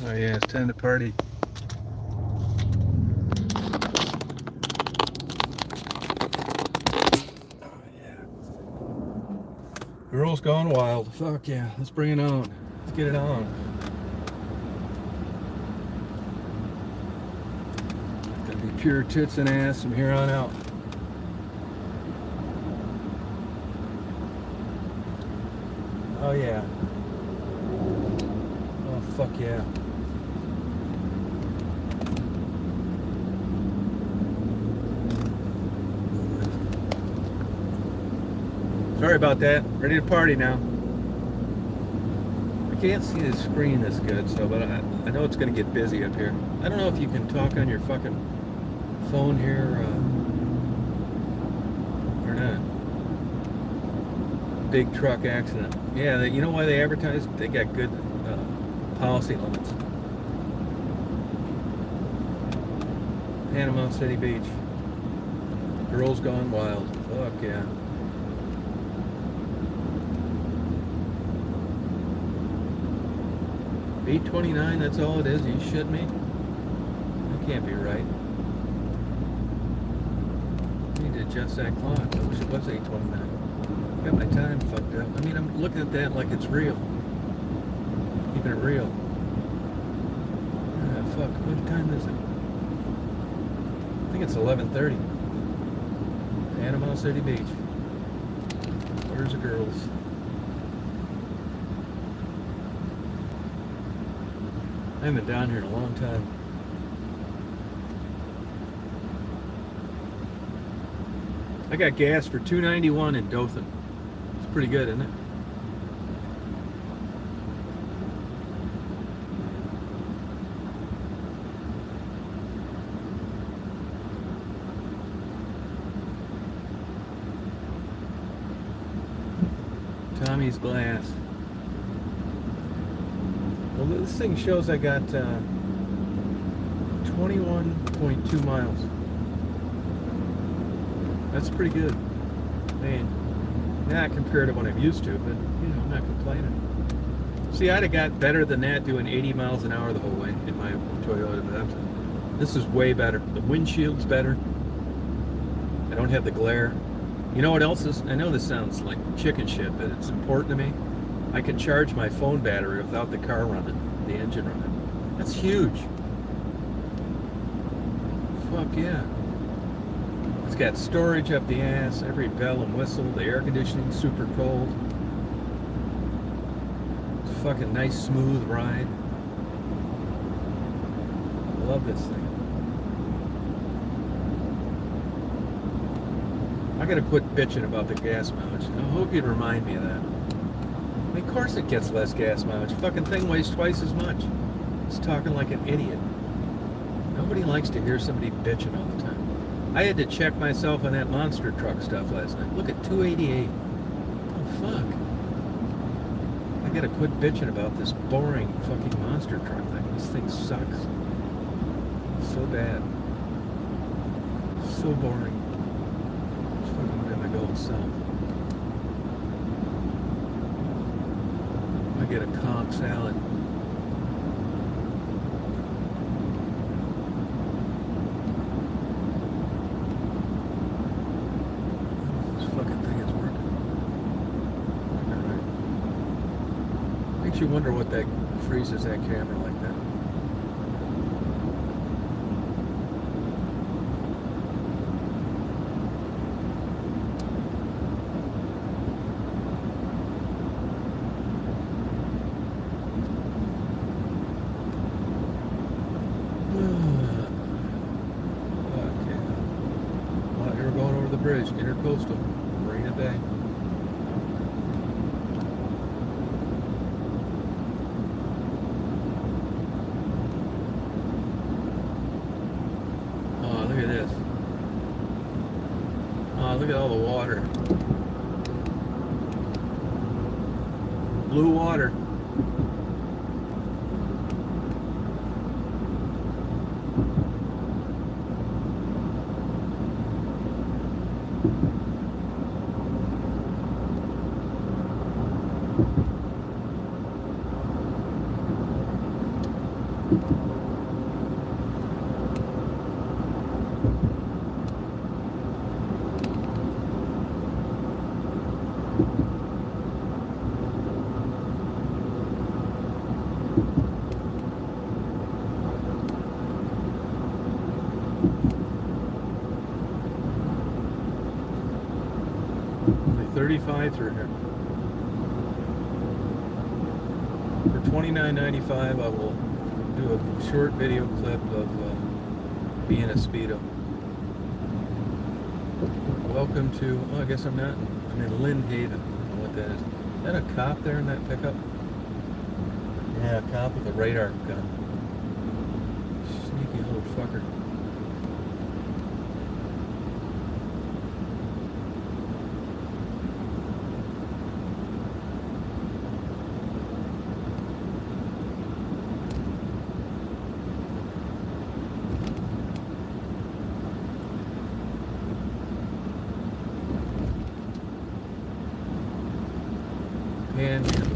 Oh yeah, it's time to party. Oh yeah. Girls gone wild. Fuck yeah, let's bring it on. Let's get it on. Gonna be pure tits and ass from here on out. Oh yeah. Oh fuck yeah. Sorry about that. Ready to party now. I can't see the screen this good, so but I know it's gonna get busy up here. I don't know if you can talk on your fucking phone here or not. Big truck accident. Yeah, you know why they advertise? They got good policy limits. Panama City Beach. Girls gone wild. Fuck yeah. $8.29, that's all it is? Are you shitting me? That can't be right. I need to adjust that clock. I wish it was $8.29. Got my time fucked up. I mean, I'm looking at that like it's real. Keeping it real. Ah, fuck. What time is it? I think it's 11:30. Panama City Beach. Where's the girls? I haven't been down here in a long time. I got gas for $2.91 in Dothan. It's pretty good, isn't it? Tommy's Glass. Well, this thing shows I got 21.2 miles. That's pretty good. I mean, not compared to what I'm used to, but you know, I'm not complaining. See, I'd have got better than that doing 80 miles an hour the whole way in my Toyota. But this is way better. The windshield's better. I don't have the glare. You know what else is? I know this sounds like chicken shit, but it's important to me. I can charge my phone battery without the car running, the engine running. That's huge. Fuck yeah. It's got storage up the ass, every bell and whistle, the air conditioning's super cold. It's a fucking nice, smooth ride. I love this thing. I gotta quit bitching about the gas mileage. I hope you'd remind me of that. I mean, of course it gets less gas mileage. Fucking thing weighs twice as much. It's talking like an idiot. Nobody likes to hear somebody bitching all the time. I had to check myself on that monster truck stuff last night. Look at 288. Oh, fuck. I gotta quit bitching about this boring fucking monster truck thing. This thing sucks. So bad. So boring. It's fucking gonna go south. I get a conch salad. Makes you wonder what that freezes that camera like that. Okay. Well, here we're going over the bridge, Intercoastal, Marina Bay. Look at this. Oh, look at all the water. Blue water. 35 through here. For $29.95, I will do a short video clip of being a Speedo. Welcome to, oh, I guess I'm not, I'm in Lynn Haven. I don't know what that is. Is that a cop there in that pickup? Yeah, a cop with a radar gun. Sneaky little fucker. Panhandle.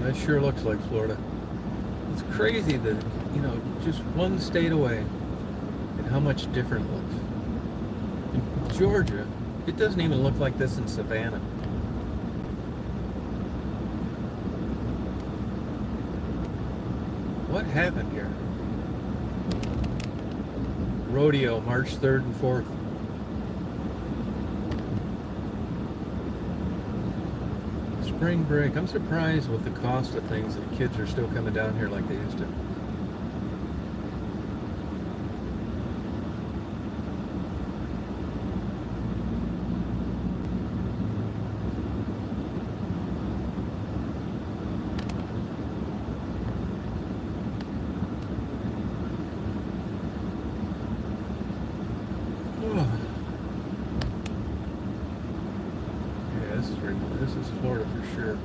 That sure looks like Florida. It's crazy that, you know, just one state away and how much different it looks. In Georgia, it doesn't even look like this in Savannah. What happened here? Rodeo, March 3rd and 4th. Spring break. I'm surprised with the cost of things that kids are still coming down here like they used to. This is Florida for sure.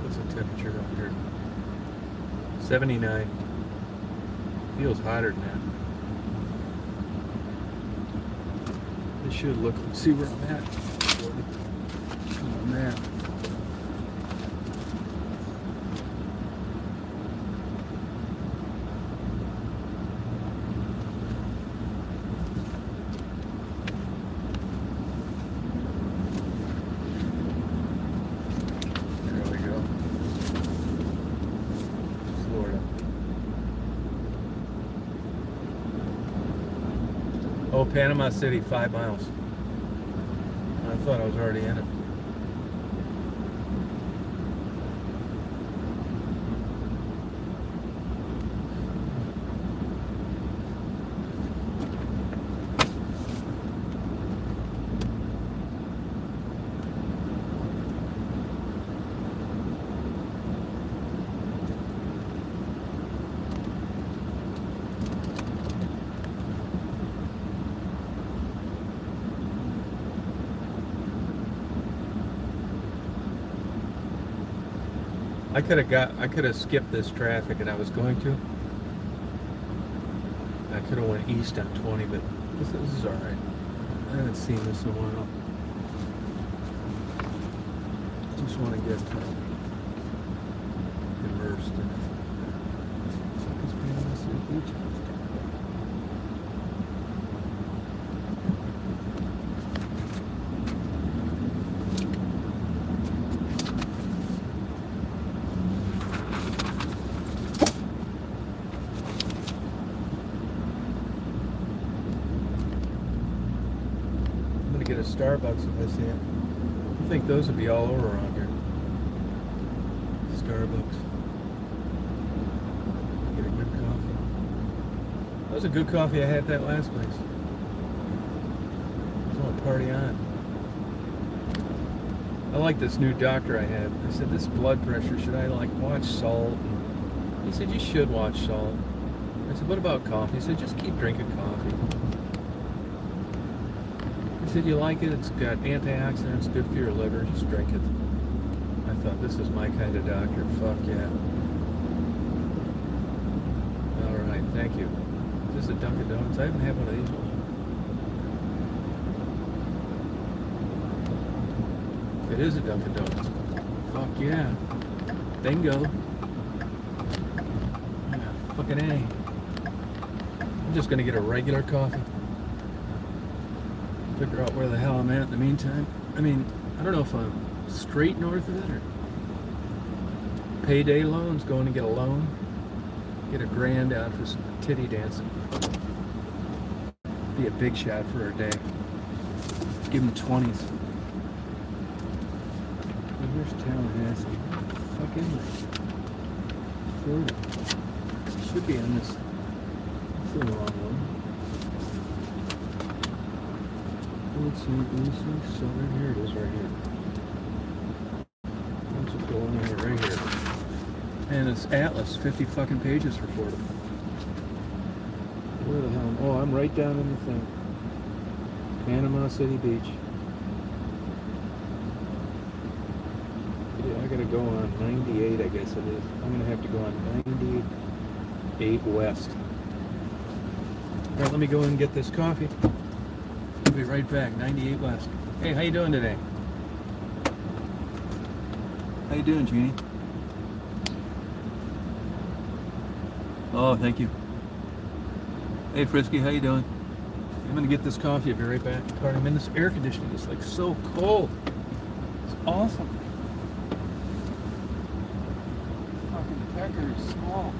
What's the temperature down here? 79. Feels hotter than that. This should look, let's see where I'm at. On the map. Oh, Panama City, 5 miles. I thought I was already in it. I could have skipped this traffic, and I was going to. I could have went east on 20, but this is all right. I haven't seen this in a while. Just want to get immersed in it. It's Panama City Beach. Get a Starbucks if I see it. I think those would be all over around here. Starbucks. Get a good coffee. That was a good coffee I had at that last place. Just want to party on. I like this new doctor I had. I said, this blood pressure, should I like watch salt? And he said, you should watch salt. I said, what about coffee? He said, just keep drinking coffee. He said, you like it? It's got antioxidants, good for your liver. Just drink it. I thought, this is my kind of doctor. Fuck yeah. All right, thank you. Is this a Dunkin' Donuts? I haven't had one of these ones. It is a Dunkin' Donuts. Fuck yeah. Bingo. Yeah. Fucking A. I'm just gonna get a regular coffee. Figure out where the hell I'm at in the meantime. I mean, I don't know if I'm straight north of it or payday loans, going to get a loan. Get $1,000 out for some titty dancing. Be a big shot for a day. Give him 20s. And here's Tallahassee. Fuck in there. Florida. Should be on this. That's the wrong one. Let's see, Southern. Here it is, right here. Let's just go in here, right here. And it's Atlas, 50 fucking pages for Florida. Where the hell? Oh, I'm right down in the thing. Panama City Beach. Yeah, I gotta go on 98, I guess it is. I'm gonna have to go on 98 West. Alright, let me go and get this coffee. I'll be right back. 98 West. Hey, how you doing today? How you doing, Jeannie? Oh, thank you. Hey, Frisky, how you doing? I'm gonna get this coffee. I'll be right back. I'm in this air conditioning. It's like so cold. It's awesome. Fucking pecker is small.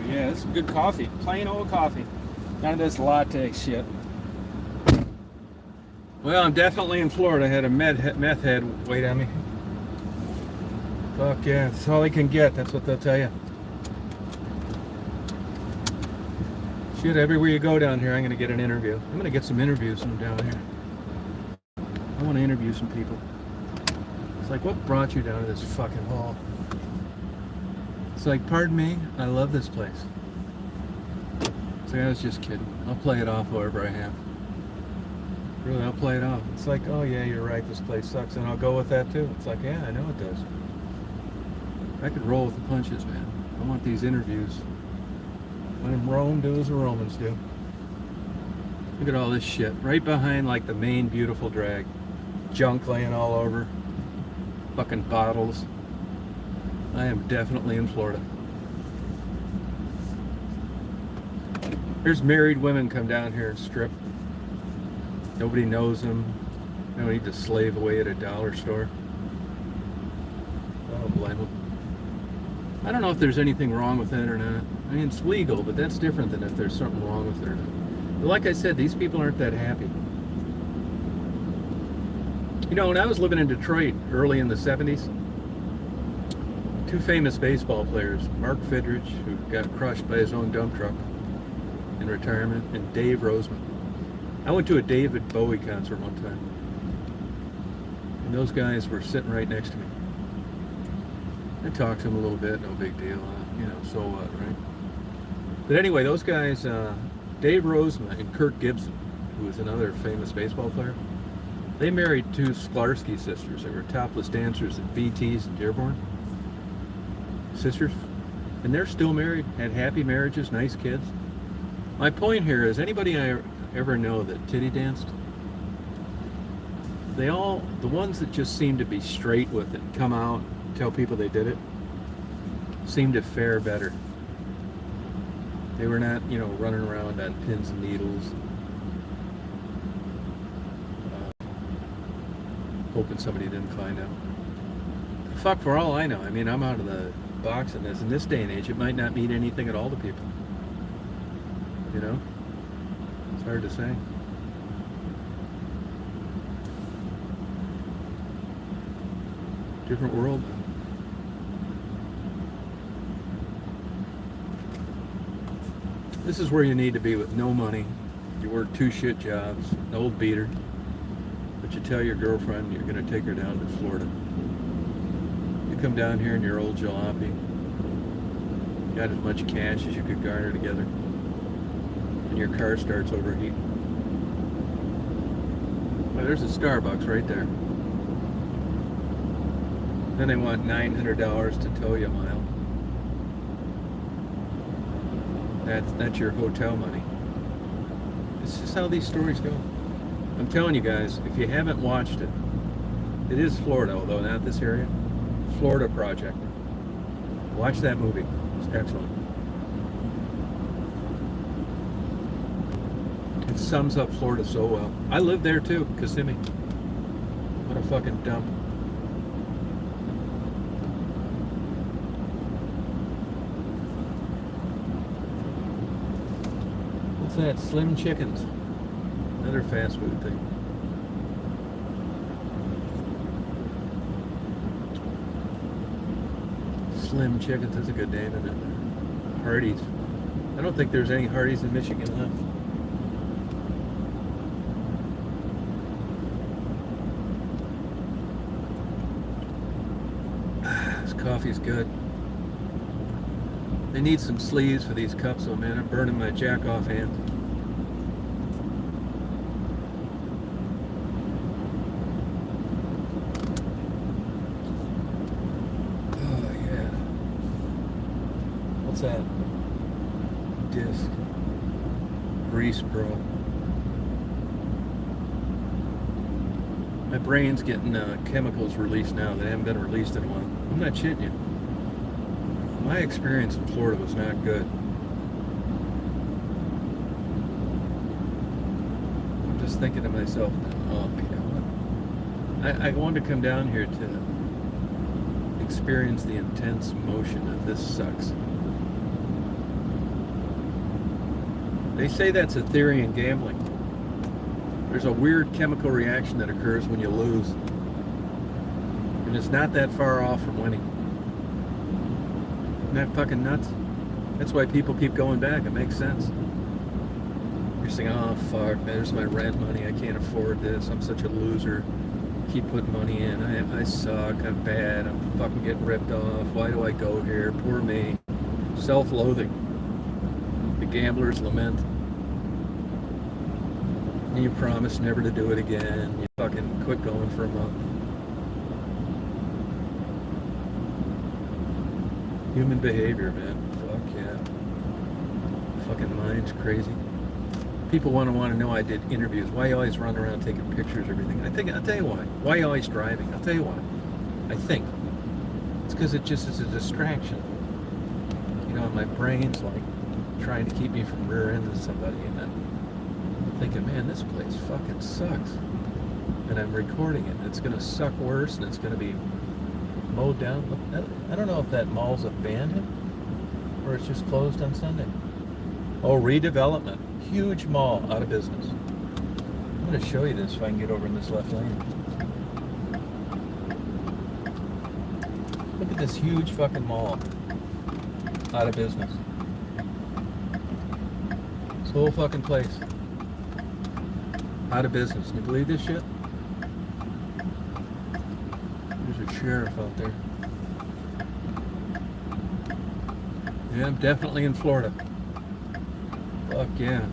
Yeah, it's good coffee. Plain old coffee. None of this latte shit. Well, I'm definitely in Florida. I had a meth head wait on me. Fuck yeah, that's all they can get. That's what they'll tell you. Shit, everywhere you go down here, I'm going to get an interview. I'm going to get some interviews from down here. I want to interview some people. It's like, what brought you down to this fucking hall? It's like, pardon me, I love this place. It's like, I was just kidding. I'll play it off however I have. Really, I'll play it off. It's like, oh yeah, you're right, this place sucks, and I'll go with that too. It's like, yeah, I know it does. I could roll with the punches, man. I want these interviews. When in Rome, do as the Romans do. Look at all this shit. Right behind, like, the main beautiful drag. Junk laying all over. Fucking bottles. I am definitely in Florida. There's married women come down here and strip. Nobody knows them. They don't need to slave away at a dollar store. I don't blame them. I don't know if there's anything wrong with that or not. I mean, it's legal, but that's different than if there's something wrong with it or not. But like I said, these people aren't that happy. You know, when I was living in Detroit early in the 70s, two famous baseball players, Mark Fidrich, who got crushed by his own dump truck in retirement, and Dave Roseman. I went to a David Bowie concert one time, and those guys were sitting right next to me. I talked to them a little bit, no big deal, you know, so what, right? But anyway, those guys, Dave Roseman and Kirk Gibson, who was another famous baseball player, they married two Sklarski sisters. They were topless dancers at BT's in Dearborn. Sisters. And they're still married, had happy marriages, nice kids. My point here is, anybody I ever know that titty danced, the ones that just seem to be straight with it, come out, tell people they did it, seem to fare better. They were not, you know, running around on pins and needles, hoping somebody didn't find out. Fuck, for all I know. I mean, I'm out of the box in this. In this day and age, it might not mean anything at all to people. You know? It's hard to say. Different world. This is where you need to be with no money. You work 2 shit jobs, an old beater, but you tell your girlfriend you're going to take her down to Florida. You come down here in your old jalopy, you got as much cash as you could garner together, and your car starts overheating. Well, there's a Starbucks right there. Then they want $900 to tow you a mile. That's your hotel money. It's just how these stories go. I'm telling you guys, if you haven't watched it, it is Florida, although not this area. Florida Project. Watch that movie. It's excellent. It sums up Florida so well. I lived there too, Kissimmee. What a fucking dump. What's that? Slim Chickens. Another fast food thing. Slim Chickens, that's a good name, isn't it? Hardee's. I don't think there's any Hardee's in Michigan left. This coffee's good. They need some sleeves for these cups, though, man. I'm burning my jack-off hand. Oh, yeah. What's that? Disc. Grease Pro. My brain's getting chemicals released now that haven't been released in a while. I'm not shitting you. My experience in Florida was not good. I'm just thinking to myself, oh, man, I wanted to come down here to experience the intense emotion of this sucks. They say that's a theory in gambling. There's a weird chemical reaction that occurs when you lose. And it's not that far off from winning. Isn't that fucking nuts? That's why people keep going back. It makes sense. You're saying, oh fuck, there's my rent money. I can't afford this. I'm such a loser. keep putting money in. I suck. I'm bad. I'm fucking getting ripped off. Why do I go here? Poor me. Self-loathing. The gambler's lament. And you promise never to do it again. You fucking quit going for a month. Human behavior, man. Fuck yeah. Fucking mind's crazy. People want to know I did interviews. Why you always run around taking pictures, everything? I'll tell you why. Why you always driving? I'll tell you why. I think it's because it just is a distraction. You know, my brain's like trying to keep me from rear-ending somebody, and I'm thinking, man, this place fucking sucks. And I'm recording it. It's gonna suck worse, and it's gonna be mowed down. I don't know if that mall's abandoned or it's just closed on Sunday. Oh, redevelopment. Huge mall out of business. I'm going to show you this if I can get over in this left lane. Look at this huge fucking mall out of business. This whole fucking place out of business. Can you believe this shit? There's a sheriff out there. Yeah, I'm definitely in Florida. Fuck yeah.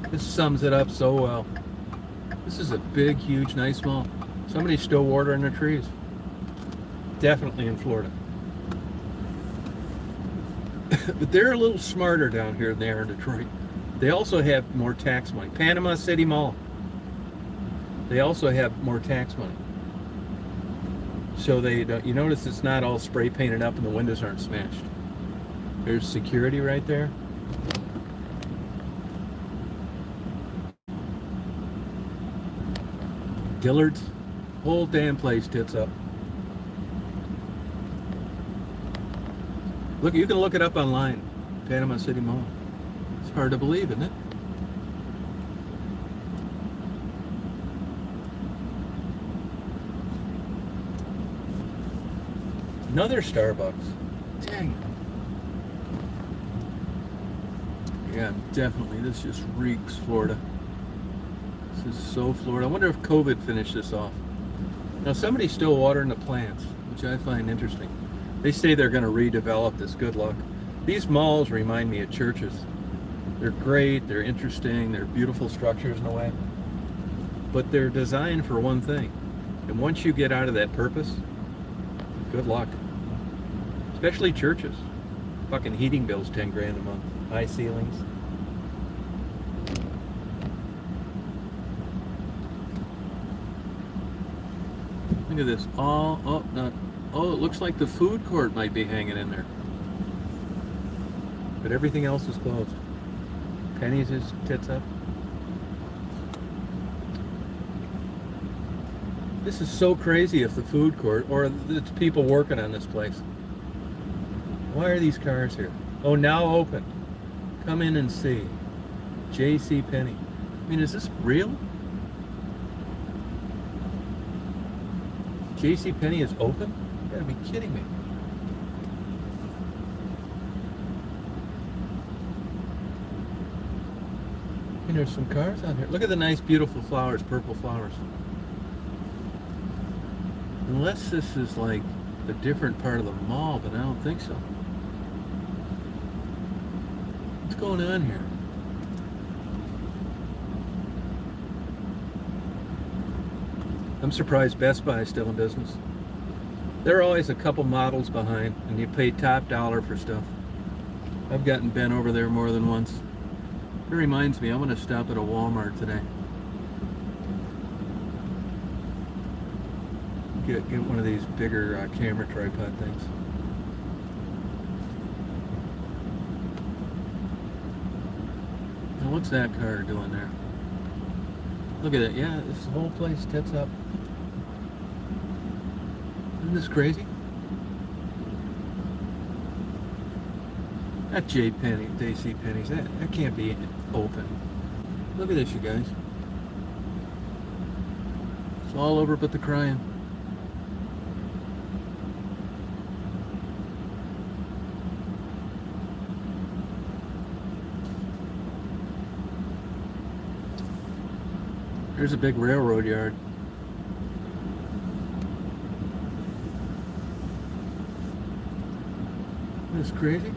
This sums it up so well. This is a big, huge, nice mall. Somebody's still watering their trees. Definitely in Florida. But they're a little smarter down here than they are in Detroit. They also have more tax money. Panama City Mall. They also have more tax money. So they don't, you notice it's not all spray painted up and the windows aren't smashed. There's security right there. Dillard's, whole damn place tits up. Look, you can look it up online. Panama City Mall. It's hard to believe, isn't it? Another Starbucks. Dang it. Yeah, definitely. This just reeks Florida. This is so Florida. I wonder if COVID finished this off. Now, somebody's still watering the plants, which I find interesting. They say they're going to redevelop this. Good luck. These malls remind me of churches. They're great, they're interesting, they're beautiful structures in a way. But they're designed for one thing. And once you get out of that purpose, good luck. Especially churches. Fucking heating bills, 10 grand a month. High ceilings. Look at this. Oh, it looks like the food court might be hanging in there. But everything else is closed. Penny's is tits up. This is so crazy if the food court, or the people working on this place. Why are these cars here? Oh, now open. Come in and see. J.C. Penney. I mean, is this real? J.C. Penney is open? You gotta be kidding me. And there's some cars out here. Look at the nice, beautiful flowers, purple flowers. Unless this is like a different part of the mall, but I don't think so. What's going on here? I'm surprised Best Buy is still in business. They're always a couple models behind, and you pay top dollar for stuff. I've gotten bent over there more than once. It reminds me, I'm going to stop at a Walmart today. Get one of these bigger camera tripod things. Now what's that car doing there? Look at it. Yeah, this whole place tits up. Isn't this crazy? That J.C. Penney's, that can't be open. Look at this, you guys. It's all over but the crying. There's a big railroad yard. That's crazy.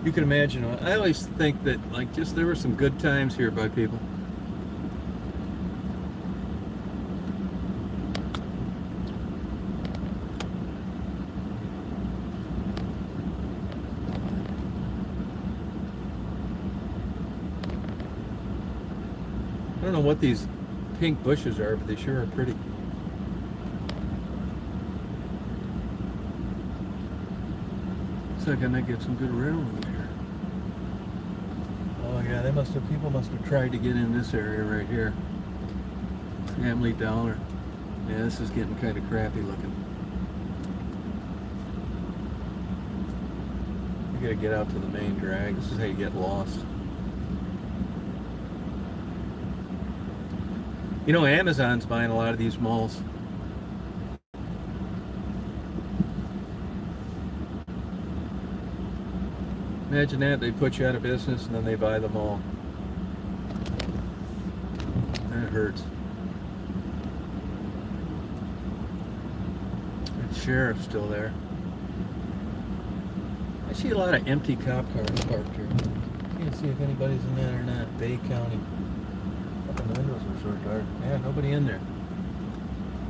You can imagine. I always think that, like, just there were some good times here by people. I don't know what these pink bushes are, but they sure are pretty. Looks like I might get some good railroad here. Oh yeah, people must have tried to get in this area right here. Family Dollar. Yeah, this is getting kind of crappy looking. You gotta get out to the main drag. This is how you get lost. You know, Amazon's buying a lot of these malls. Imagine that, they put you out of business and then they buy them all. That hurts. The sheriff's still there. I see a lot of empty cop cars parked here. Can't see if anybody's in that or not. Bay County. Fucking windows are so dark. Yeah, nobody in there.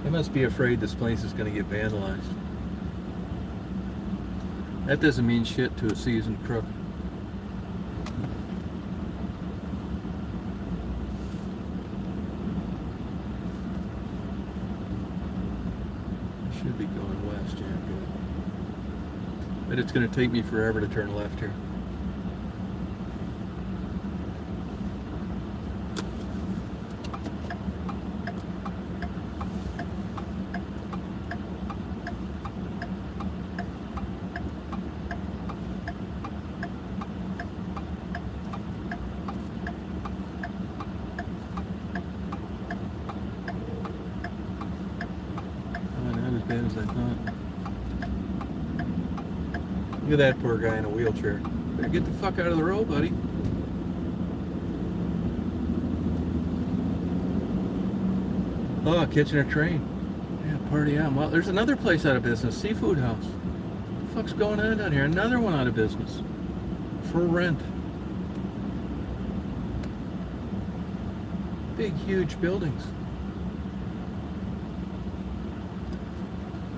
They must be afraid this place is going to get vandalized. That doesn't mean shit to a seasoned crook. I should be going west, yeah, good. But it's going to take me forever to turn left here. Bad as I thought. Look at that poor guy in a wheelchair. Better get the fuck out of the road, buddy. Oh, catching a train. Yeah, party on. Well, there's another place out of business, Seafood House. What the fuck's going on down here? Another one out of business. For rent. Big, huge buildings.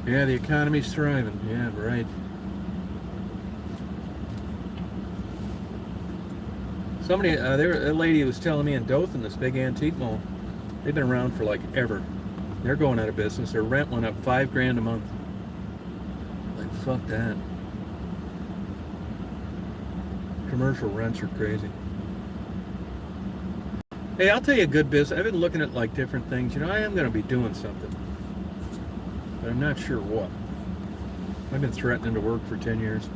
Yeah, the economy's thriving. Yeah, right. Somebody, a lady was telling me in Dothan, this big antique mall, they've been around for like ever. They're going out of business. Their rent went up $5,000 a month. Like, fuck that. Commercial rents are crazy. Hey, I'll tell you a good business. I've been looking at like different things. You know, I am going to be doing something. But I'm not sure what. I've been threatening to work for 10 years.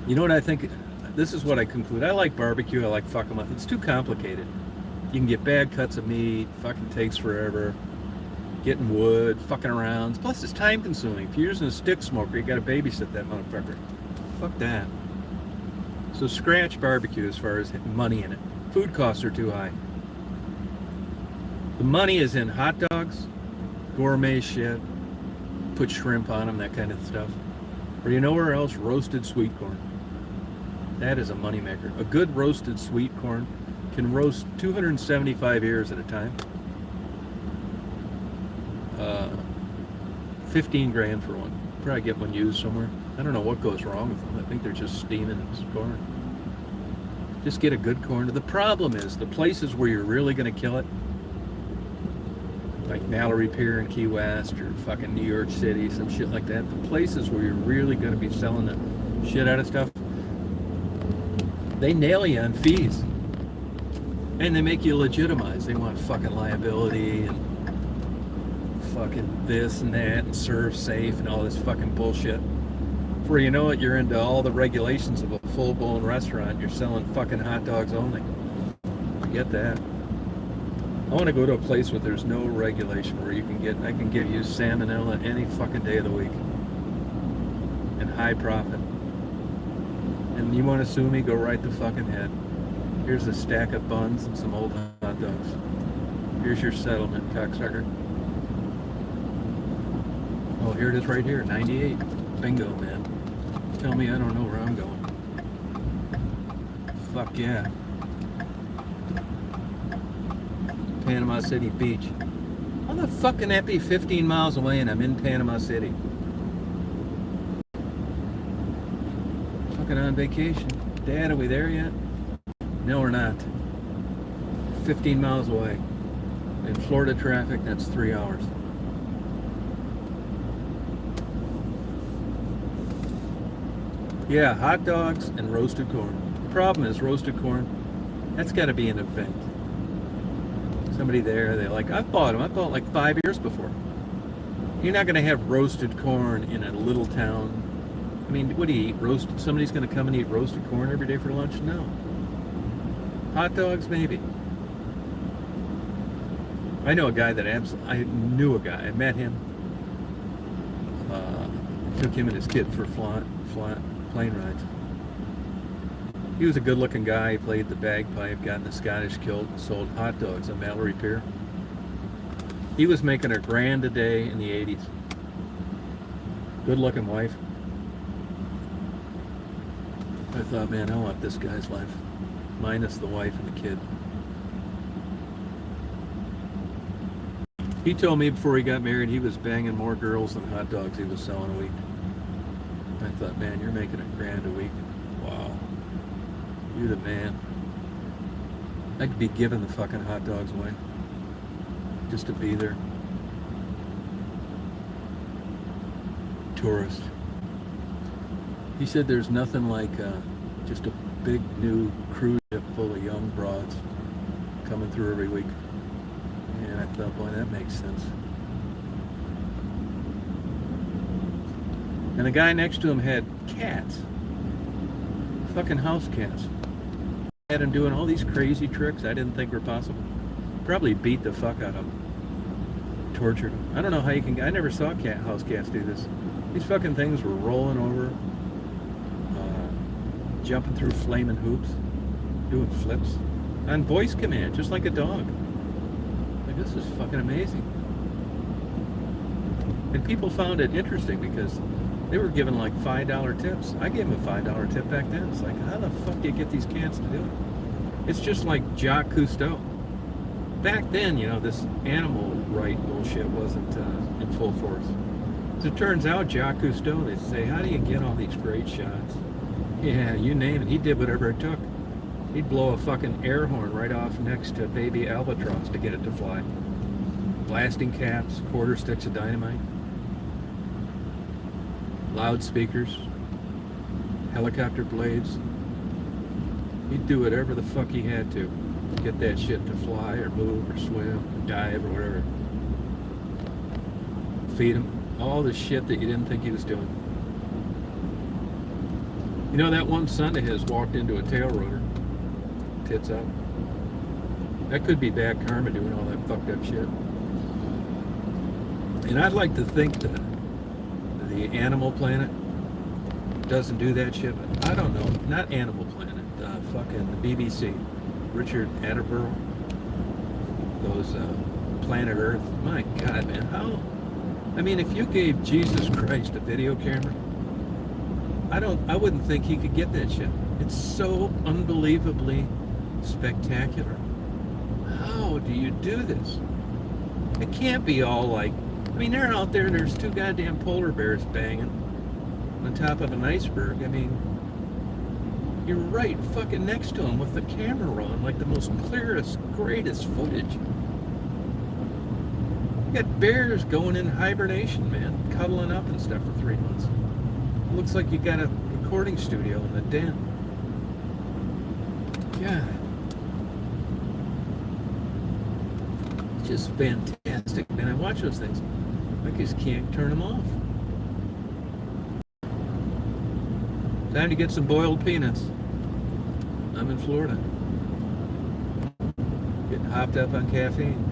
You know what I think? This is what I conclude. I like barbecue. I like fuck 'em up. It's too complicated. You can get bad cuts of meat. Fucking takes forever. Getting wood. Fucking around. Plus, it's time consuming. If you're using a stick smoker, you got to babysit that motherfucker. Fuck that. So scratch barbecue as far as money in it. Food costs are too high. The money is in hot dogs, gourmet shit, put shrimp on them, that kind of stuff. Or you know where else? Roasted sweet corn. That is a moneymaker. A good roasted sweet corn can roast 275 ears at a time. 15 grand for one. Probably get one used somewhere. I don't know what goes wrong with them. I think they're just steaming corn. Just get a good corn. The problem is the places where you're really going to kill it, like Mallory Pier in Key West or fucking New York City, some shit like that. The places where you're really going to be selling the shit out of stuff, they nail you on fees. And they make you legitimize. They want fucking liability and fucking this and that and serve safe and all this fucking bullshit. Before you know it, you're into all the regulations of a full-blown restaurant. You're selling fucking hot dogs only. Forget that. I want to go to a place where there's no regulation, where I can give you salmonella any fucking day of the week. And high profit. And you want to sue me, go right the fucking head. Here's a stack of buns and some old hot dogs. Here's your settlement, cocksucker. Oh, here it is right here, 98. Bingo, man. Tell me I don't know where I'm going. Fuck yeah. Panama City Beach. How the fuck can that be 15 miles away and I'm in Panama City? Fucking on vacation. Dad, are we there yet? No, we're not. 15 miles away. In Florida traffic, that's 3 hours. Yeah, hot dogs and roasted corn. The problem is roasted corn, that's got to be an event. Somebody there, they're like, I've bought them. I bought like 5 years before. You're not going to have roasted corn in a little town. I mean, what do you eat? Roasted? Somebody's going to come and eat roasted corn every day for lunch? No. Hot dogs, maybe. I know a guy that I knew a guy. I met him. Took him and his kid for plane rides. He was a good-looking guy. He played the bagpipe, got in the Scottish kilt, and sold hot dogs on Mallory Pier. He was making $1,000 a day in the 80s. Good-looking wife. I thought, man, I want this guy's life. Minus the wife and the kid. He told me before he got married he was banging more girls than hot dogs he was selling a week. I thought, man, you're making $1,000 a week. Wow. You're the man. I could be giving the fucking hot dogs away. Just to be there. Tourist. He said there's nothing like just a big new cruise ship full of young broads coming through every week. And I thought, boy, that makes sense. And the guy next to him had cats. Fucking house cats. Had him doing all these crazy tricks I didn't think were possible. Probably beat the fuck out of him. Tortured him. I don't know how you can... I never saw house cats do this. These fucking things were rolling over, jumping through flaming hoops, doing flips. On voice command, just like a dog. Like, this is fucking amazing. And people found it interesting because they were giving like $5 tips. I gave them a $5 tip back then. It's like, how the fuck do you get these cats to do it? It's just like Jacques Cousteau. Back then, you know, this animal right bullshit wasn't in full force. So it turns out Jacques Cousteau, they say, how do you get all these great shots? Yeah, you name it. He did whatever it took. He'd blow a fucking air horn right off next to baby albatross to get it to fly. Blasting caps, quarter sticks of dynamite. Loudspeakers, helicopter blades. He'd do whatever the fuck he had to get that shit to fly or move or swim or dive or whatever. Feed him all the shit that you didn't think he was doing. You know, that one son of his walked into a tail rotor, tits out. That could be bad karma doing all that fucked up shit. And I'd like to think that the Animal Planet doesn't do that shit, but I don't know. Not Animal Planet, fucking the BBC. Richard Attenborough. Those Planet Earth. My God, man, how? I mean, if you gave Jesus Christ a video camera, I wouldn't think he could get that shit. It's so unbelievably spectacular. How do you do this? It can't be all like, I mean, they're out there, there's two goddamn polar bears banging on top of an iceberg. I mean, you're right fucking next to them with the camera on, like the most clearest, greatest footage. You got bears going in hibernation, man, cuddling up and stuff for 3 months. It looks like you got a recording studio in the den. God. It's just fantastic, man. I watch those things. I just can't turn them off. Time to get some boiled peanuts. I'm in Florida. Getting hopped up on caffeine.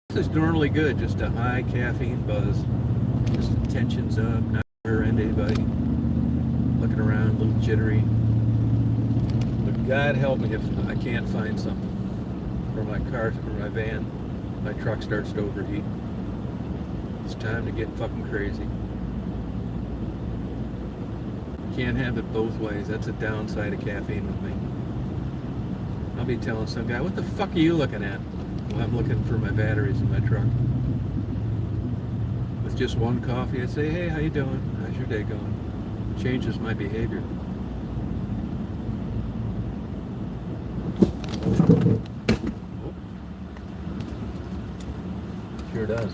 This is normally good, just a high caffeine buzz. Just tensions up, not hurting anybody. Looking around, a little jittery. But God help me if I can't find something. Or my car, or my van, my truck starts to overheat. It's time to get fucking crazy. Can't have it both ways. That's a downside of caffeine with me. I'll be telling some guy, what the fuck are you looking at? Well, I'm looking for my batteries in my truck. With just one coffee, I say, hey, how you doing? How's your day going? Changes my behavior. Oh. Sure does.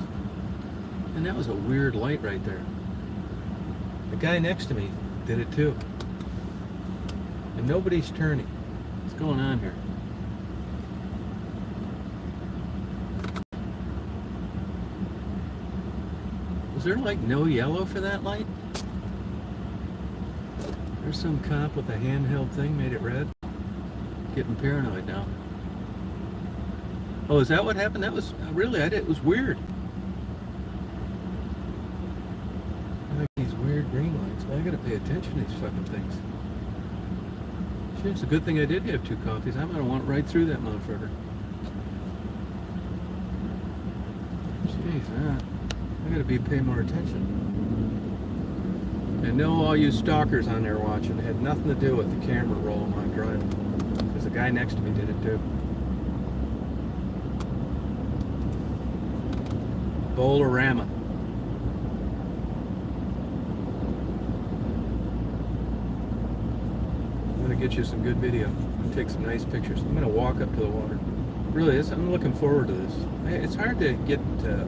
And that was a weird light right there. The guy next to me did it too. And nobody's turning. What's going on here? Was there like no yellow for that light? There's some cop with a handheld thing made it red. Getting paranoid now. Oh, is that what happened? That was really, it was weird. I like these weird green lights. Well, I gotta pay attention to these fucking things. Shit, it's a good thing I did have 2 coffees. I'm gonna want right through that motherfucker. Jeez, man. I gotta pay more attention. And know all you stalkers on there watching, it had nothing to do with the camera rolling while I'm driving. Because the guy next to me did it too. Bowl-orama. I'm gonna get you some good video. I'm gonna take some nice pictures. I'm gonna walk up to the water. Really, I'm looking forward to this. It's hard to get to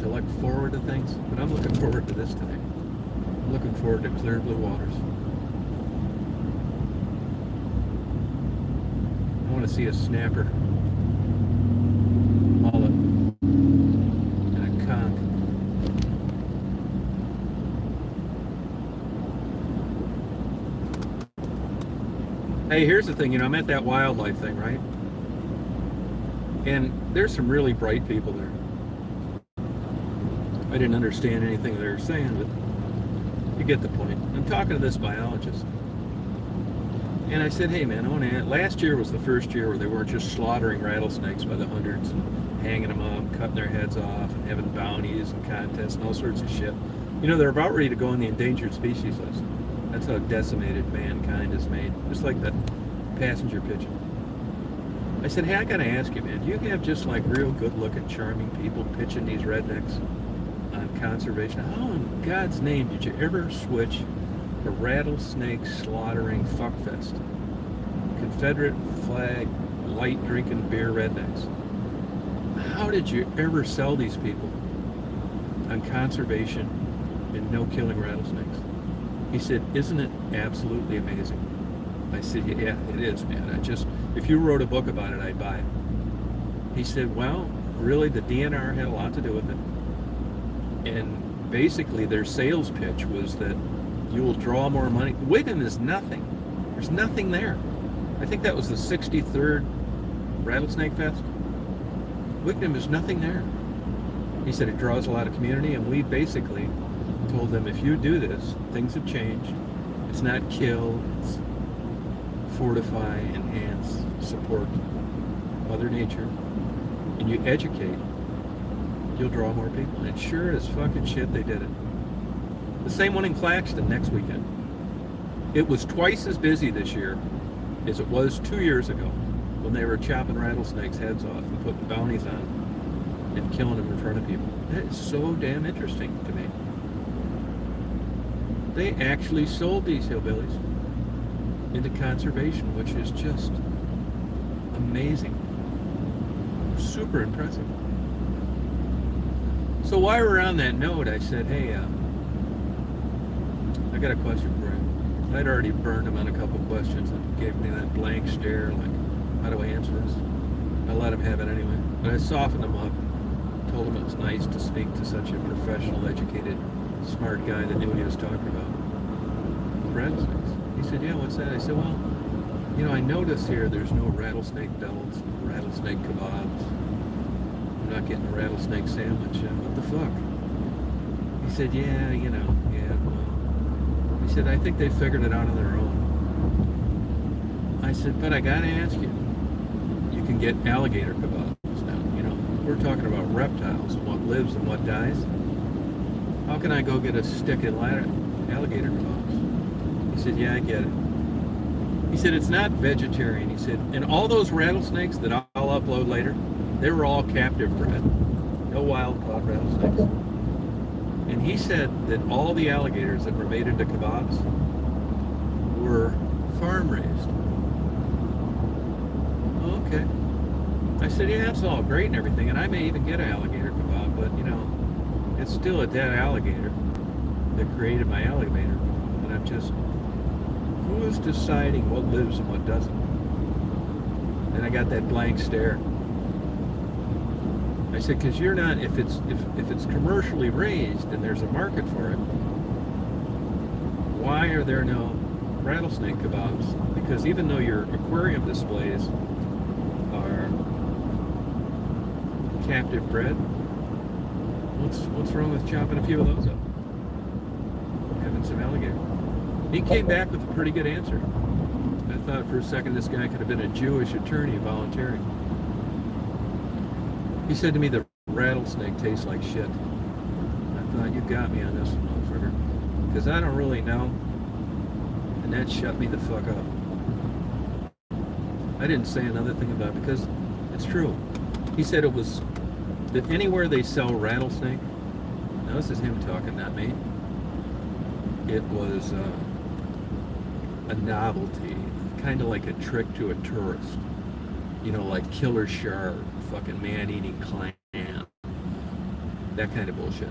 look forward to things, but I'm looking forward to this tonight. I'm looking forward to clear blue waters. I want to see a snapper, mullet, and a conch. Hey, here's the thing, I'm at that wildlife thing, right? And there's some really bright people there. I didn't understand anything they were saying, but you get the point. I'm talking to this biologist. And I said, hey man, I want to add, last year was the first year where they weren't just slaughtering rattlesnakes by the hundreds and hanging them up, cutting their heads off, and having bounties and contests and all sorts of shit. They're about ready to go on the endangered species list. That's how decimated mankind is made. Just like that passenger pigeon. I said, hey, I gotta ask you, man, do you have just like real good-looking, charming people pitching these rednecks on conservation? How in God's name did you ever switch a rattlesnake slaughtering fuckfest? Confederate flag, light drinking beer rednecks. How did you ever sell these people on conservation and no killing rattlesnakes? He said, isn't it absolutely amazing? I said, yeah, it is, man. If you wrote a book about it, I'd buy it. He said, well, really the DNR had a lot to do with it. And basically their sales pitch was that you will draw more money. Wigan is nothing. There's nothing there. I think that was the 63rd Rattlesnake Fest. Wickham is nothing there. He said it draws a lot of community, and we basically told them, if you do this, things have changed. It's not kill, it's fortify, enhance, support Mother Nature, and you educate, you'll draw more people. And sure as fucking shit, they did it. The same one in Claxton next weekend. It was twice as busy this year as it was 2 years ago when they were chopping rattlesnakes' heads off and putting bounties on them and killing them in front of people. That is so damn interesting to me. They actually sold these hillbillies into conservation, which is just amazing. Super impressive. So while we're on that note, I said, hey, I got a question for you. I'd already burned him on a couple questions and gave me that blank stare, like, how do I answer this? I let him have it anyway. But I softened him up, told him it was nice to speak to such a professional, educated, smart guy that knew what he was talking about. Rattlesnakes. He said, yeah, what's that? I said, well, I notice here there's no rattlesnake doubles, no rattlesnake kebabs. I'm not getting a rattlesnake sandwich. What the fuck? He said, yeah, well. He said, I think they figured it out on their own. I said, but I gotta ask you, you can get alligator kebabs now. We're talking about reptiles and what lives and what dies. how can I go get a stick of alligator kebabs? He said, yeah, I get it. He said, it's not vegetarian. He said, and all those rattlesnakes that I'll upload later, they were all captive bred. No wild caught rattlesnakes. And he said that all the alligators that were made into kebabs were farm raised. Oh, okay. I said, yeah, that's all great and everything, and I may even get an alligator kebab, but you know, it's still a dead alligator that created my alligator kebab. And I'm just, who is deciding what lives and what doesn't? And I got that blank stare. I said, because you're not, if it's commercially raised and there's a market for it, why are there no rattlesnake kebabs? Because even though your aquarium displays are captive bred, what's wrong with chopping a few of those up? Having some alligator. He came back with a pretty good answer. I thought for a second this guy could have been a Jewish attorney volunteering. He said to me, the rattlesnake tastes like shit. I thought, you got me on this one, motherfucker. Because I don't really know. And that shut me the fuck up. I didn't say another thing about it because it's true. He said it was that anywhere they sell rattlesnake, now this is him talking, not me, it was a novelty, kind of like a trick to a tourist. You know, like killer shark, fucking man-eating clam, that kind of bullshit.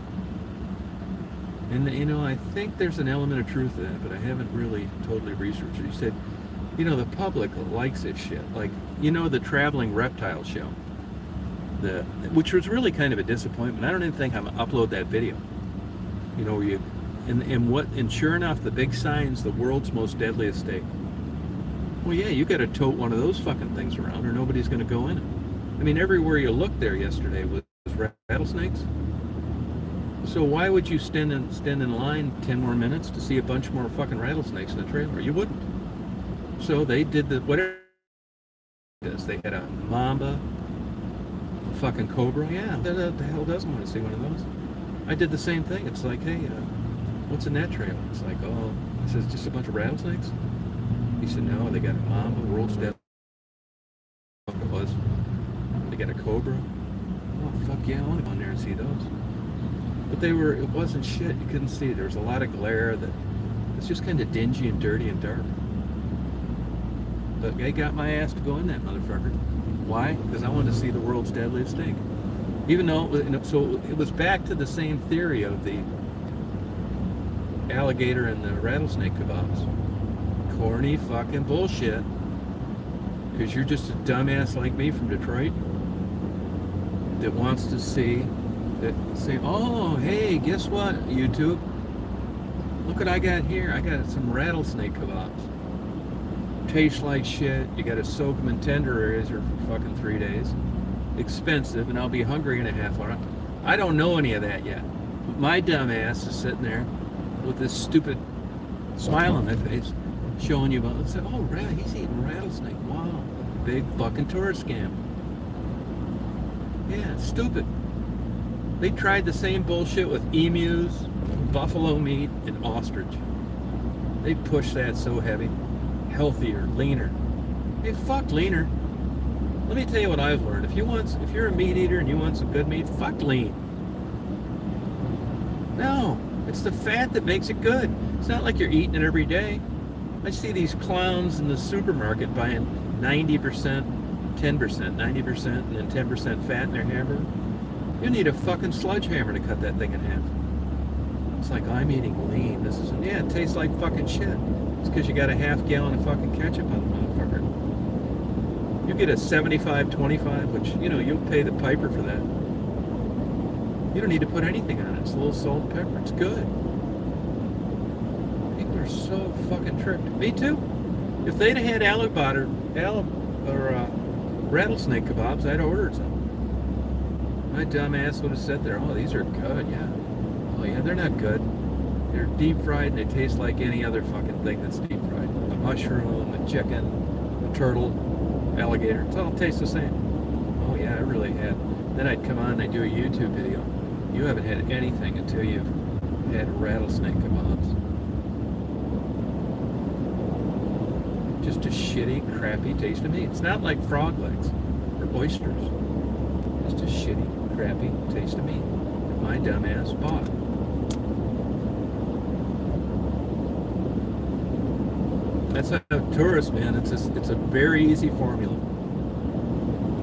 And, you know, I think there's an element of truth to that, but I haven't really totally researched it. He said, you know, the public likes this shit. Like, you know, the traveling reptile show, which was really kind of a disappointment. I don't even think I'm going to upload that video. You know, where you, and sure enough, the big sign's the world's most deadliest steak. Well, yeah, you got to tote one of those fucking things around or nobody's going to go in it. I mean, everywhere you looked there yesterday was rattlesnakes. So why would you stand in line 10 more minutes to see a bunch more fucking rattlesnakes in the trailer? You wouldn't. So they did whatever it is. They had a mamba, a fucking cobra. Yeah, who the hell doesn't want to see one of those? I did the same thing. It's like, hey, what's in that trailer? It's like, oh, it says just a bunch of rattlesnakes? He said, no, they got a mamba, world's dead. What it was. They got a cobra. Oh, fuck yeah, I want to go in there and see those. But it wasn't shit. You couldn't see. There was a lot of glare that it's just kind of dingy and dirty and dark. But they got my ass to go in that motherfucker. Why? Because I wanted to see the world's deadliest snake. Even though, so it was back to the same theory of the alligator and the rattlesnake kebabs. Corny fucking bullshit. Because you're just a dumbass like me from Detroit that wants to say, oh, hey, guess what, YouTube? Look what I got here. I got some rattlesnake kebabs. Tastes like shit. You got to soak them in tenderizer for fucking 3 days. Expensive, and I'll be hungry in a half hour. I don't know any of that yet. But my dumb ass is sitting there with this stupid smile on my face, showing you about it. Say, oh, he's eating rattlesnake. Wow, big fucking tourist scam. Yeah, it's stupid. They tried the same bullshit with emus, buffalo meat, and ostrich. They pushed that so heavy. Healthier, leaner. Hey, fuck leaner. Let me tell you what I've learned. If you're a meat eater and you want some good meat, fuck lean. No, it's the fat that makes it good. It's not like you're eating it every day. I see these clowns in the supermarket buying 90%, 10%, 90%, and then 10% fat in their hamburger. You need a fucking sledgehammer to cut that thing in half. It's like, I'm eating lean. Yeah, it tastes like fucking shit. It's because you got a half gallon of fucking ketchup on the motherfucker. You get a 75-25, which, you know, you'll pay the piper for that. You don't need to put anything on it. It's a little salt and pepper. It's good. People are so fucking tricked. Me too. If they'd have had rattlesnake kebabs, I'd have ordered some. My dumb ass would have sat there, oh, these are good, yeah. Oh yeah, they're not good. They're deep fried and they taste like any other fucking thing that's deep fried. A mushroom, a chicken, a turtle, alligator. It all tastes the same. Oh yeah, I really had. Then I'd come on and I'd do a YouTube video. You haven't had anything until you've had rattlesnake kebabs. Just a shitty, crappy taste of meat. It's not like frog legs or oysters. Just a shitty, crappy taste of meat that my dumb ass bought. That's how tourists, man. It's a very easy formula.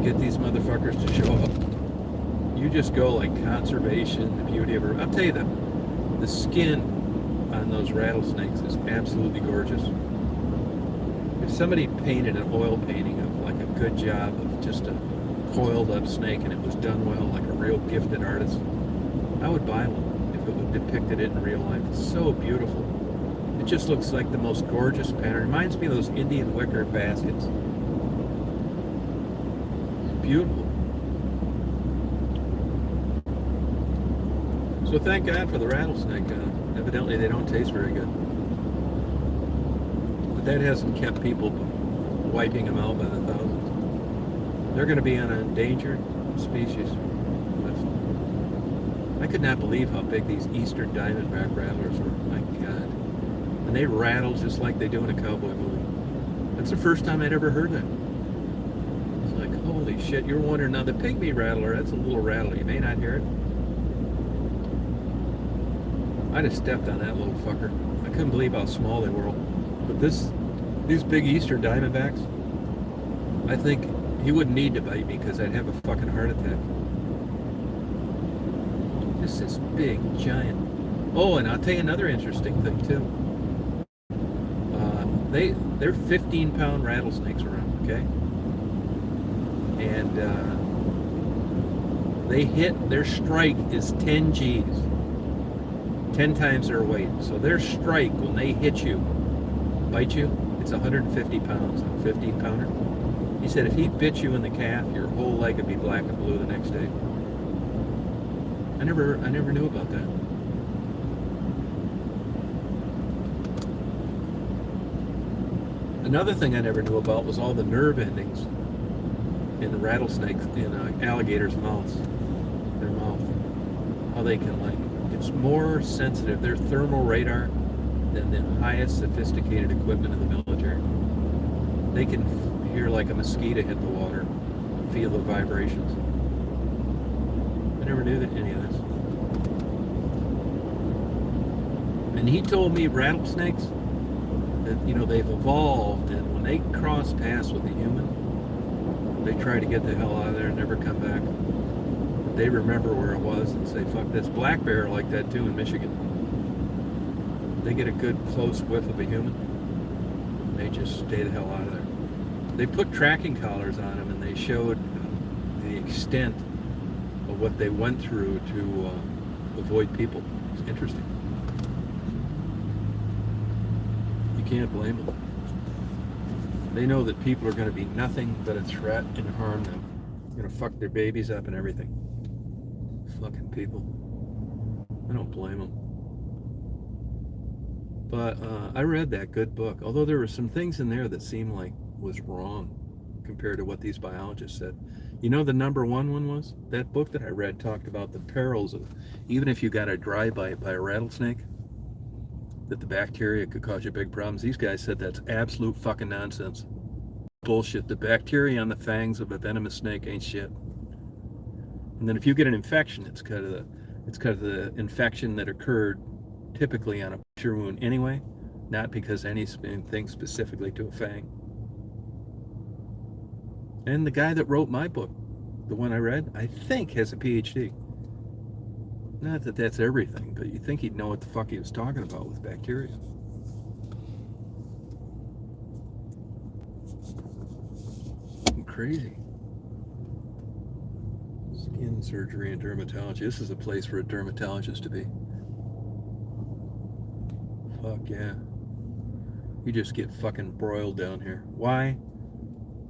Get these motherfuckers to show up. You just go like conservation, the beauty of her. I'll tell you that the skin on those rattlesnakes is absolutely gorgeous. If somebody painted an oil painting of like a good job of just a coiled up snake and it was done well, like a real gifted artist, I would buy one if it would depicted it in real life. It's so beautiful. It just looks like the most gorgeous pattern. It reminds me of those Indian wicker baskets. It's beautiful. So thank God for the rattlesnake. Evidently they don't taste very good. But that hasn't kept people wiping them out by the thousands. They're going to be on an endangered species list. I could not believe how big these eastern diamondback rattlers were. My God. And they rattle just like they do in a cowboy movie. That's the first time I'd ever heard that. It's like, holy shit, you're wondering, now the pygmy rattler, that's a little rattler. You may not hear it. I just stepped on that little fucker. I couldn't believe how small they were. But these big eastern diamondbacks, I think he wouldn't need to bite me because I'd have a fucking heart attack. Just this big, giant. Oh, and I'll tell you another interesting thing too. They're 15-pound rattlesnakes around, okay? And their strike is 10 G's. 10 times their weight. So their strike, when they hit you, bite you, it's 150 pounds, a 15-pounder. He said if he bit you in the calf, your whole leg would be black and blue the next day. I never knew about that. Another thing I never knew about was all the nerve endings in rattlesnakes, in alligators' mouths, their mouth. How they can, like, it's more sensitive. Their thermal radar than the highest sophisticated equipment in the military. They can hear like a mosquito hit the water, feel the vibrations. I never knew that any of this. And he told me rattlesnakes, that, you know, they've evolved, and when they cross paths with a human, they try to get the hell out of there and never come back. But they remember where it was and say, fuck this. Black bear are like that too in Michigan. They get a good close whiff of a human, and they just stay the hell out of there. They put tracking collars on them, and they showed the extent of what they went through to avoid people. It's interesting. You can't blame them. They know that people are going to be nothing but a threat and harm them. Going to fuck their babies up and everything. Fucking people. I don't blame them. But I read that good book, although there were some things in there that seemed like was wrong compared to what these biologists said. You know, the number one was that book that I read talked about the perils of, even if you got a dry bite by a rattlesnake, that the bacteria could cause you big problems. These guys said that's absolute fucking nonsense. Bullshit. The bacteria on the fangs of a venomous snake ain't shit. And then if you get an infection, it's because of the infection that occurred typically on a puncture wound anyway, not because anything specifically to a fang. And the guy that wrote my book, the one I read, I think has a PhD. Not that that's everything, but you think he'd know what the fuck he was talking about with bacteria. Crazy. Skin surgery and dermatology. This is a place for a dermatologist to be. Fuck yeah. You just get fucking broiled down here. Why?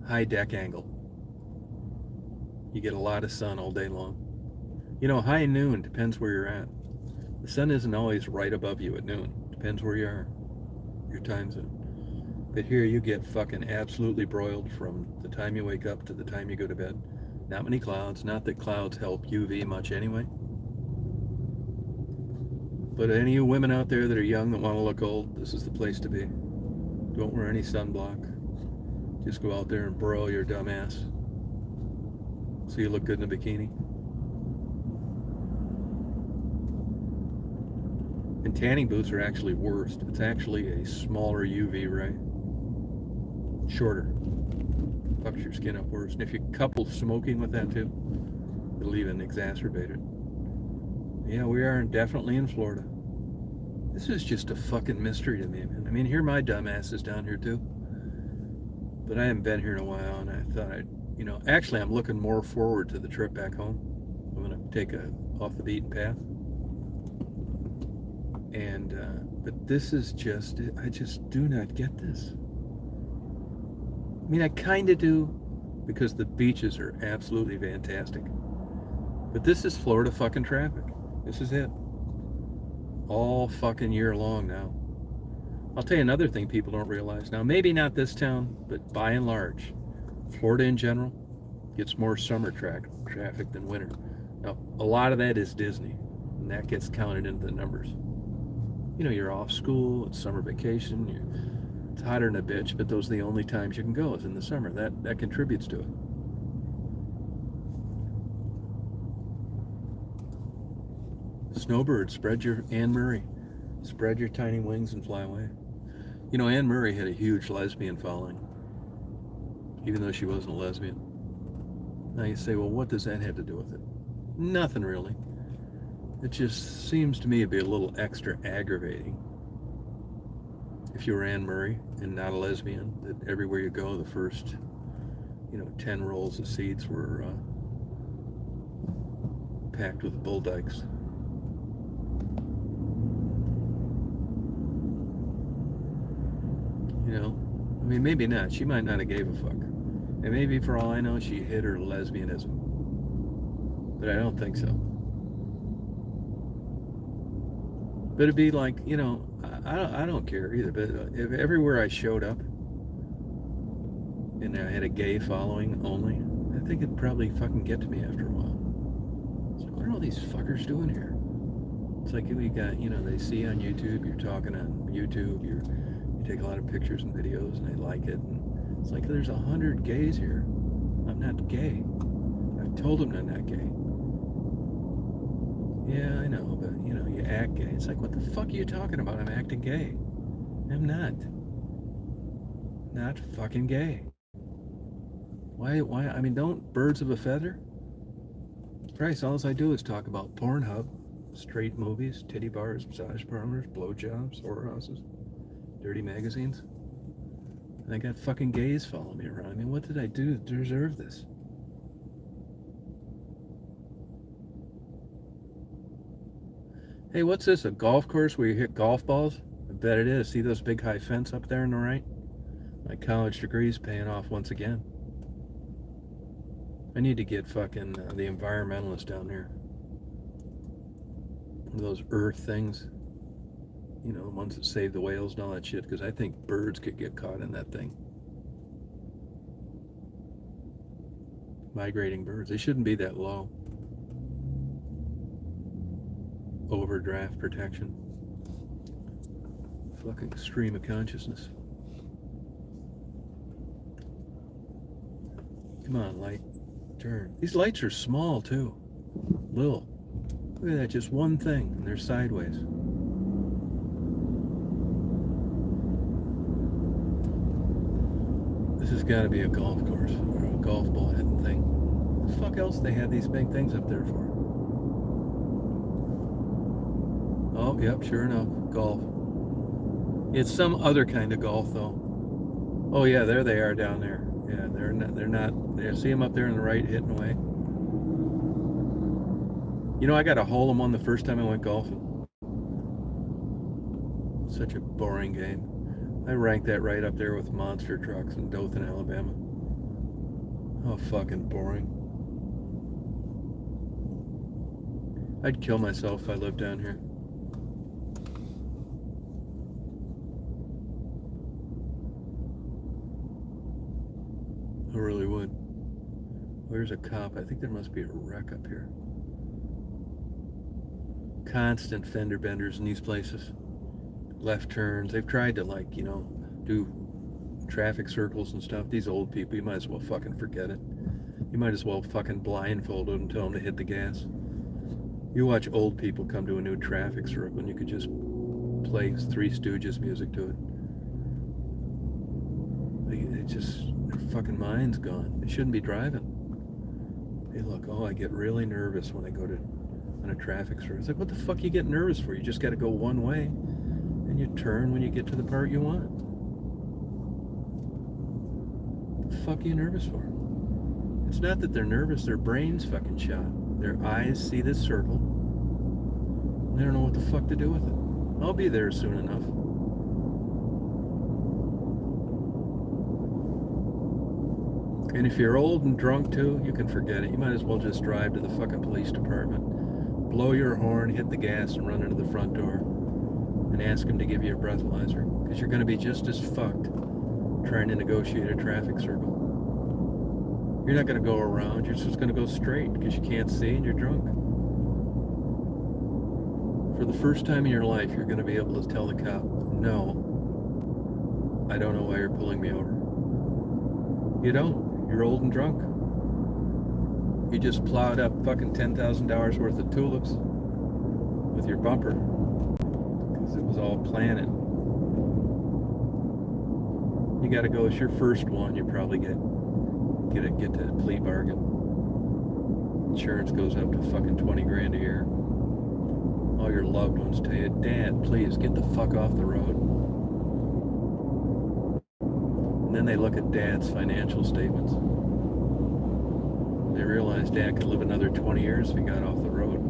High deck angle. You get a lot of sun all day long. You know, high noon depends where you're at. The sun isn't always right above you at noon. Depends where you are. Your time zone. But here you get fucking absolutely broiled from the time you wake up to the time you go to bed. Not many clouds. Not that clouds help UV much anyway. But any of you women out there that are young that want to look old, this is the place to be. Don't wear any sunblock. Just go out there and broil your dumb ass so you look good in a bikini. And tanning booths are actually worse. It's actually a smaller UV ray. Shorter. Fucks your skin up worse. And if you couple smoking with that too, it'll even exacerbate it. Yeah, we are definitely in Florida. This is just a fucking mystery to me, man. I mean, here my dumb ass is down here too. But I haven't been here in a while, and I thought actually I'm looking more forward to the trip back home. I'm gonna take a off the beaten path. And, but this is just, I just do not get this. I mean, I kind of do, because the beaches are absolutely fantastic. But this is Florida fucking traffic. This is it. All fucking year long now. I'll tell you another thing people don't realize. Now, maybe not this town, but by and large, Florida in general gets more summer traffic than winter. Now, a lot of that is Disney, and that gets counted into the numbers. You're off school, it's summer vacation, it's hotter than a bitch, but those are the only times you can go is in the summer. That contributes to it. Snowbird, Anne Murray, spread your tiny wings and fly away. Anne Murray had a huge lesbian following, even though she wasn't a lesbian. Now you say, well, what does that have to do with it? Nothing really. It just seems to me to be a little extra aggravating if you were Anne Murray and not a lesbian, that everywhere you go, the first, 10 rows of seats were packed with bull dykes. I mean, maybe not. She might not have gave a fuck. And maybe for all I know, she hid her lesbianism. But I don't think so. But it'd be like, I don't care either. But if everywhere I showed up and I had a gay following only, I think it'd probably fucking get to me after a while. It's like, what are all these fuckers doing here? It's like we got, they see on YouTube, you're talking on YouTube, you take a lot of pictures and videos and they like it. And it's like, there's 100 gays here. I'm not gay. I've told them I'm not gay. Yeah, I know, but you act gay. It's like, what the fuck are you talking about? I'm acting gay. I'm not. Not fucking gay. Why, I mean, don't birds of a feather? Christ, all I do is talk about Pornhub, straight movies, titty bars, massage parlors, blowjobs, whorehouses, dirty magazines. And I got fucking gays following me around. I mean, what did I do to deserve this? Hey, what's this, a golf course where you hit golf balls? I bet it is. See those big high fence up there on the right? My college degree's paying off once again. I need to get fucking the environmentalists down here. Those earth things. The ones that save the whales and all that shit, because I think birds could get caught in that thing. Migrating birds. They shouldn't be that low. Overdraft protection. Fucking stream of consciousness. Come on, light. Turn. These lights are small too. Little. Look at that, just one thing, and they're sideways. This has got to be a golf course or a golf ball hitting thing. What the fuck else they had these big things up there for? Oh, yep, sure enough, golf. It's some other kind of golf, though. Oh yeah, there they are down there. Yeah, they're not. They see them up there on the right, hitting away. I got a hole in one the first time I went golfing. Such a boring game. I ranked that right up there with monster trucks in Dothan, Alabama. Oh, fucking boring. I'd kill myself if I lived down here. I really would. Where's a cop? I think there must be a wreck up here. constant fender benders in these places. Left turns. They've tried to, like, do traffic circles and stuff. These old people, you might as well fucking forget it. You might as well fucking blindfold them and tell them to hit the gas. You watch old people come to a new traffic circle and you could just play Three Stooges music to it. Their fucking mind's gone. They shouldn't be driving. Hey, look, I get really nervous when I go on a traffic circle. It's like, what the fuck you get nervous for? You just got to go one way, and you turn when you get to the part you want. What the fuck are you nervous for? It's not that they're nervous, their brain's fucking shot. Their eyes see this circle, and they don't know what the fuck to do with it. I'll be there soon enough. And if you're old and drunk too, you can forget it. You might as well just drive to the fucking police department, blow your horn, hit the gas, and run into the front door and ask them to give you a breathalyzer, because you're going to be just as fucked trying to negotiate a traffic circle. You're not going to go around, you're just going to go straight because you can't see and you're drunk. For the first time in your life, you're going to be able to tell the cop, no, I don't know why you're pulling me over. You don't. You're old and drunk. You just plowed up fucking $10,000 worth of tulips with your bumper because it was all planted. You got to go. It's your first one. You probably get to plea bargain. Insurance goes up to fucking 20 grand a year. All your loved ones tell you, Dad, please get the fuck off the road. And then they look at Dad's financial statements. They realize Dad could live another 20 years if he got off the road.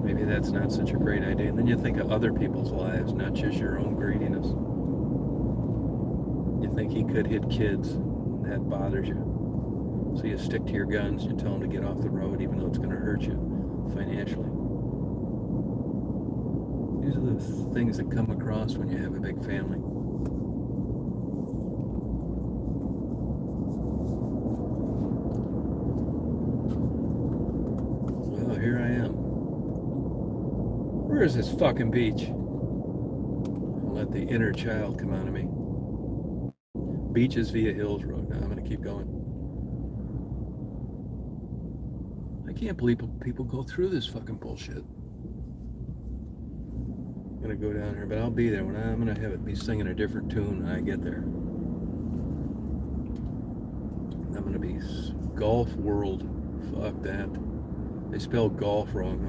Maybe that's not such a great idea. And then you think of other people's lives, not just your own greediness. You think he could hit kids, and that bothers you. So you stick to your guns, you tell him to get off the road even though it's going to hurt you financially. These are the things that come across when you have a big family. Well, here I am. Where is this fucking beach? I'll let the inner child come out of me. Beach is via Hills Road. Now I'm going to keep going. I can't believe people go through this fucking bullshit. I'm going to go down here, but I'll be there when I'm going to have it be singing a different tune when I get there. I'm going to be Golf World. Fuck that. They spell golf wrong,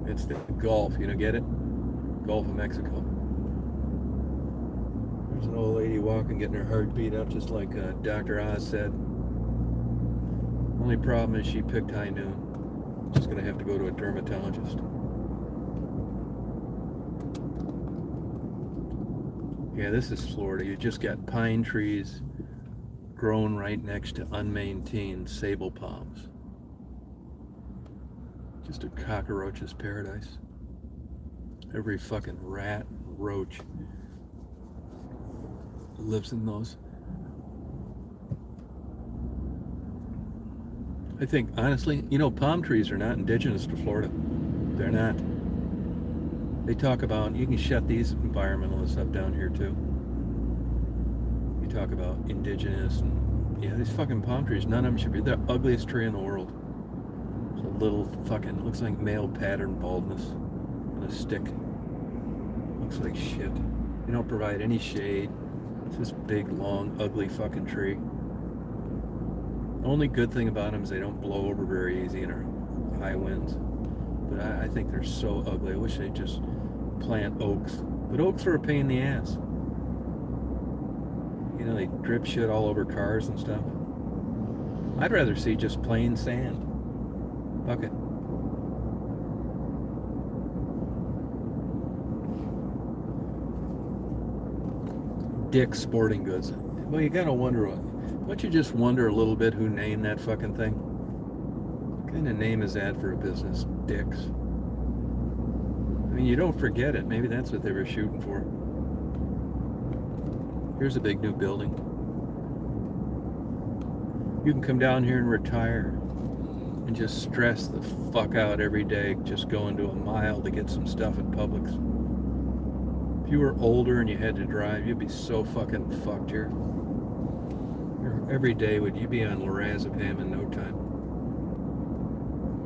though. It's the Gulf, get it? Gulf of Mexico. There's an old lady walking, getting her heart beat up, just like Dr. Oz said. Only problem is she picked high noon. She's going to have to go to a dermatologist. Yeah, this is Florida. You just got pine trees grown right next to unmaintained sable palms. Just a cockroach's paradise. Every fucking rat and roach lives in those. I think, honestly, palm trees are not indigenous to Florida. They're not. They talk about, you can shut these environmentalists up down here too. You talk about indigenous and, these fucking palm trees, none of them should be, they're the ugliest tree in the world. It's a little fucking, looks like male pattern baldness on a stick. Looks like shit. They don't provide any shade. It's this big, long, ugly fucking tree. The only good thing about them is they don't blow over very easy in our high winds. But I think they're so ugly. I wish they'd just plant oaks. But oaks are a pain in the ass. They drip shit all over cars and stuff. I'd rather see just plain sand. Fuck it. Dick's Sporting Goods. Well, you gotta wonder, don't you just wonder a little bit who named that fucking thing? What kind of name is that for a business? Dick's. I mean, you don't forget it. Maybe that's what they were shooting for. Here's a big new building. You can come down here and retire. and just stress the fuck out every day just going to a mile to get some stuff at Publix. If you were older and you had to drive, you'd be so fucking fucked here. Every day would you be on lorazepam in no time.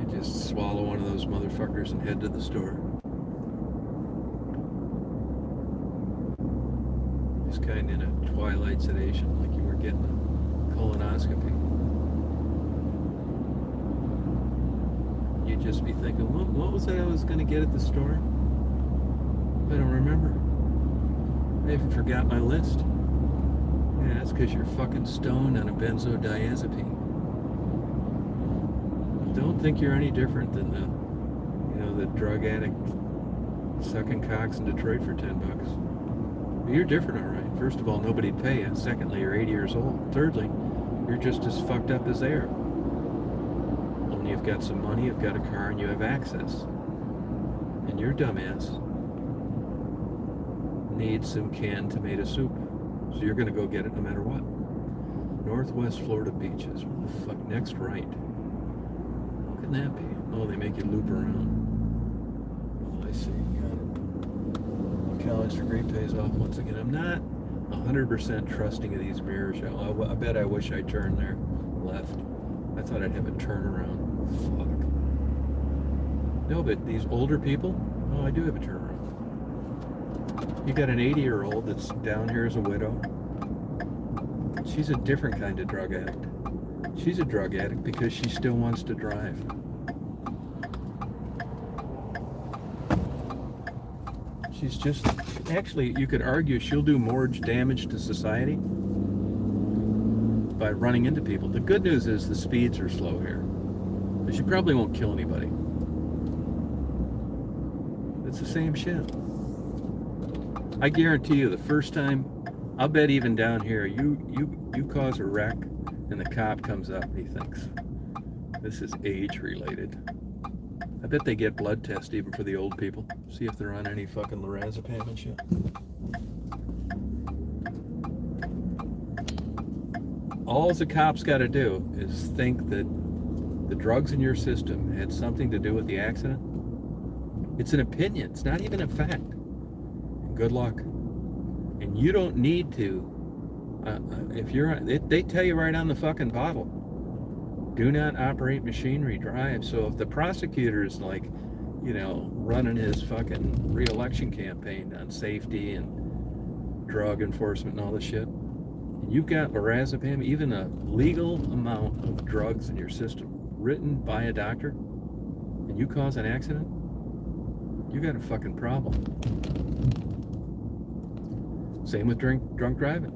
You just swallow one of those motherfuckers and head to the store. Just kind of in a twilight sedation, like you were getting a colonoscopy. You'd just be thinking, what was that I was going to get at the store? I don't remember. I even forgot my list. Yeah, that's because you're fucking stoned on a benzodiazepine. Don't think you're any different than the drug addict sucking cocks in Detroit for $10. But you're different, all right. First of all, nobody'd pay you. Secondly, you're 80 years old. Thirdly, you're just as fucked up as they are. Only you've got some money, you've got a car, and you have access. And your dumbass needs some canned tomato soup. So you're going to go get it no matter what. Northwest Florida beaches. What the fuck? Next right. What can that be? Oh, they make you loop around. Oh, I see. Got it. College degree pays off once again. I'm not 100% trusting of these mirrors. I bet I wish I turned there left. I thought I'd have a turnaround. Fuck. No, but these older people, oh, I do have a turnaround. You got an 80-year-old that's down here as a widow. She's a different kind of drug addict. She's a drug addict because she still wants to drive. She's just, actually, you could argue she'll do more damage to society by running into people. The good news is the speeds are slow here. But she probably won't kill anybody. It's the same shit. I guarantee you the first time, I'll bet even down here, you cause a wreck and the cop comes up and he thinks, this is age related. I bet they get blood tests even for the old people. See if they're on any fucking lorazepam and shit. All the cops got to do is think that the drugs in your system had something to do with the accident. It's an opinion. It's not even a fact. And good luck. And you don't need to. If you're, they tell you right on the fucking bottle. Do not operate machinery, drive. So if the prosecutor is like, running his fucking re-election campaign on safety and drug enforcement and all this shit, and you've got lorazepam, even a legal amount of drugs in your system, written by a doctor, and you cause an accident, you got a fucking problem. Same with drunk driving.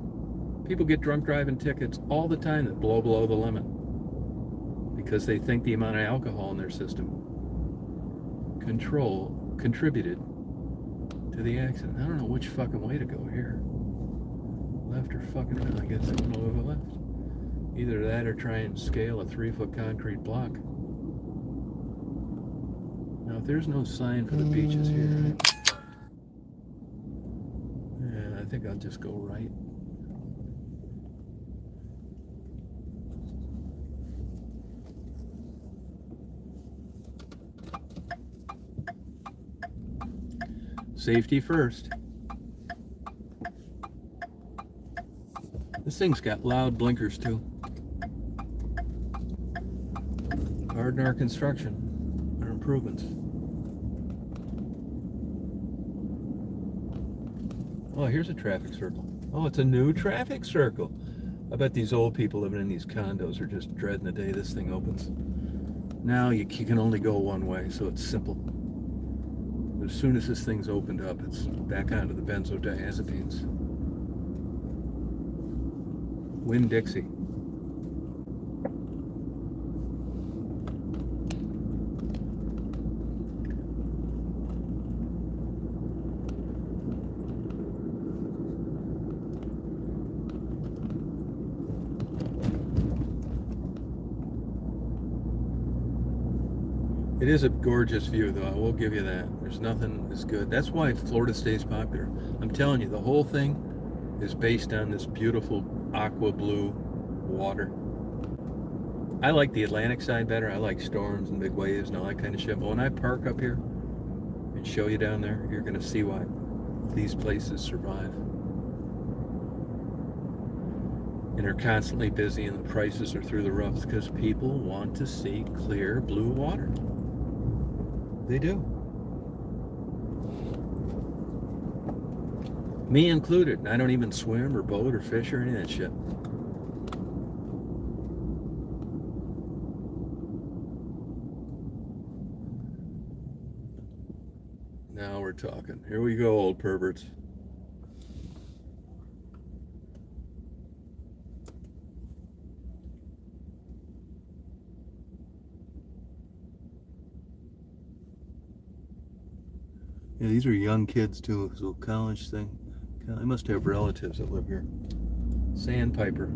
People get drunk driving tickets all the time that blow below the limit because they think the amount of alcohol in their system contributed to the accident. I don't know which fucking way to go here. Left or fucking right? I guess I'm going to go left. Either that or try and scale a 3-foot concrete block. Now, if there's no sign for the beaches here, I think I'll just go right. Safety first. This thing's got loud blinkers too. Pardon our construction, our improvements. Oh, here's a traffic circle. Oh, it's a new traffic circle. I bet these old people living in these condos are just dreading the day this thing opens. Now you can only go one way, so it's simple. But as soon as this thing's opened up, it's back onto the benzodiazepines. Winn-Dixie. It is a gorgeous view, though. I will give you that. There's nothing as good. That's why Florida stays popular. I'm telling you, the whole thing is based on this beautiful aqua blue water. I like the Atlantic side better. I like storms and big waves and all that kind of shit. But when I park up here and show you down there, you're going to see why these places survive. And are constantly busy and the prices are through the roof because people want to see clear blue water. They do. Me included. I don't even swim or boat or fish or any of that shit. Now we're talking. Here we go, old perverts. Yeah, these are young kids too. This little college thing. I must have relatives that live here. Sandpiper.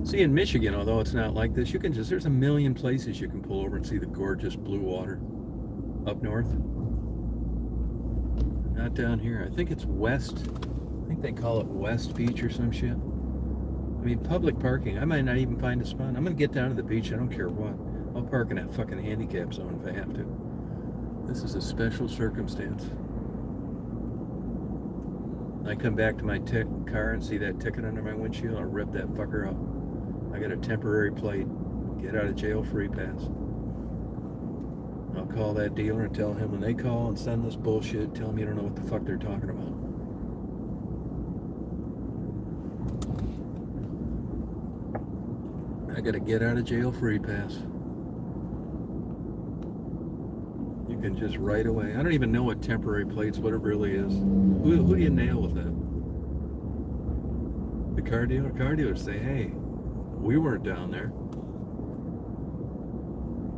See, in Michigan, although it's not like this, you can just, there's a million places you can pull over and see the gorgeous blue water. Up north. Not down here. I think it's west. I think they call it West Beach or some shit. I mean, public parking. I might not even find a spot. I'm going to get down to the beach. I don't care what. I'll park in that fucking handicap zone if I have to. This is a special circumstance. I come back to my car and see that ticket under my windshield. I'll rip that fucker up. I got a temporary plate. Get out of jail free pass. I'll call that dealer and tell him when they call and send this bullshit, tell them you don't know what the fuck they're talking about. I got a get out of jail free pass. You can just right away. I don't even know what temporary plates, what it really is. Who do you nail with that? The car dealer? Car dealers say, hey, we weren't down there.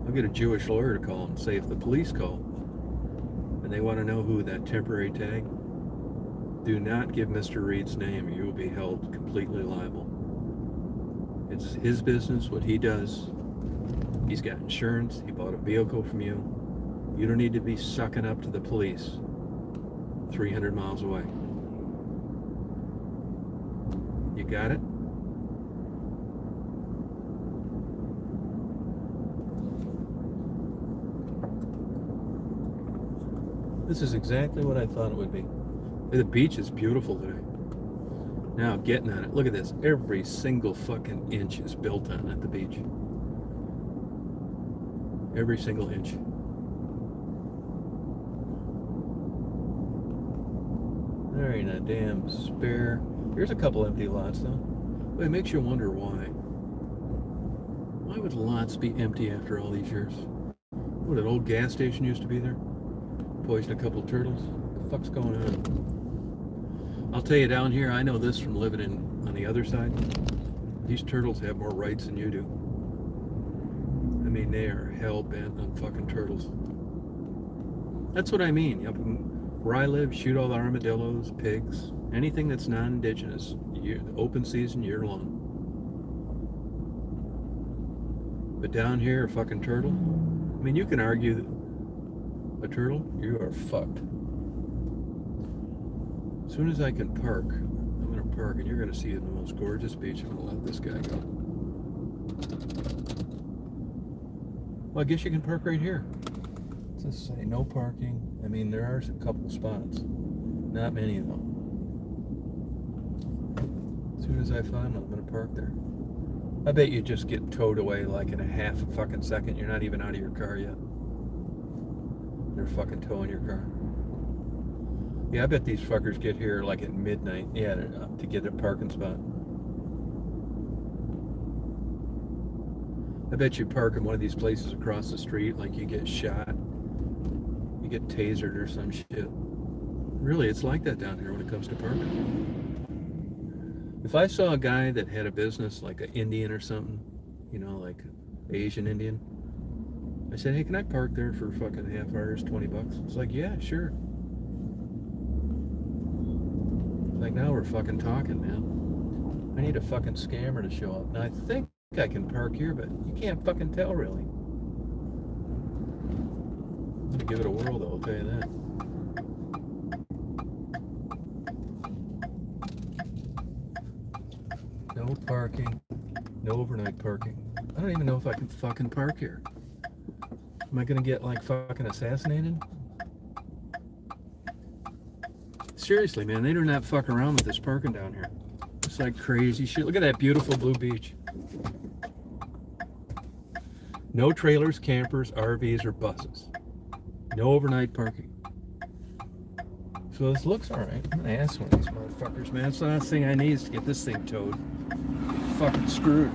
I'll get a Jewish lawyer to call and say if the police call and they want to know who that temporary tag, do not give Mr. Reed's name or you will be held completely liable. It's his business, what he does. He's got insurance. He bought a vehicle from you. You don't need to be sucking up to the police 300 miles away. You got it? This is exactly what I thought it would be. The beach is beautiful today. Now, getting on it. Look at this. Every single fucking inch is built on at the beach. Every single inch. There ain't a damn spare. Here's a couple empty lots, though. But it makes you wonder why. Why would lots be empty after all these years? What, an old gas station used to be there? Poisoned a couple of turtles? What the fuck's going on? I'll tell you down here, I know this from living on the other side. These turtles have more rights than you do. I mean, they are hell-bent on fucking turtles. That's what I mean. Up where I live, shoot all the armadillos, pigs, anything that's non-indigenous. Open season, year-long. But down here, a fucking turtle? I mean, you can argue that a turtle, you are fucked. As soon as I can park, I'm going to park, and you're going to see the most gorgeous beach. I'm going to let this guy go. Well, I guess you can park right here. Let's just say no parking. I mean, there are a couple spots. Not many, though. As soon as I find them, I'm going to park there. I bet you just get towed away like in a half a fucking second. You're not even out of your car yet. They're fucking towing your car. Yeah, I bet these fuckers get here like at midnight. Yeah, to get a parking spot. I bet you park in one of these places across the street, like you get shot. You get tasered or some shit. Really, it's like that down here when it comes to parking. If I saw a guy that had a business, like an Indian or something, you know, like Asian Indian, I said, hey, can I park there for fucking half hours, $20? It's like, yeah, sure. Like, now we're fucking talking, man. I need a fucking scammer to show up. Now, I think I can park here, but you can't fucking tell, really. I'm gonna give it a whirl, though, I'll tell you that. parking. No overnight parking. I don't even know if I can fucking park here. Am I gonna get like fucking assassinated? Seriously, man, they do not fuck around with this parking down here. It's like crazy shit. Look at that beautiful blue beach. No trailers, campers, RVs, or buses. No overnight parking. So this looks alright. I'm gonna ask one of these motherfuckers, man. It's the last thing I need is to get this thing towed. Fucking screwed.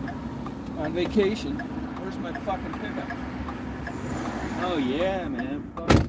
On vacation. Where's my fucking pickup? Oh yeah, man. Fuck.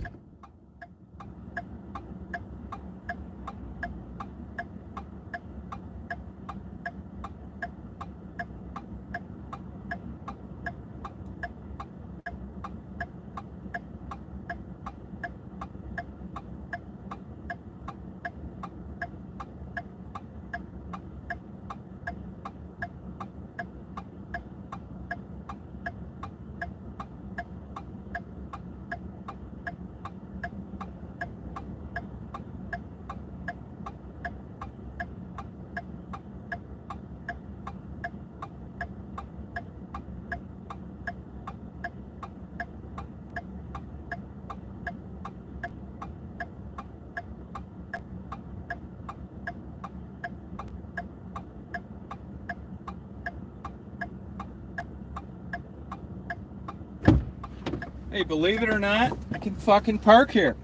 Hey, believe it or not, I can fucking park here.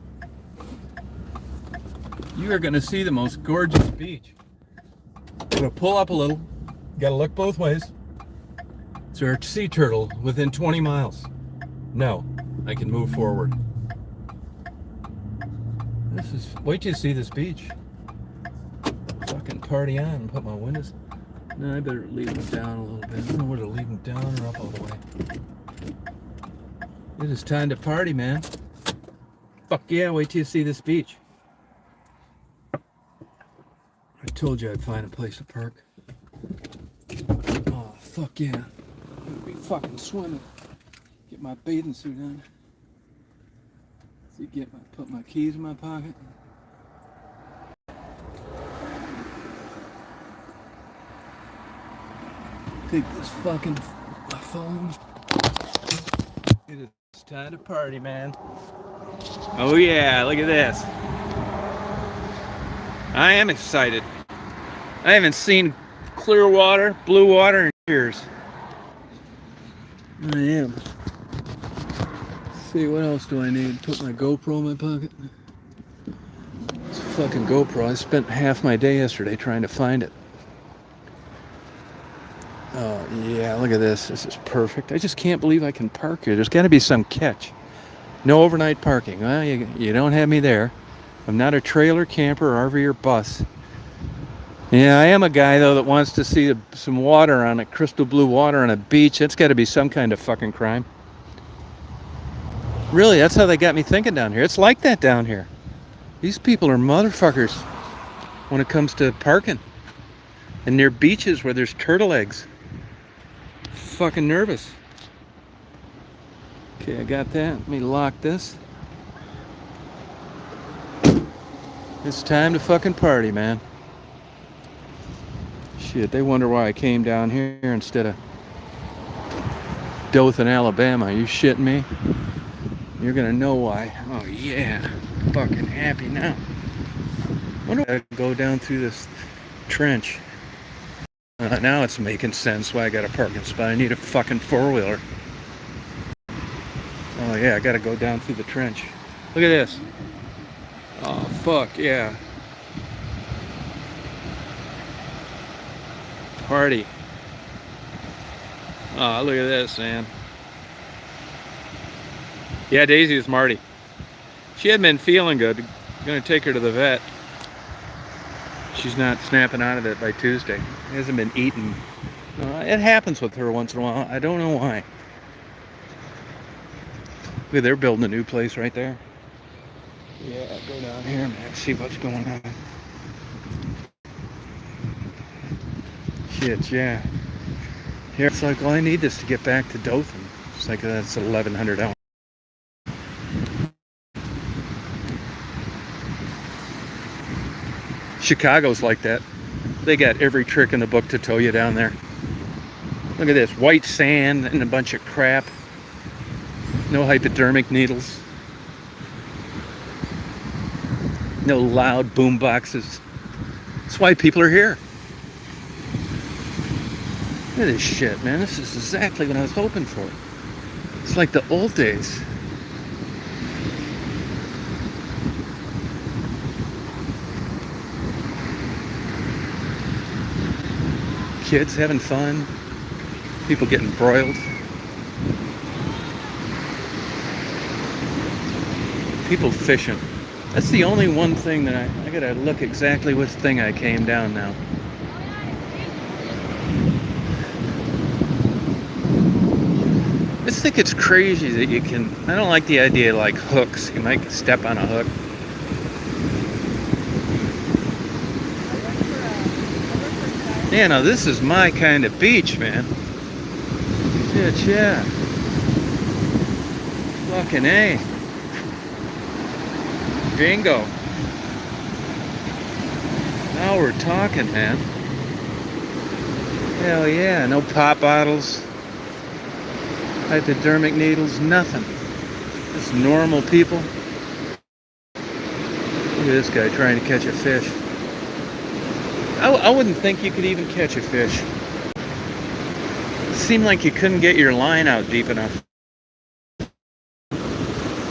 You are gonna see the most gorgeous beach. I'm gonna pull up a little. Gotta look both ways. Is there a sea turtle within 20 miles? No, I can move forward. This is, wait till you see this beach. Fucking party on and put my windows. No, I better leave them down a little bit. I don't know where to leave them down or up all the way. It is time to party, man. Fuck yeah, wait till you see this beach. I told you I'd find a place to park. Oh, fuck yeah. I'm gonna be fucking swimming. Get my bathing suit on. See, put my keys in my pocket. Take this fucking phone. It is time to party, man. Oh yeah, look at this. I am excited. I haven't seen clear water, blue water in years. I am. Let's see, what else do I need? Put my GoPro in my pocket. It's a fucking GoPro. I spent half my day yesterday trying to find it. Oh yeah, look at this. This is perfect. I just can't believe I can park here. There's got to be some catch. No overnight parking. Well, you don't have me there. I'm not a trailer, camper, RV, or bus. Yeah, I am a guy, though, that wants to see some water on a crystal blue water on a beach. That's got to be some kind of fucking crime. Really, that's how they got me thinking down here. It's like that down here. These people are motherfuckers when it comes to parking. And near beaches where there's turtle eggs. Fucking nervous. Okay, I got that. Let me lock this. It's time to fucking party, man. Shit, they wonder why I came down here instead of Dothan, Alabama. Are you shitting me? You're gonna know why. Oh yeah, fucking happy now. I wonder if I go down through this trench. Now it's making sense why I got a parking spot. I need a fucking four-wheeler. Oh yeah, I gotta go down through the trench. Look at this. Oh fuck yeah. Party. Oh, look at this, man. Yeah, Daisy is Marty. She hadn't been feeling good. I'm gonna take her to the vet. She's not snapping out of it by Tuesday. Hasn't been eating. It happens with her once in a while. I don't know why. Look, they're building a new place right there. Yeah, go down here and see what's going on. Shit, yeah. Here, it's like all I need is to get back to Dothan. It's like that's 1,100 hours. Chicago's like that. They got every trick in the book to tow you down there. Look at this, white sand and a bunch of crap. No hypodermic needles. No loud boom boxes. That's why people are here. Look at this shit, man. This is exactly what I was hoping for. It's like the old days. Kids having fun. People getting broiled. People fishing. That's the only one thing that I gotta look exactly which thing I came down now. I just think it's crazy that you can, I don't like the idea of like hooks. You might step on a hook. Yeah, now this is my kind of beach, man. Yeah. Fucking A. Bingo. Now we're talking, man. Hell yeah, no pop bottles, hypodermic needles, nothing. Just normal people. Look at this guy trying to catch a fish. I wouldn't think you could even catch a fish. It seemed like you couldn't get your line out deep enough.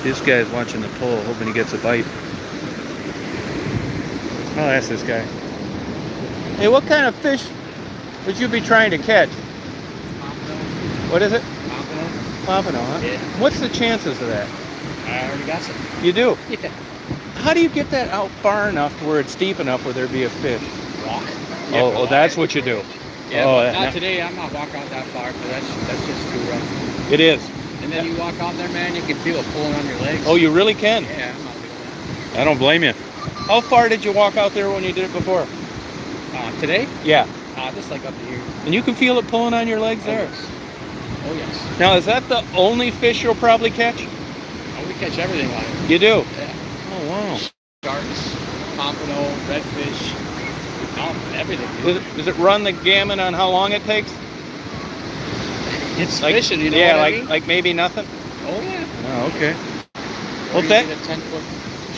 This guy's watching the pole, hoping he gets a bite. I'll ask this guy. Hey, what kind of fish would you be trying to catch? Pompano. What is it? Pompano. Pompano, huh? Yeah. What's the chances of that? I already got some. You do? Yeah. How do you get that out far enough to where it's deep enough where there'd be a fish? Walk. Oh, that's what you do. Yeah, Oh, but no. not today. I'm not walking out that far because that's just too rough. It is. And then you walk out there, man, you can feel it pulling on your legs. Oh, you really can? Yeah, I'm not doing that. I don't blame you. How far did you walk out there when you did it before? Today? Yeah. Just like up to here. And you can feel it pulling on your legs there? Yes. Oh, yes. Now, is that the only fish you'll probably catch? Oh, we catch everything on it. You do? Yeah. Oh, wow. Sharks, pompano, redfish, everything. Does it run the gamut on how long it takes? It's Like, fishing, you know yeah, what I mean? like maybe nothing? Oh, yeah. Oh, okay. Or Well, you that get a 10-foot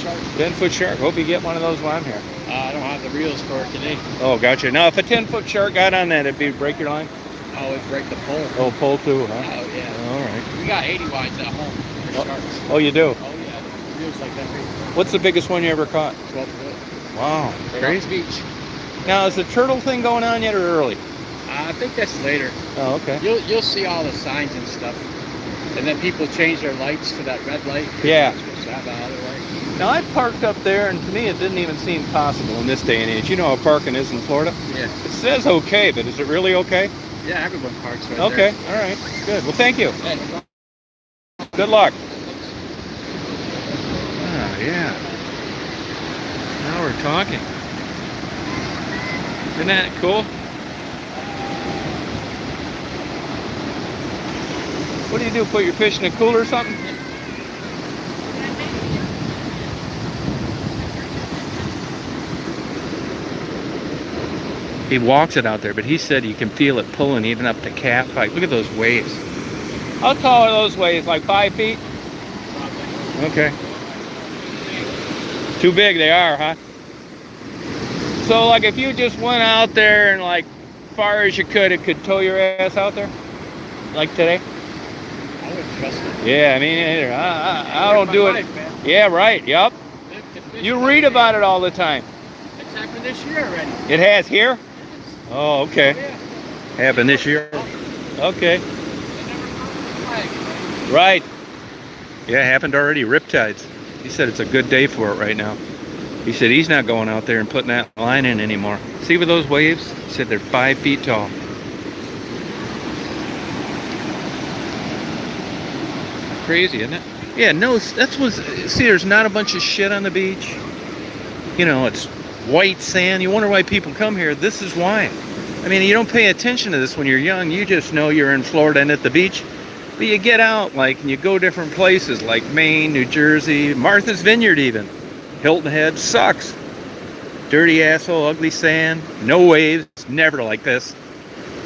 shark. 10-foot shark. Hope you get one of those while I'm here. I don't have the reels for it today. Oh, gotcha. Now, if a 10-foot shark got on that, it'd be break your line? Oh, it'd break the pole. Oh, pull too, huh? Oh, yeah. All right. We got 80 wides at home for sharks. Oh, you do? Oh, yeah. Reels like that big. What's the biggest one you ever caught? 12 foot. Wow. Right Crazy. off the beach. Now, is the turtle thing going on yet or early? I think that's later. Oh, okay. You'll see all the signs and stuff. And then people change their lights to that red light. Yeah. You're supposed to have that other light. Now, I parked up there, and to me, it didn't even seem possible in this day and age. You know how parking is in Florida? Yeah. It says okay, but is it really okay? Yeah, everyone parks right Okay, there. all right, good. Well, thank you. Yeah, no problem. Good luck. Oh, yeah. Now we're talking. Isn't that cool? What do? Put your fish in a cooler or something? He walks it out there, but he said you can feel it pulling even up the cap. Like, look at those waves. How tall are those waves? Like 5 feet? Okay. Too big they are, huh? So, like, if you just went out there and, like, far as you could, it could tow your ass out there? Like today? I wouldn't trust it. Yeah, I mean, either. I don't do it. Life, man. Yeah, right. Yup. You read about it all the time. It's happened this year already. It has here? Oh, okay. Yeah. Happened this year. Okay. They never found the flag. Right. Yeah, it happened already. Riptides. He said it's a good day for it right now. He said he's not going out there and putting that line in anymore. See with those waves? He said they're 5 feet tall. Crazy, isn't it? Yeah, no, that's what's, see, there's not a bunch of shit on the beach. You know, it's white sand. You wonder why people come here. This is why. I mean, you don't pay attention to this when you're young. You just know you're in Florida and at the beach. But you get out, like, and you go different places, like Maine, New Jersey, Martha's Vineyard even. Hilton Head sucks. Dirty asshole, ugly sand, no waves, never like this.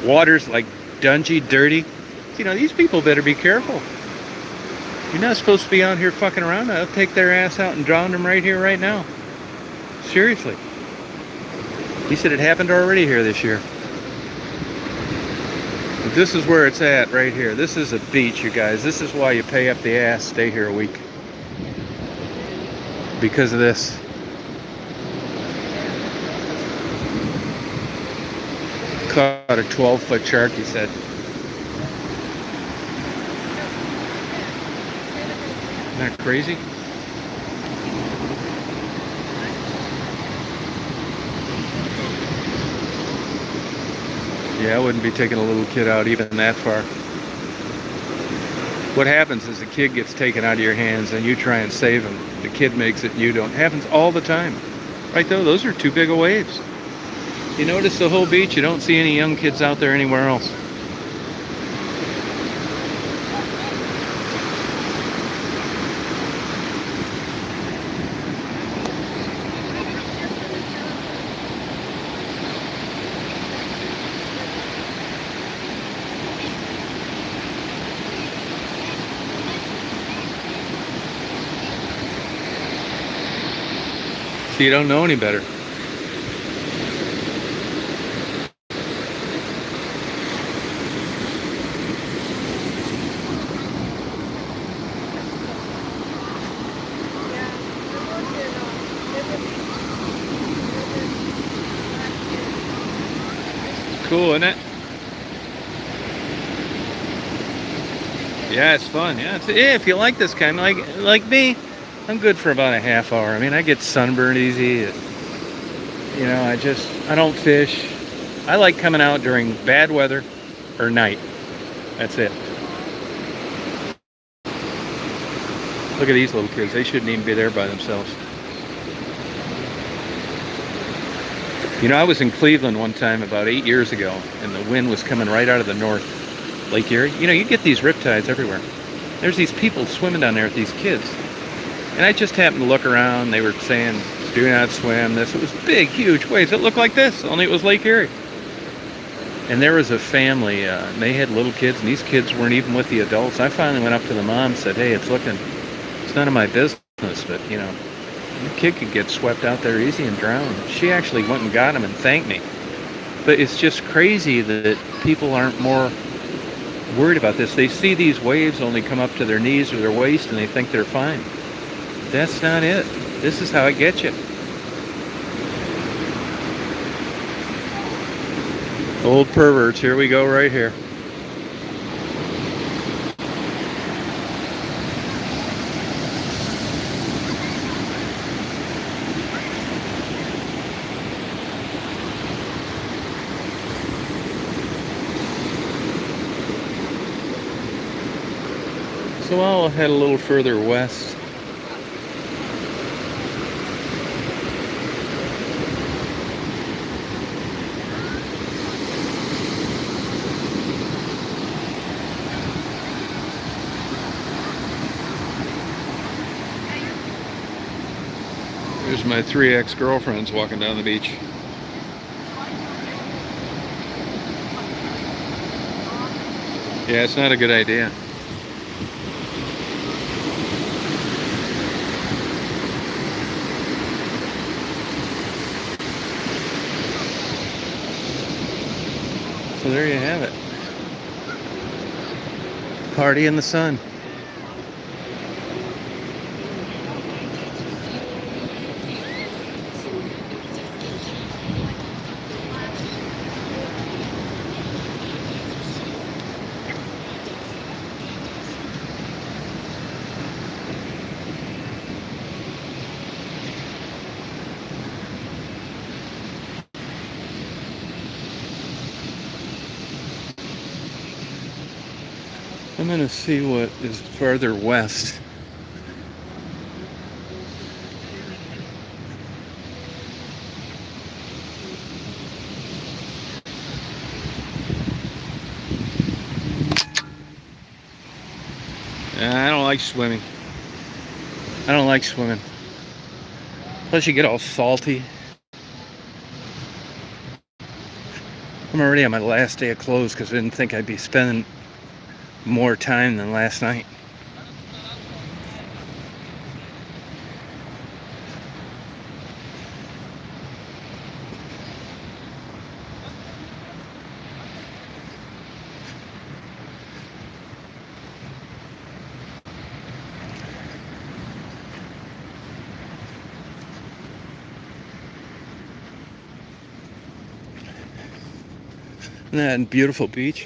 Water's like dungy, dirty. You know, these people better be careful. You're not supposed to be out here fucking around. I'll take their ass out and drown them right here, right now. Seriously. He said it happened already here this year. But this is where it's at, right here. This is a beach, you guys. This is why you pay up the ass, stay here a week. Because of this. Caught a 12-foot shark, he said. Isn't that crazy? Yeah, I wouldn't be taking a little kid out even that far. What happens is the kid gets taken out of your hands and you try and save him. The kid makes it, you don't. It happens all the time. Right though, those are too big of waves. You notice the whole beach, you don't see any young kids out there anywhere else. So you don't know any better. Cool, isn't it? Yeah, it's fun. Yeah, if you like this kind, like me, I'm good for about a half hour. I mean, I get sunburned easy. You know, I don't fish. I like coming out during bad weather or night. That's it. Look at these little kids. They shouldn't even be there by themselves. You know, I was in Cleveland one time about 8 years ago, and the wind was coming right out of the north, Lake Erie. You know, you get these riptides everywhere. There's these people swimming down there with these kids. And I just happened to look around. They were saying, do not swim. It was big, huge waves. It looked like this, only it was Lake Erie. And there was a family, and they had little kids, and these kids weren't even with the adults. I finally went up to the mom and said, hey, it's none of my business, but, you know, the kid could get swept out there easy and drown. She actually went and got him and thanked me. But it's just crazy that people aren't more worried about this. They see these waves only come up to their knees or their waist, and they think they're fine. That's not it. This is how it gets you. Old perverts, here we go right here. So I'll head a little further west. There's my 3 ex-girlfriends walking down the beach. Yeah, it's not a good idea. So there you have it. Party in the sun. I'm going to see what is further west. I don't like swimming. I don't like swimming. Plus you get all salty. I'm already on my last day of close because I didn't think I'd be spending more time than last night. Isn't that a beautiful beach?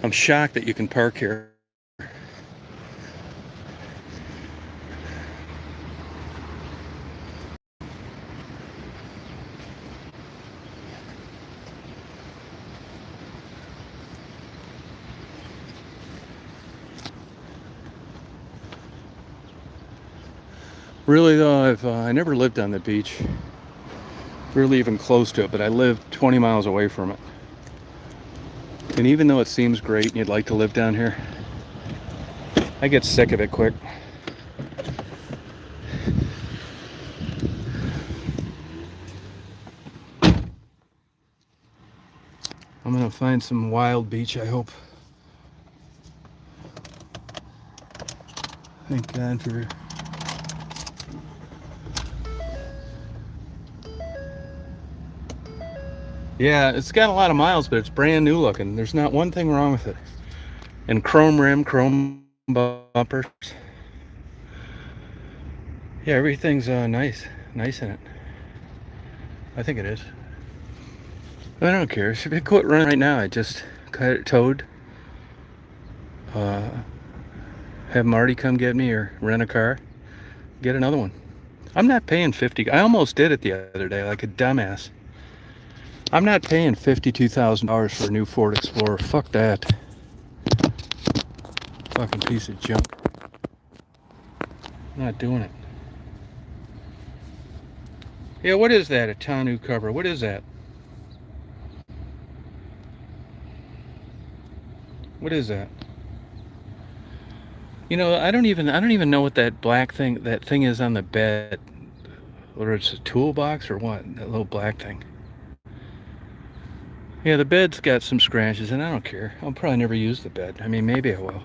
I'm shocked that you can park here. Really though, I never lived on the beach, really even close to it, but I live 20 miles away from it. And even though it seems great and you'd like to live down here, I get sick of it quick. I'm gonna find some wild beach, I hope. Thank God for... Yeah, it's got a lot of miles, but it's brand new looking. There's not one thing wrong with it. And chrome rim, chrome bumpers. Yeah, everything's nice in it. I think it is. I don't care. If it quit running right now, I just cut it towed. Have Marty come get me or rent a car. Get another one. I'm not paying $50. I almost did it the other day like a dumbass. I'm not paying $52,000 for a new Ford Explorer. Fuck that. Fucking piece of junk. I'm not doing it. Yeah, what is that? A tonneau cover. What is that? What is that? You know, I don't even know what that black thing, that thing is on the bed. Whether it's a toolbox or what, that little black thing. Yeah, the bed's got some scratches and I don't care. I'll probably never use the bed. I mean, maybe I will.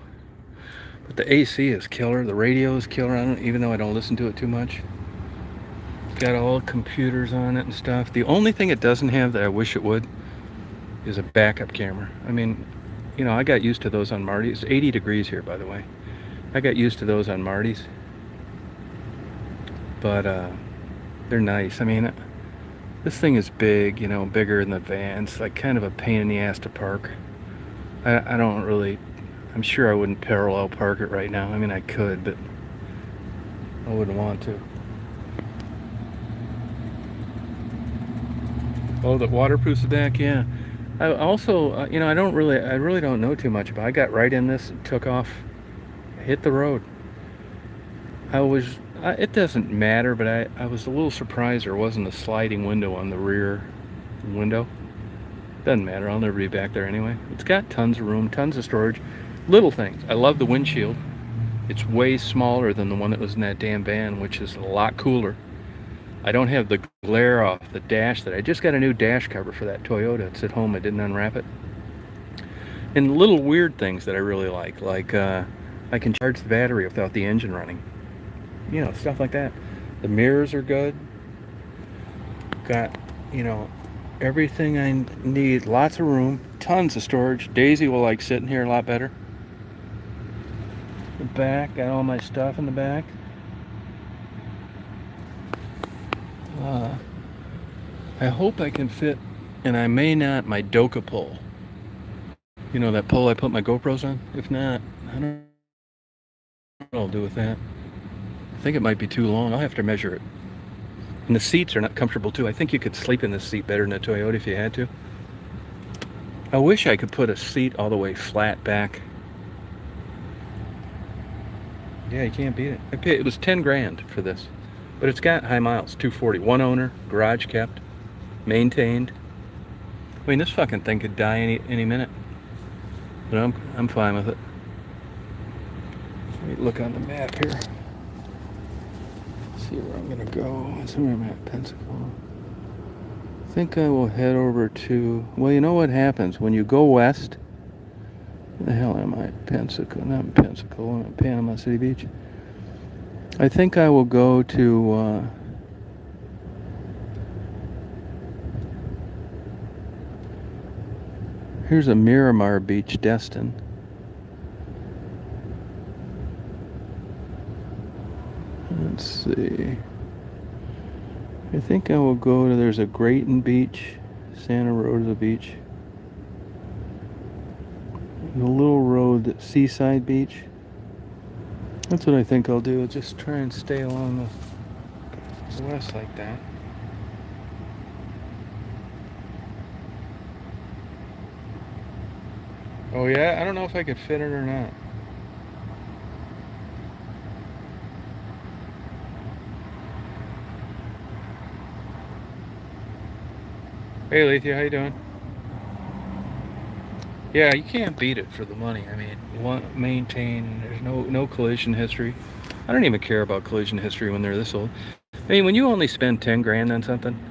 But the AC is killer, the radio is killer, even though I don't listen to it too much. Got all computers on it and stuff. The only thing it doesn't have that I wish it would is a backup camera. I mean, you know, I got used to those on Marty's. It's 80 degrees here, by the way. I got used to those on Marty's. But they're nice. I mean, this thing is big, you know, bigger than the van. It's like kind of a pain in the ass to park. I don't really, I'm sure I wouldn't parallel park it right now. I mean, I could, but I wouldn't want to. Oh, the waterproof's the back, yeah. I also, you know, I really don't know too much about it. I got right in this and took off, hit the road. It doesn't matter, but I was a little surprised there wasn't a sliding window on the rear window. Doesn't matter, I'll never be back there anyway. It's got tons of room, tons of storage. Little things. I love the windshield. It's way smaller than the one that was in that damn van, which is a lot cooler. I don't have the glare off the dash that I just got a new dash cover for that Toyota. It's at home, I didn't unwrap it. And little weird things that I really like I can charge the battery without the engine running. You know, stuff like that. The mirrors are good. Got, you know, everything I need. Lots of room, tons of storage. Daisy will like sitting here a lot better. The back, got all my stuff in the back. I hope I can fit, and I may not, my Doka pole. You know, that pole I put my GoPros on? If not, I don't know what I'll do with that. I think it might be too long. I'll have to measure it. And the seats are not comfortable too. I think you could sleep in this seat better than a Toyota if you had to. I wish I could put a seat all the way flat back. Yeah, you can't beat it. It was 10 grand for this. But it's got high miles, 240. One owner, garage kept, maintained. I mean, this fucking thing could die any minute. But I'm fine with it. Let me look on the map here. see where I'm gonna go. That's where I'm at, Pensacola. I think I will head over to, well, you know what happens when you go west? Where the hell am I? Pensacola, not in Pensacola, I'm at Panama City Beach. I think I will go to, here's a Miramar Beach, Destin. Let's see. I think I will go to, there's a Grayton Beach, Santa Rosa Beach. The little road, Seaside Beach. That's what I think I'll do. Just try and stay along the west like that. Oh yeah? I don't know if I could fit it or not. Hey Alethea, how you doing? Yeah, you can't beat it for the money. I mean, you want to maintain, there's no collision history. I don't even care about collision history when they're this old. I mean, when you only spend 10 grand on something,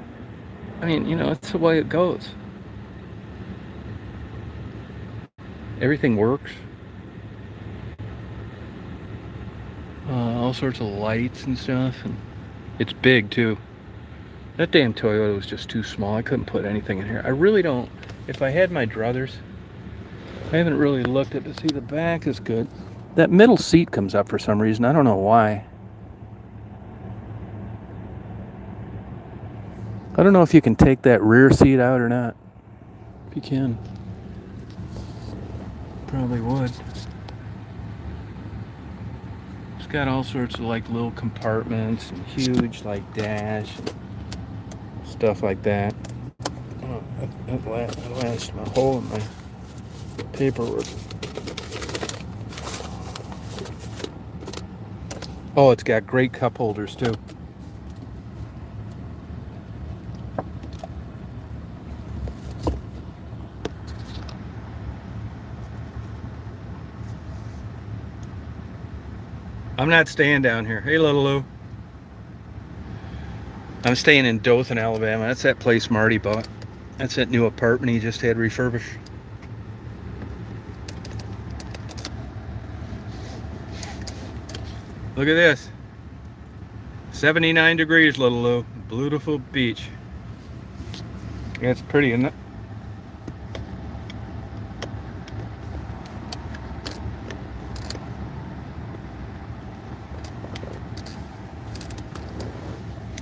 I mean, you know, it's the way it goes. Everything works. All sorts of lights and stuff, and it's big too. That damn Toyota was just too small. I couldn't put anything in here. I really don't. If I had my druthers, I haven't really looked at it. See, the back is good. That middle seat comes up for some reason. I don't know why. I don't know if you can take that rear seat out or not. If you can, probably would. It's got all sorts of like little compartments and huge like dash and stuff like that. Oh, that lashed my hole in my paperwork. Oh, it's got great cup holders too. I'm not staying down here. Hey, little Lou. I'm staying in Dothan, Alabama. That's that place Marty bought. That's that new apartment he just had refurbished. Look at this. 79 degrees, little Lou. Beautiful beach. That's pretty, isn't it?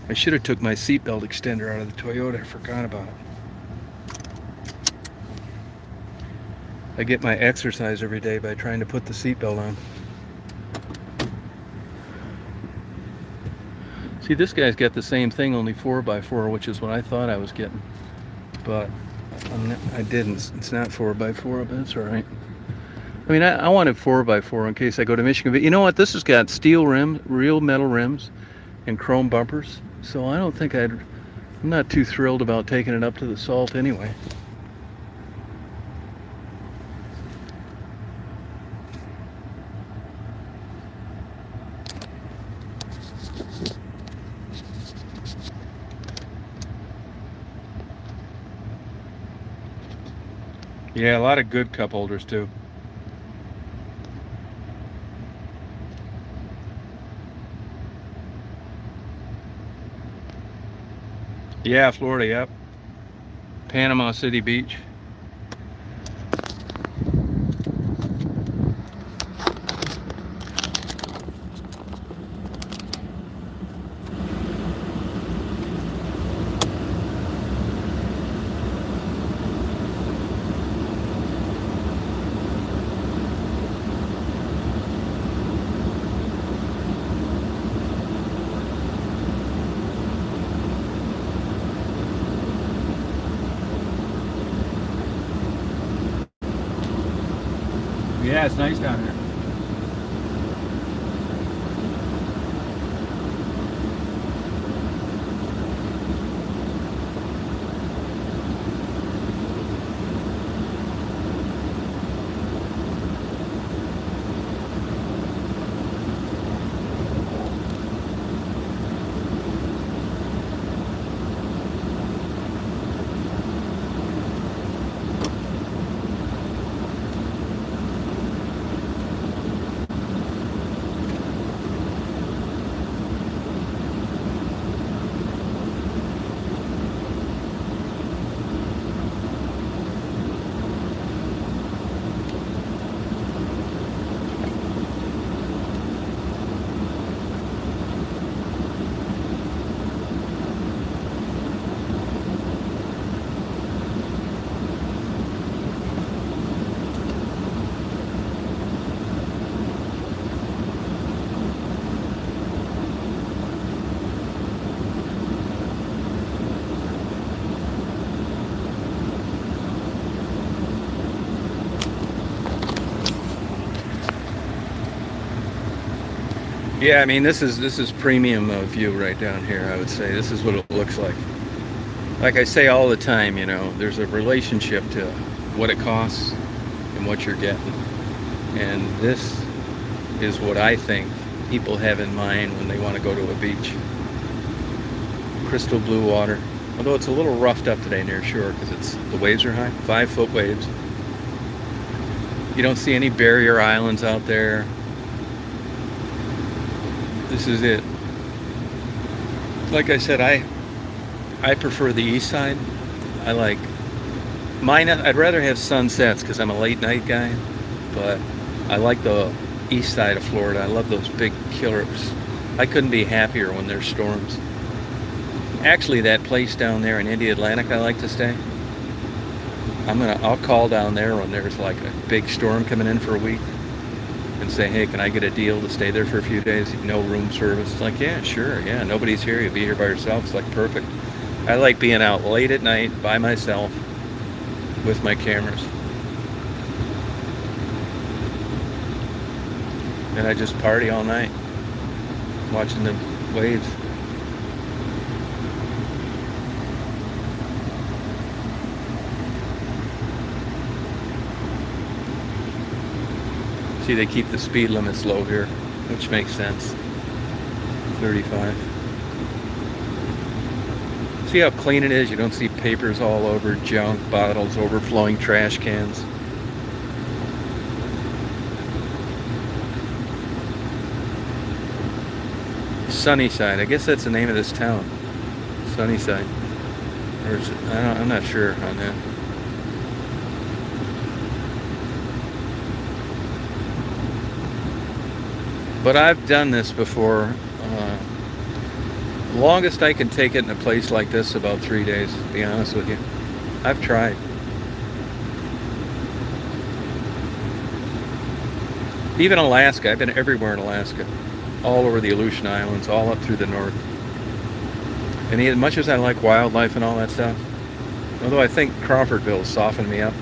I should have took my seatbelt extender out of the Toyota. I forgot about it. I get my exercise every day by trying to put the seatbelt on. See, this guy's got the same thing, only 4x4, which is what I thought I was getting. But I didn't. It's not 4x4, but it's all right. I mean, I wanted 4x4 in case I go to Michigan. But you know what? This has got steel rims, real metal rims, and chrome bumpers. So I don't think I'm not too thrilled about taking it up to the salt anyway. Yeah, a lot of good cup holders too. Yeah, Florida, yep. Panama City Beach. Yeah, it's nice down here. Yeah, I mean this is premium view right down here. I would say this is what it looks like. Like I say all the time, there's a relationship to what it costs and what you're getting, and this is what I think people have in mind when they want to go to a beach. Crystal blue water, although it's a little roughed up today near shore because the waves are high, 5-foot waves. You don't see any barrier islands out there. This is it. Like I said, I prefer the east side. I like mine. I'd rather have sunsets because I'm a late night guy, but I like the east side of Florida. I love those big killers. I couldn't be happier when there's storms. Actually, that place down there in Indian Atlantic I like to stay. I'll call down there when there's like a big storm coming in for a week and say, hey, can I get a deal to stay there for a few days? No room service. It's like, yeah, sure, yeah, nobody's here. You'll be here by yourself. It's like perfect. I like being out late at night by myself with my cameras. And I just party all night watching the waves. See, they keep the speed limits low here, which makes sense. 35. See how clean it is? You don't see papers all over, junk, bottles, overflowing trash cans. Sunnyside, I guess that's the name of this town. Sunnyside. Or is it, I'm not sure on that. But I've done this before. Longest I can take it in a place like this, about 3 days, to be honest with you. I've tried. Even Alaska, I've been everywhere in Alaska. All over the Aleutian Islands, all up through the north. And as much as I like wildlife and all that stuff, although I think Crawfordville softened me up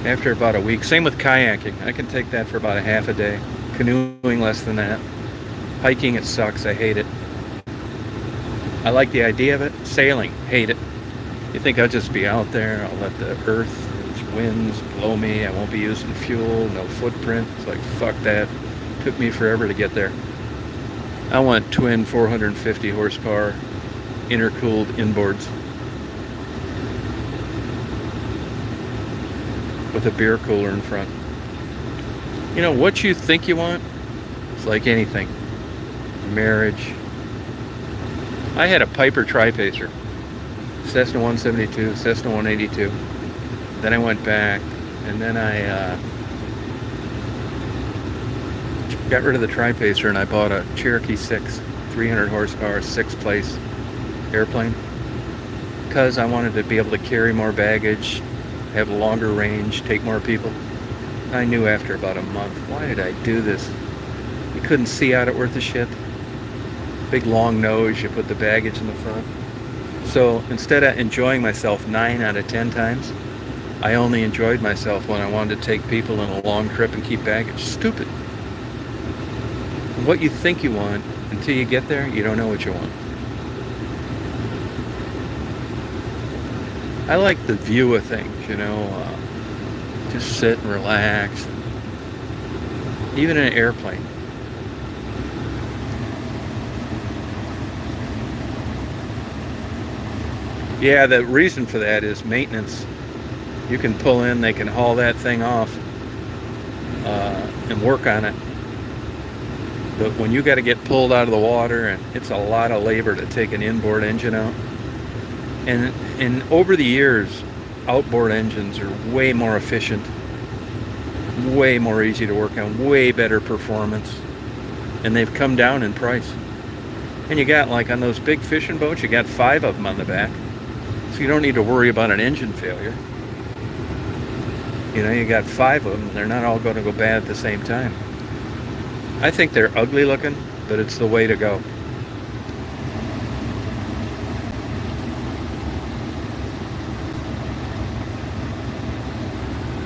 after about a week. Same with kayaking. I can take that for about a half a day. Canoeing less than that. Hiking, it sucks. I hate it. I like the idea of it. Sailing, hate it. You think I'll just be out there, I'll let the earth, winds blow me, I won't be using fuel, no footprint. It's like, fuck that. Took me forever to get there. I want twin 450 horsepower intercooled inboards with a beer cooler in front. What you think you want, it's like anything. Marriage. I had a Piper Tri-Pacer, Cessna 172, Cessna 182. Then I went back, and then I got rid of the Tri-Pacer, and I bought a Cherokee 6, 300 horsepower, 6-place airplane, because I wanted to be able to carry more baggage, have a longer range, take more people. I knew after about a month, why did I do this? You couldn't see out it worth a shit. Big long nose, you put the baggage in the front. So instead of enjoying myself 9 out of 10 times, I only enjoyed myself when I wanted to take people on a long trip and keep baggage. Stupid. What you think you want, until you get there, you don't know what you want. I like the view of things, just sit and relax. Even in an airplane. Yeah, the reason for that is maintenance. You can pull in, they can haul that thing off and work on it. But when you got to get pulled out of the water, and it's a lot of labor to take an inboard engine out. And over the years, outboard engines are way more efficient, way more easy to work on, way better performance, and they've come down in price. And you got, like on those big fishing boats, you got 5 of them on the back, so you don't need to worry about an engine failure. You got 5 of them, they're not all going to go bad at the same time. I think they're ugly looking, but it's the way to go.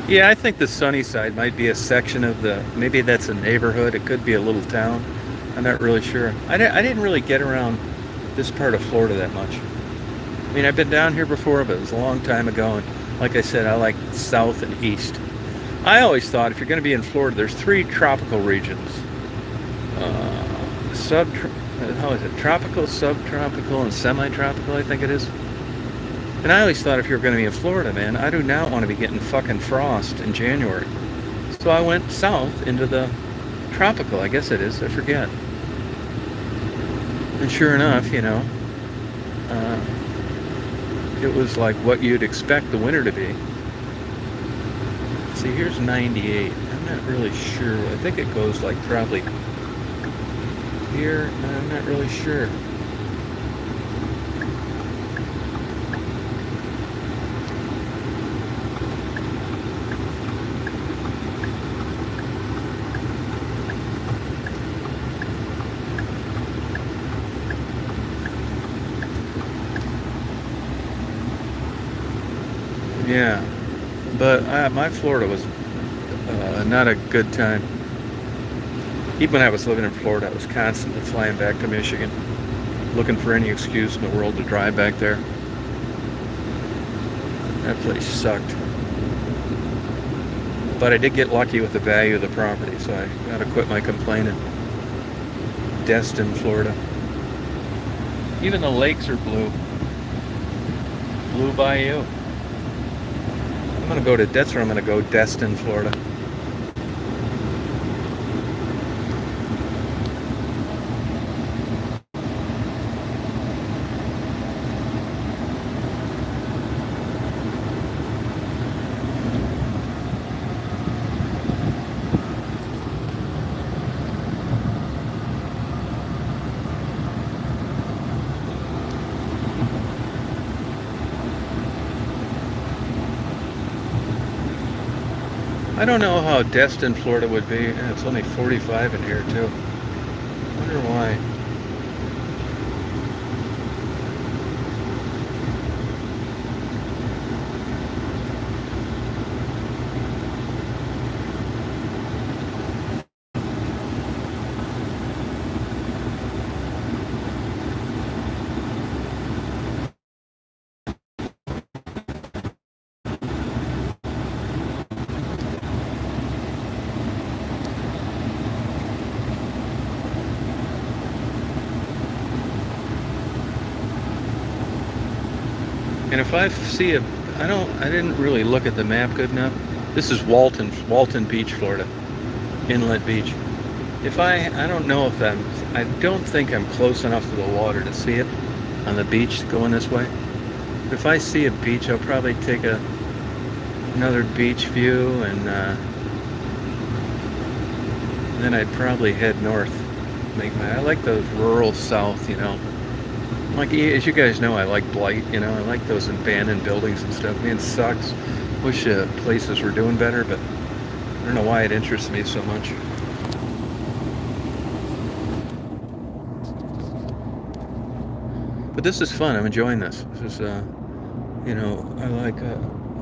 Yeah, I think the sunny side might be a section of the, maybe that's a neighborhood. It could be a little town. I'm not really sure. I didn't really get around this part of Florida that much. I mean, I've been down here before, but it was a long time ago. And like I said, I like south and east. I always thought if you're going to be in Florida, there's 3 tropical regions. How is it? Tropical, subtropical, and semi-tropical, I think it is. And I always thought if you're going to be in Florida, man, I do not want to be getting fucking frost in January. So I went south into the tropical, I guess it is, I forget. And sure enough, uh, it was like what you'd expect the winter to be. See, here's 98. I'm not really sure. I think it goes like probably here. I'm not really sure. Yeah, but my Florida was not a good time. Even when I was living in Florida, I was constantly flying back to Michigan, looking for any excuse in the world to drive back there. That place sucked. But I did get lucky with the value of the property, so I gotta quit my complaining. Destin, Florida. Even the lakes are blue. Blue Bayou. That's where I'm gonna go, Destin, Florida. I don't know how Destin, Florida would be. It's only 45 in here too. I wonder why. And if I see I didn't really look at the map good enough. This is Walton Beach, Florida, Inlet Beach. I don't know if I don't think I'm close enough to the water to see it on the beach going this way. But if I see a beach, I'll probably take another beach view, and then I'd probably head north. I like the rural south, Like, as you guys know, I like blight, I like those abandoned buildings and stuff. Man, it sucks. Wish places were doing better, but I don't know why it interests me so much. But this is fun. I'm enjoying this. This is, I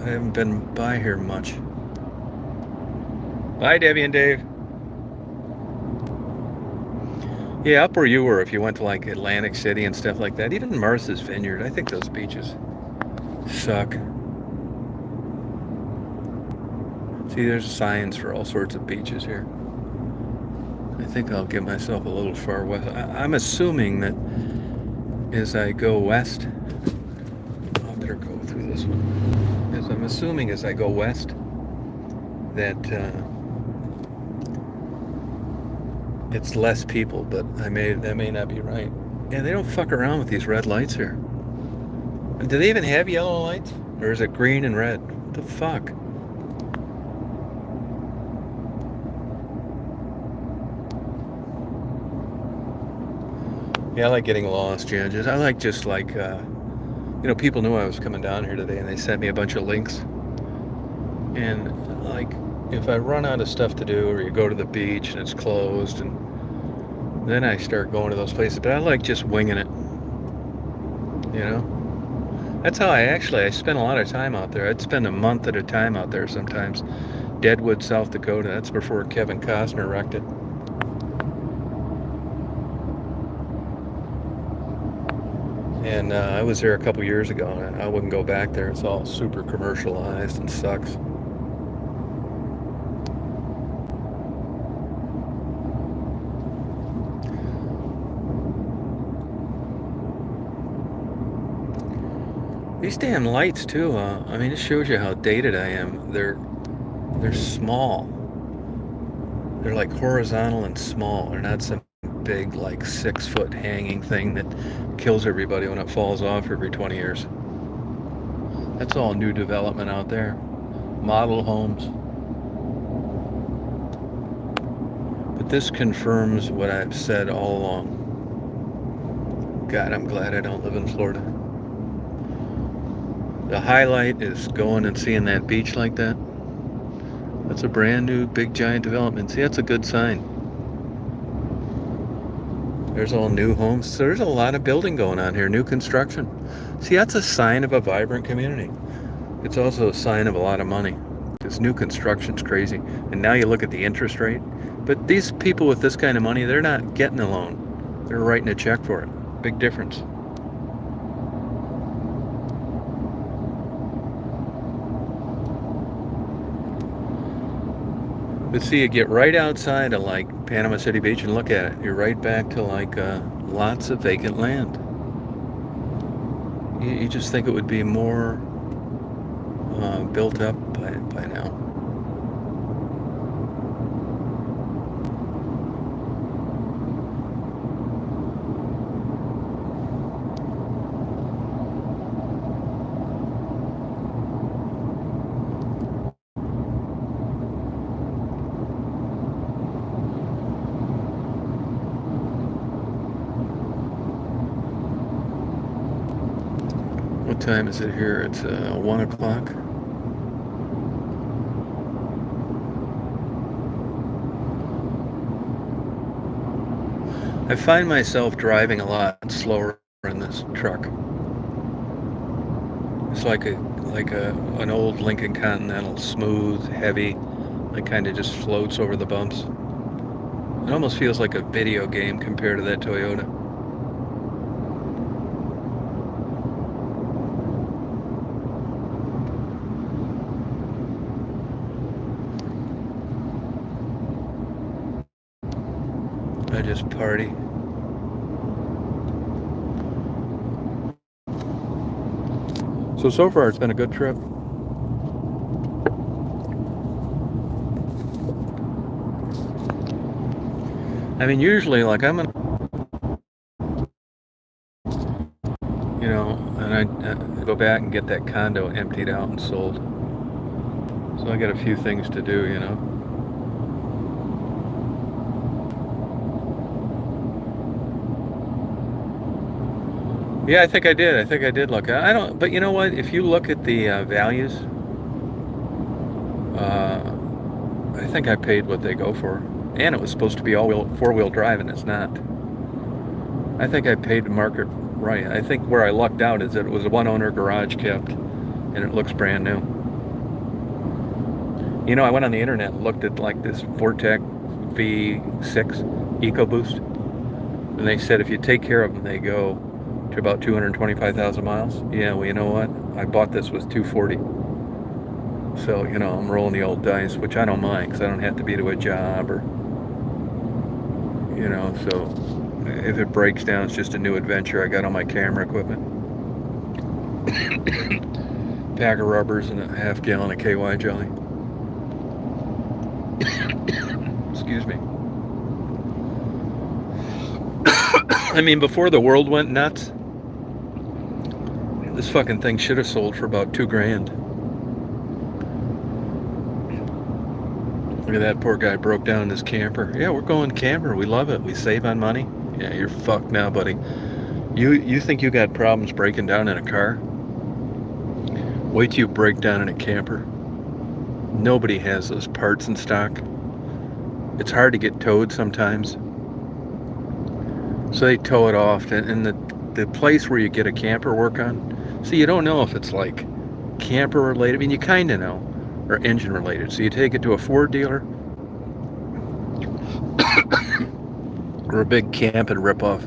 haven't been by here much. Bye, Debbie and Dave. Yeah, up where you were, if you went to like Atlantic City and stuff like that, even Martha's Vineyard, I think those beaches suck. See, there's signs for all sorts of beaches here. I think I'll get myself a little far west. I'm assuming that as I go west, I better go through this one. I'm assuming as I go west that it's less people, but that may not be right. Yeah, they don't fuck around with these red lights here. Do they even have yellow lights? Or is it green and red? What the fuck? Yeah, I like getting lost, yeah. I like people knew I was coming down here today and they sent me a bunch of links. And like, if I run out of stuff to do, or you go to the beach and it's closed, and then I start going to those places. But I like just winging it, That's how I spent a lot of time out there. I'd spend a month at a time out there sometimes. Deadwood, South Dakota. That's before Kevin Costner wrecked it. And I was there a couple years ago, and I wouldn't go back there. It's all super commercialized and sucks. These damn lights too. I mean, it shows you how dated I am. They're small. They're like horizontal and small. They're not some big like 6-foot hanging thing that kills everybody when it falls off every 20 years. That's all new development out there. Model homes. But this confirms what I've said all along. God, I'm glad I don't live in Florida. The highlight is going and seeing that beach like that. That's a brand new big giant development. See, that's a good sign. There's all new homes. So there's a lot of building going on here, new construction. See, that's a sign of a vibrant community. It's also a sign of a lot of money. This new construction's crazy. And now you look at the interest rate. But these people with this kind of money, they're not getting a loan. They're writing a check for it. Big difference. But see, you get right outside of like Panama City Beach and look at it. You're right back to like lots of vacant land. You just think it would be more built up by now. What time is it here? It's 1 o'clock. I find myself driving a lot slower in this truck. It's like an old Lincoln Continental, smooth, heavy, like kind of just floats over the bumps. It almost feels like a video game compared to that Toyota. I just party. So far it's been a good trip. I mean, usually, like, I'm gonna, and I go back and get that condo emptied out and sold. So I got a few things to do, Yeah, I think I did look. I don't, but you know what? If you look at the values, I think I paid what they go for. And it was supposed to be four-wheel drive, and it's not. I think I paid the market right. I think where I lucked out is that it was a one-owner garage kept, and it looks brand new. I went on the internet and looked at like this Vortec V6 EcoBoost, and they said if you take care of them, they go to about 225,000 miles. Yeah, well, you know what? I bought this with 240. So, I'm rolling the old dice, which I don't mind because I don't have to be to a job or, so if it breaks down, it's just a new adventure. I got all my camera equipment. Pack of rubbers and a half gallon of KY jelly. Excuse me. I mean, before the world went nuts, this fucking thing should have sold for about $2,000. Look at that poor guy broke down in his camper. Yeah, we're going camper. We love it. We save on money. Yeah, you're fucked now, buddy. You think you got problems breaking down in a car? Wait till you break down in a camper. Nobody has those parts in stock. It's hard to get towed sometimes. So they tow it off. And the place where you get a camper work on, So you don't know if it's like camper related. I mean, you kind of know, or engine related. So you take it to a Ford dealer or a big camp and rip off.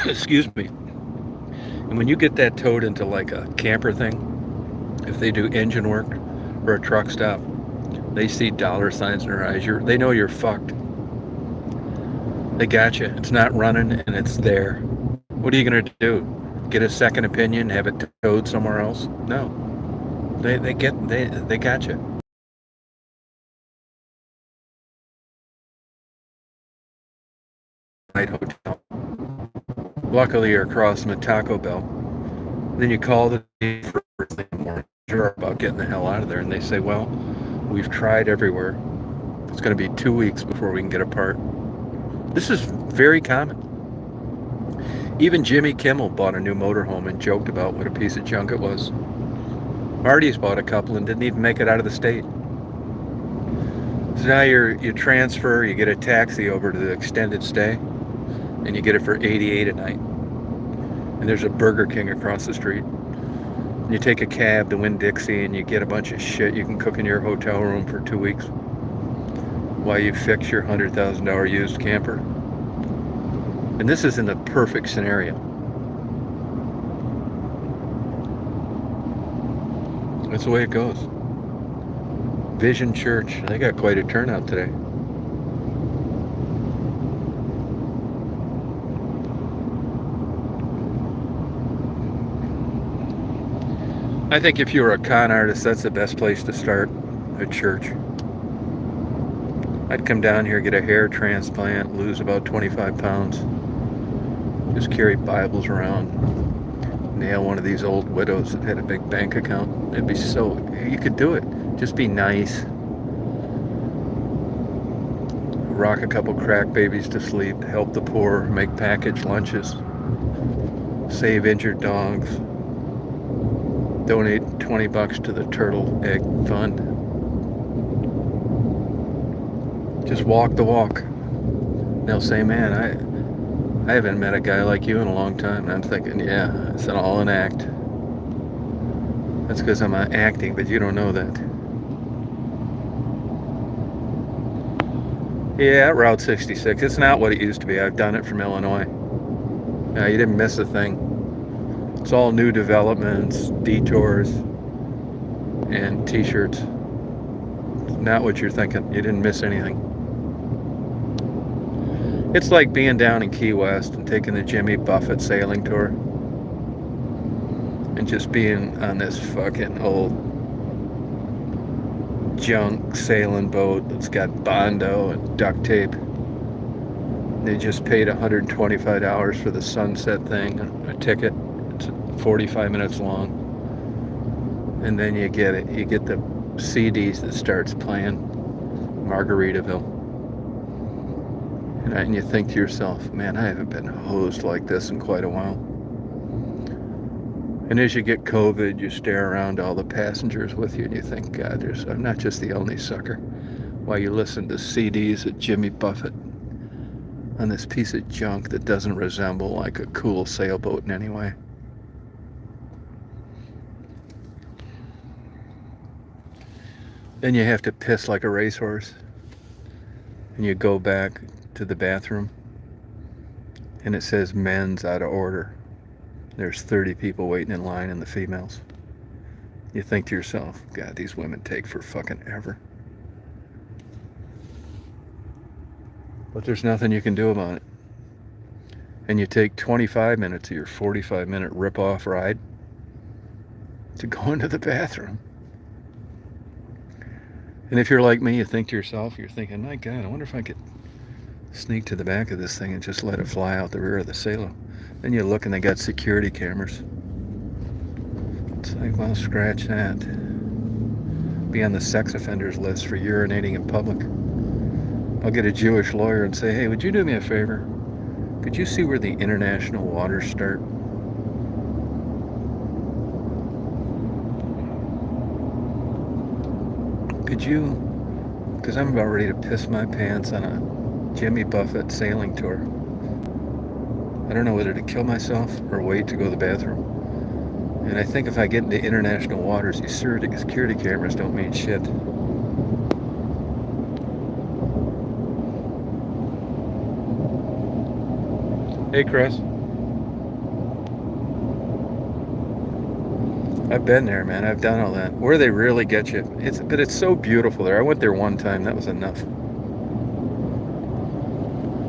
Excuse me. And when you get that towed into like a camper thing, if they do engine work or a truck stop, they see dollar signs in their eyes. They know you're fucked. They got you. It's not running and it's there. What are you gonna do? Get a second opinion? Have it towed somewhere else? No. They got you. Night hotel. Luckily, you're across from a Taco Bell. Then you call the day first thing in the morning. Sure about getting the hell out of there, and they say, "Well, we've tried everywhere. It's going to be 2 weeks before we can get a part." This is very common. Even Jimmy Kimmel bought a new motorhome and joked about what a piece of junk it was. Marty's bought a couple and didn't even make it out of the state. So now you transfer, you get a taxi over to the extended stay, and you get it for $88 a night. And there's a Burger King across the street. And you take a cab to Winn-Dixie and you get a bunch of shit you can cook in your hotel room for 2 weeks while you fix your $100,000 used camper. And this is in the perfect scenario. That's the way it goes. Vision Church, they got quite a turnout today. I think if you're a con artist, that's the best place to start, a church. I'd come down here, get a hair transplant, lose about 25 pounds. Just carry Bibles around, nail one of these old widows that had a big bank account. It'd be so, you could do it. Just be nice. Rock a couple crack babies to sleep, help the poor, make packaged lunches, save injured dogs, donate $20 to the Turtle Egg Fund. Just walk the walk. They'll say, "Man, I haven't met a guy like you in a long time." And I'm thinking, yeah, it's all an act. That's because I'm acting, but you don't know that. Yeah, Route 66. It's not what it used to be. I've done it from Illinois. Yeah, you didn't miss a thing. It's all new developments, detours, and t-shirts. It's not what you're thinking. You didn't miss anything. It's like being down in Key West and taking the Jimmy Buffett sailing tour and just being on this fucking old junk sailing boat that's got Bondo and duct tape. They just paid $125 for the sunset thing, a ticket. It's 45 minutes long. And then you get it. You get the CDs that starts playing Margaritaville. And you think to yourself, man, I haven't been hosed like this in quite a while. And as you get COVID, you stare around all the passengers with you and you think, God, I'm not just the only sucker. While you listen to CDs of Jimmy Buffett on this piece of junk that doesn't resemble like a cool sailboat in any way. Then you have to piss like a racehorse. And you go back to the bathroom and it says men's out of order. There's 30 people waiting in line and the females. You think to yourself, God, these women take for fucking ever. But there's nothing you can do about it. And you take 25 minutes of your 45-minute rip-off ride to go into the bathroom. And if you're like me, you think to yourself, you're thinking, my God, I wonder if I could sneak to the back of this thing and just let it fly out the rear of the Salo. Then you look and they got security cameras. It's like, well, scratch that. Be on the sex offenders list for urinating in public. I'll get a Jewish lawyer and say, hey, would you do me a favor? Could you see where the international waters start? Could you, because I'm about ready to piss my pants on a Jimmy Buffett sailing tour. I don't know whether to kill myself or wait to go to the bathroom. And I think if I get into international waters, these security cameras don't mean shit. Hey, Chris. I've been there, man. I've done all that. Where they really get you. But it's so beautiful there. I went there one time. That was enough.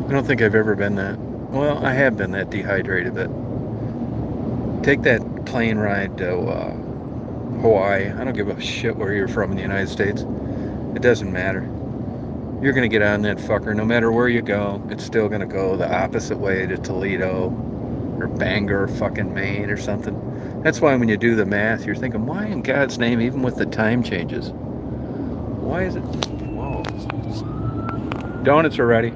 I don't think I've ever been that. Well, I have been that dehydrated, but take that plane ride to Hawaii. I don't give a shit where you're from in the United States. It doesn't matter. You're going to get on that fucker. No matter where you go, it's still going to go the opposite way to Toledo or Bangor, fucking Maine or something. That's why when you do the math, you're thinking, why in God's name, even with the time changes, why is it... Whoa. Donuts are ready.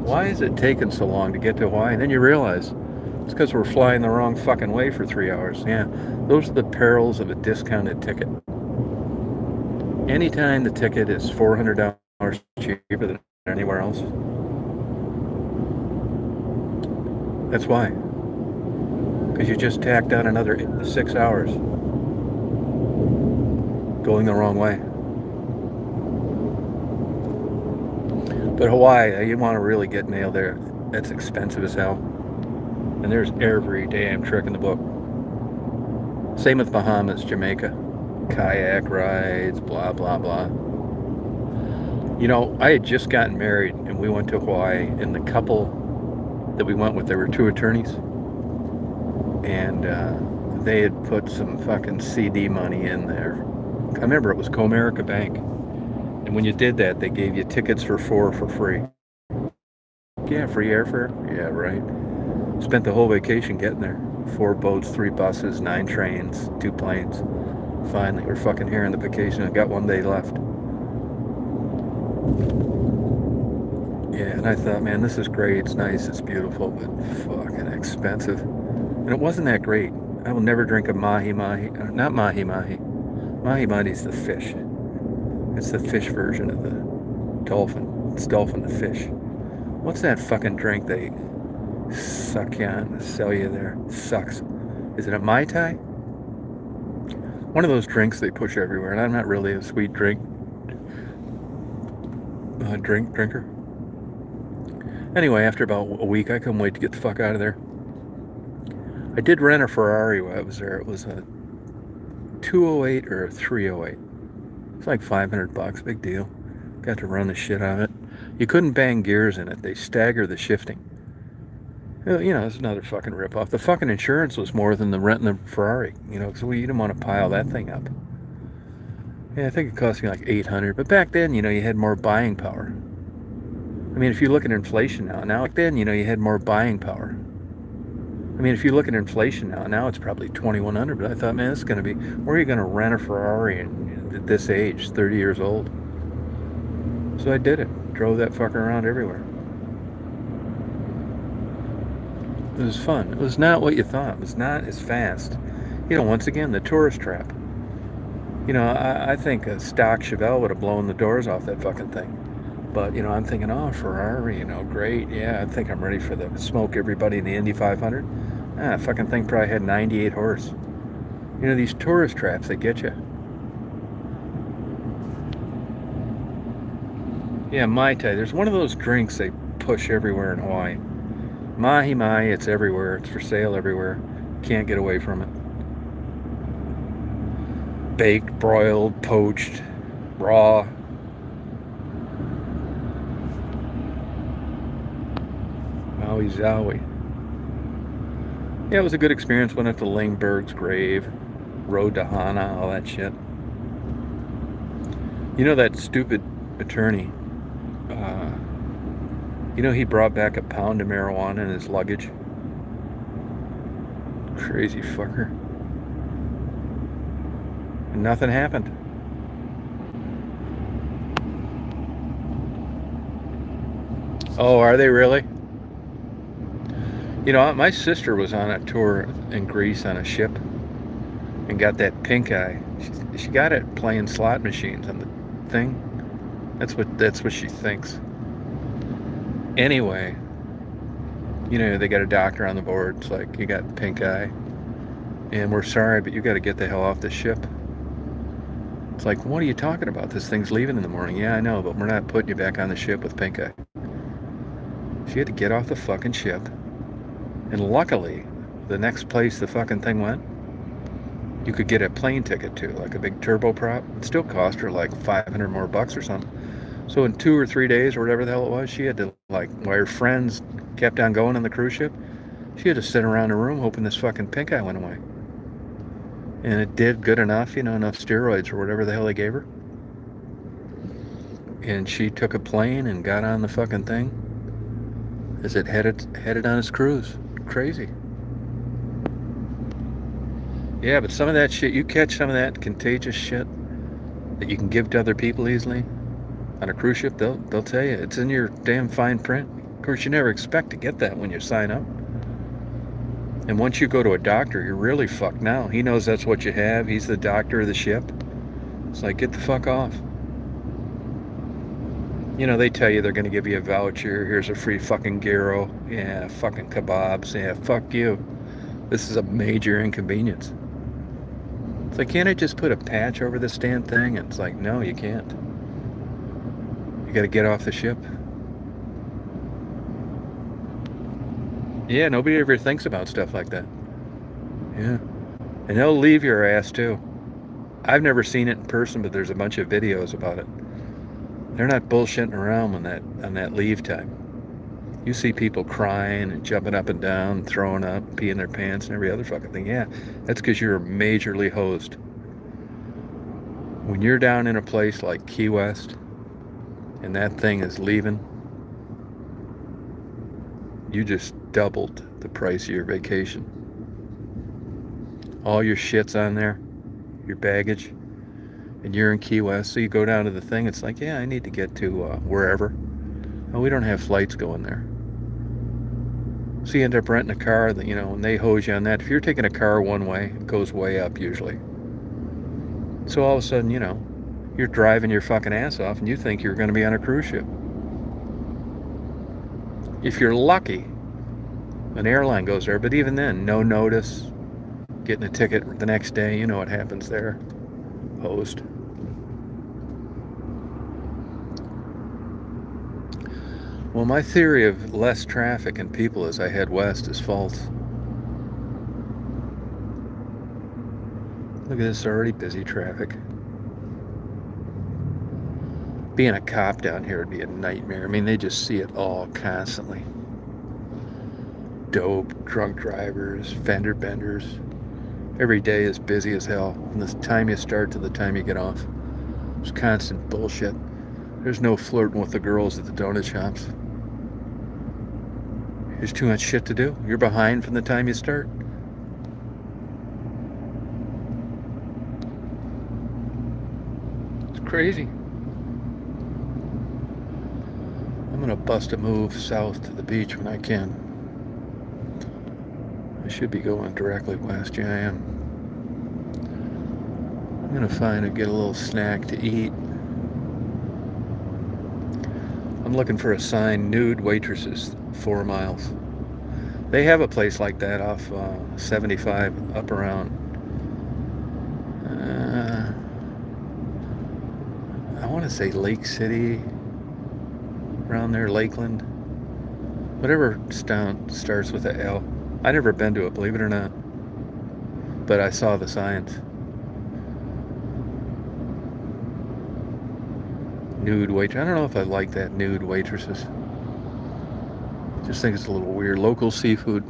Why is it taking so long to get to Hawaii? And then you realize it's because we're flying the wrong fucking way for 3 hours. Yeah, those are the perils of a discounted ticket. Anytime the ticket is $400 cheaper than anywhere else, that's why. Because you just tacked on another 6 hours going the wrong way. But Hawaii, you want to really get nailed there. That's expensive as hell. And there's every damn trick in the book. Same with Bahamas, Jamaica. Kayak rides, blah, blah, blah. You know, I had just gotten married and we went to Hawaii, and the couple that we went with, there were 2 attorneys. And they had put some fucking CD money in there. I remember it was Comerica Bank. And when you did that, they gave you tickets for 4 for free. Yeah, free airfare? Yeah, right. Spent the whole vacation getting there. 4 boats, 3 buses, 9 trains, 2 planes. Finally, we're fucking here on the vacation. I got 1 day left. Yeah, and I thought, man, this is great. It's nice, it's beautiful, but fucking expensive. And it wasn't that great. I will never drink a mahi-mahi. Not mahi-mahi. Mahi-mahi's the fish. It's the fish version of the dolphin. It's dolphin the fish. What's that fucking drink they suck you on, sell you there? Sucks. Is it a Mai Tai? One of those drinks they push everywhere, and I'm not really a sweet drinker. Anyway, after about a week, I couldn't wait to get the fuck out of there. I did rent a Ferrari while I was there. It was a 208 or a 308. It's like $500, big deal. Got to run the shit out of it. You couldn't bang gears in it. They stagger the shifting. You know, it's another fucking ripoff. The fucking insurance was more than the renting the Ferrari. You know, so you didn't want to pile that thing up. Yeah, I think it cost me like $800. But back then, you know, you had more buying power. I mean, if you look at inflation now, back then, you know, you had more buying power. I mean, if you look at inflation now it's probably $2,100. But I thought, man, this is going to be, where are you going to rent a Ferrari at this age, 30 years old? So I did it. Drove that fucker around everywhere. It was fun. It was not what you thought. It was not as fast. You know, once again, the tourist trap. You know, I think a stock Chevelle would have blown the doors off that fucking thing. But, you know, I'm thinking, oh, Ferrari, you know, great. Yeah, I think I'm ready for the smoke everybody in the Indy 500. Fucking thing probably had 98 horse. You know, these tourist traps, they get you. Yeah, Mai Tai. There's one of those drinks they push everywhere in Hawaii. Mahi-mahi, it's everywhere. It's for sale everywhere. Can't get away from it. Baked, broiled, poached, raw. Maui Zowie. Yeah, it was a good experience. Went up to Lingberg's grave. Rode to Hana, all that shit. You know that stupid attorney? You know he brought back a pound of marijuana in his luggage? Crazy fucker. And nothing happened. Oh, are they really? You know, my sister was on a tour in Greece on a ship and got that pink eye. She got it playing slot machines on the thing. That's what she thinks. Anyway, You know, they got a doctor on the board. It's like, you got pink eye. And we're sorry, but you got to get the hell off the ship. It's like, what are you talking about? This thing's leaving in the morning. Yeah, I know, but we're not putting you back on the ship with pink eye. She had to get off the fucking ship. And luckily, the next place the fucking thing went, you could get a plane ticket to, like a big turboprop. It still cost her like 500 more bucks or something. So in 2 or 3 days or whatever the hell it was, she had to, like, while her friends kept on going on the cruise ship, she had to sit around the room hoping this fucking pink eye went away. And it did good enough, you know, enough steroids or whatever the hell they gave her. And she took a plane and got on the fucking thing as it headed on its cruise. Crazy. Yeah, but some of that shit, you catch some of that contagious shit that you can give to other people easily on a cruise ship, they'll tell you it's in your damn fine print. Of course, you never expect to get that when you sign up. And once you go to a doctor, you're really fucked now. He knows that's what you have. He's the doctor of the ship. It's like, get the fuck off. You know, they tell you they're going to give you a voucher. Here's a free fucking gyro. Yeah, fucking kebabs. Yeah, fuck you. This is a major inconvenience. It's like, can't I just put a patch over this damn thing? And it's like, no, you can't. You got to get off the ship. Yeah, nobody ever thinks about stuff like that. Yeah. And they'll leave your ass too. I've never seen it in person, but there's a bunch of videos about it. They're not bullshitting around on that leave time. You see people crying and jumping up and down, throwing up, peeing their pants and every other fucking thing. Yeah, that's because you're majorly hosed. When you're down in a place like Key West and that thing is leaving, you just doubled the price of your vacation. All your shit's on there, your baggage, and you're in Key West, so you go down to the thing, it's like, yeah, I need to get to wherever. Oh, we don't have flights going there. So you end up renting a car that, you know, and they hose you on that. If you're taking a car one way, it goes way up usually. So all of a sudden, you know, you're driving your fucking ass off and you think you're going to be on a cruise ship. If you're lucky, an airline goes there, but even then, no notice, getting a ticket the next day, you know what happens there. Hosed. Well, my theory of less traffic and people as I head west is false. Look at this already busy traffic. Being a cop down here would be a nightmare. I mean, they just see it all constantly. Dope, drunk drivers, fender benders. Every day is busy as hell. From the time you start to the time you get off. There's constant bullshit. There's no flirting with the girls at the donut shops. There's too much shit to do. You're behind from the time you start. It's crazy. I'm gonna bust a move south to the beach when I can. I should be going directly west. Yeah, I am. I'm gonna get a little snack to eat. I'm looking for a sign, nude waitresses, 4 miles. They have a place like that off 75 up around, I want to say Lake City, around there, Lakeland. Whatever town starts with a L. I never been to it, believe it or not. But I saw the signs. Nude waitress. I don't know if I like that, nude waitresses. Just think it's a little weird. Local seafood.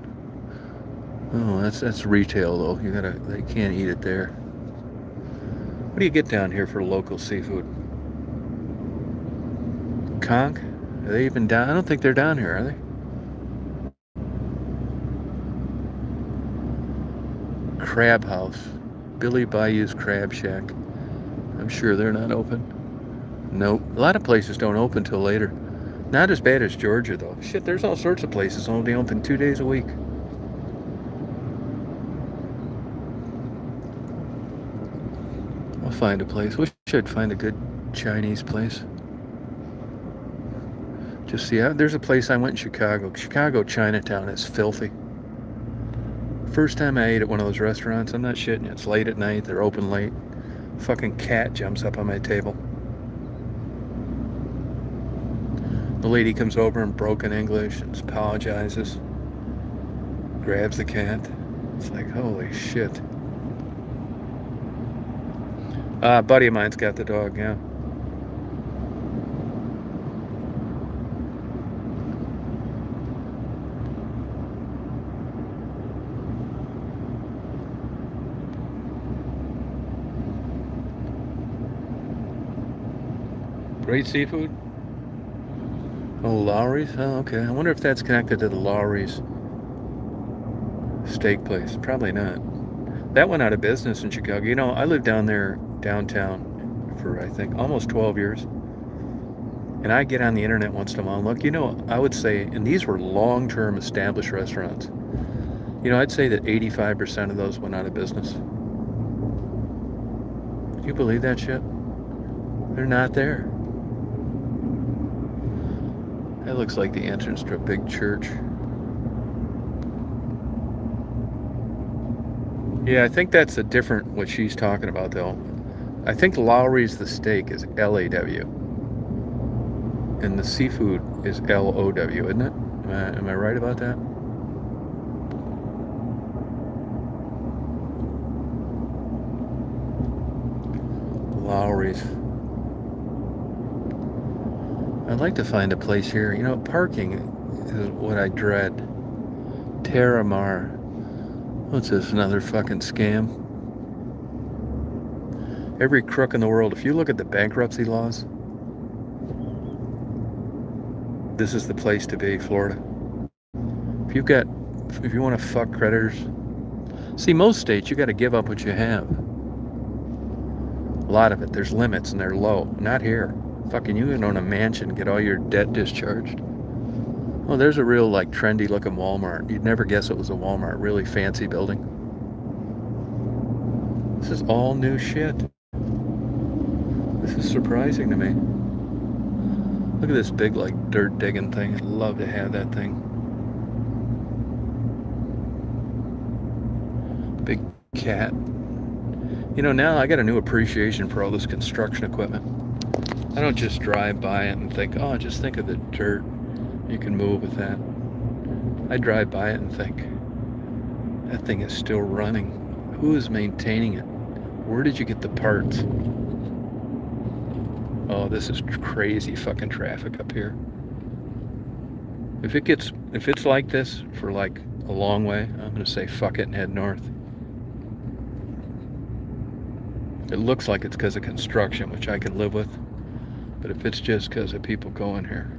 Oh, that's retail though. They can't eat it there. What do you get down here for local seafood? Conch? Are they even down? I don't think they're down here, are they? Crab House. Billy Bayou's Crab Shack. I'm sure they're not open. Nope. A lot of places don't open till later. Not as bad as Georgia, though. Shit, there's all sorts of places only open 2 days a week. I'll find a place. Wish I'd find a good Chinese place. Just see, there's a place I went in Chicago. Chicago Chinatown is filthy. First time I ate at one of those restaurants, I'm not shitting you. It's late at night. They're open late. Fucking cat jumps up on my table. The lady comes over in broken English and apologizes. Grabs the cat. It's like, holy shit. A buddy of mine's got the dog, yeah. Great seafood? Oh, Lowry's? Oh, okay. I wonder if that's connected to the Lowry's steak place. Probably not. That went out of business in Chicago. You know, I lived down there, downtown, for I think almost 12 years. And I get on the internet once in a while and look, you know, I would say, and these were long-term established restaurants. You know, I'd say that 85% of those went out of business. Do you believe that shit? They're not there. That looks like the entrance to a big church. Yeah, I think that's a different what she's talking about, though. I think Lowry's the steak is L-A-W. And the seafood is L-O-W, isn't it? Am I right about that? Lowry's. I'd like to find a place here. You know, parking is what I dread. Terramar. What's this, another fucking scam? Every crook in the world, if you look at the bankruptcy laws, this is the place to be, Florida. If you want to fuck creditors, see, most states, you got to give up what you have. A lot of it, there's limits and they're low. Not here. Fucking you can own a mansion, get all your debt discharged. Oh, there's a real, like, trendy looking Walmart. You'd never guess it was a Walmart. Really fancy building. This is all new shit. This is surprising to me. Look at this big, like, dirt digging thing. I'd love to have that thing. Big cat. You know, now I got a new appreciation for all this construction equipment. I don't just drive by it and think, oh, just think of the dirt you can move with that. I drive by it and think, that thing is still running. Who is maintaining it? Where did you get the parts? Oh, this is crazy fucking traffic up here. If it's like this for like a long way, I'm gonna say fuck it and head north. It looks like it's because of construction, which I can live with. But if it's just because of people going here.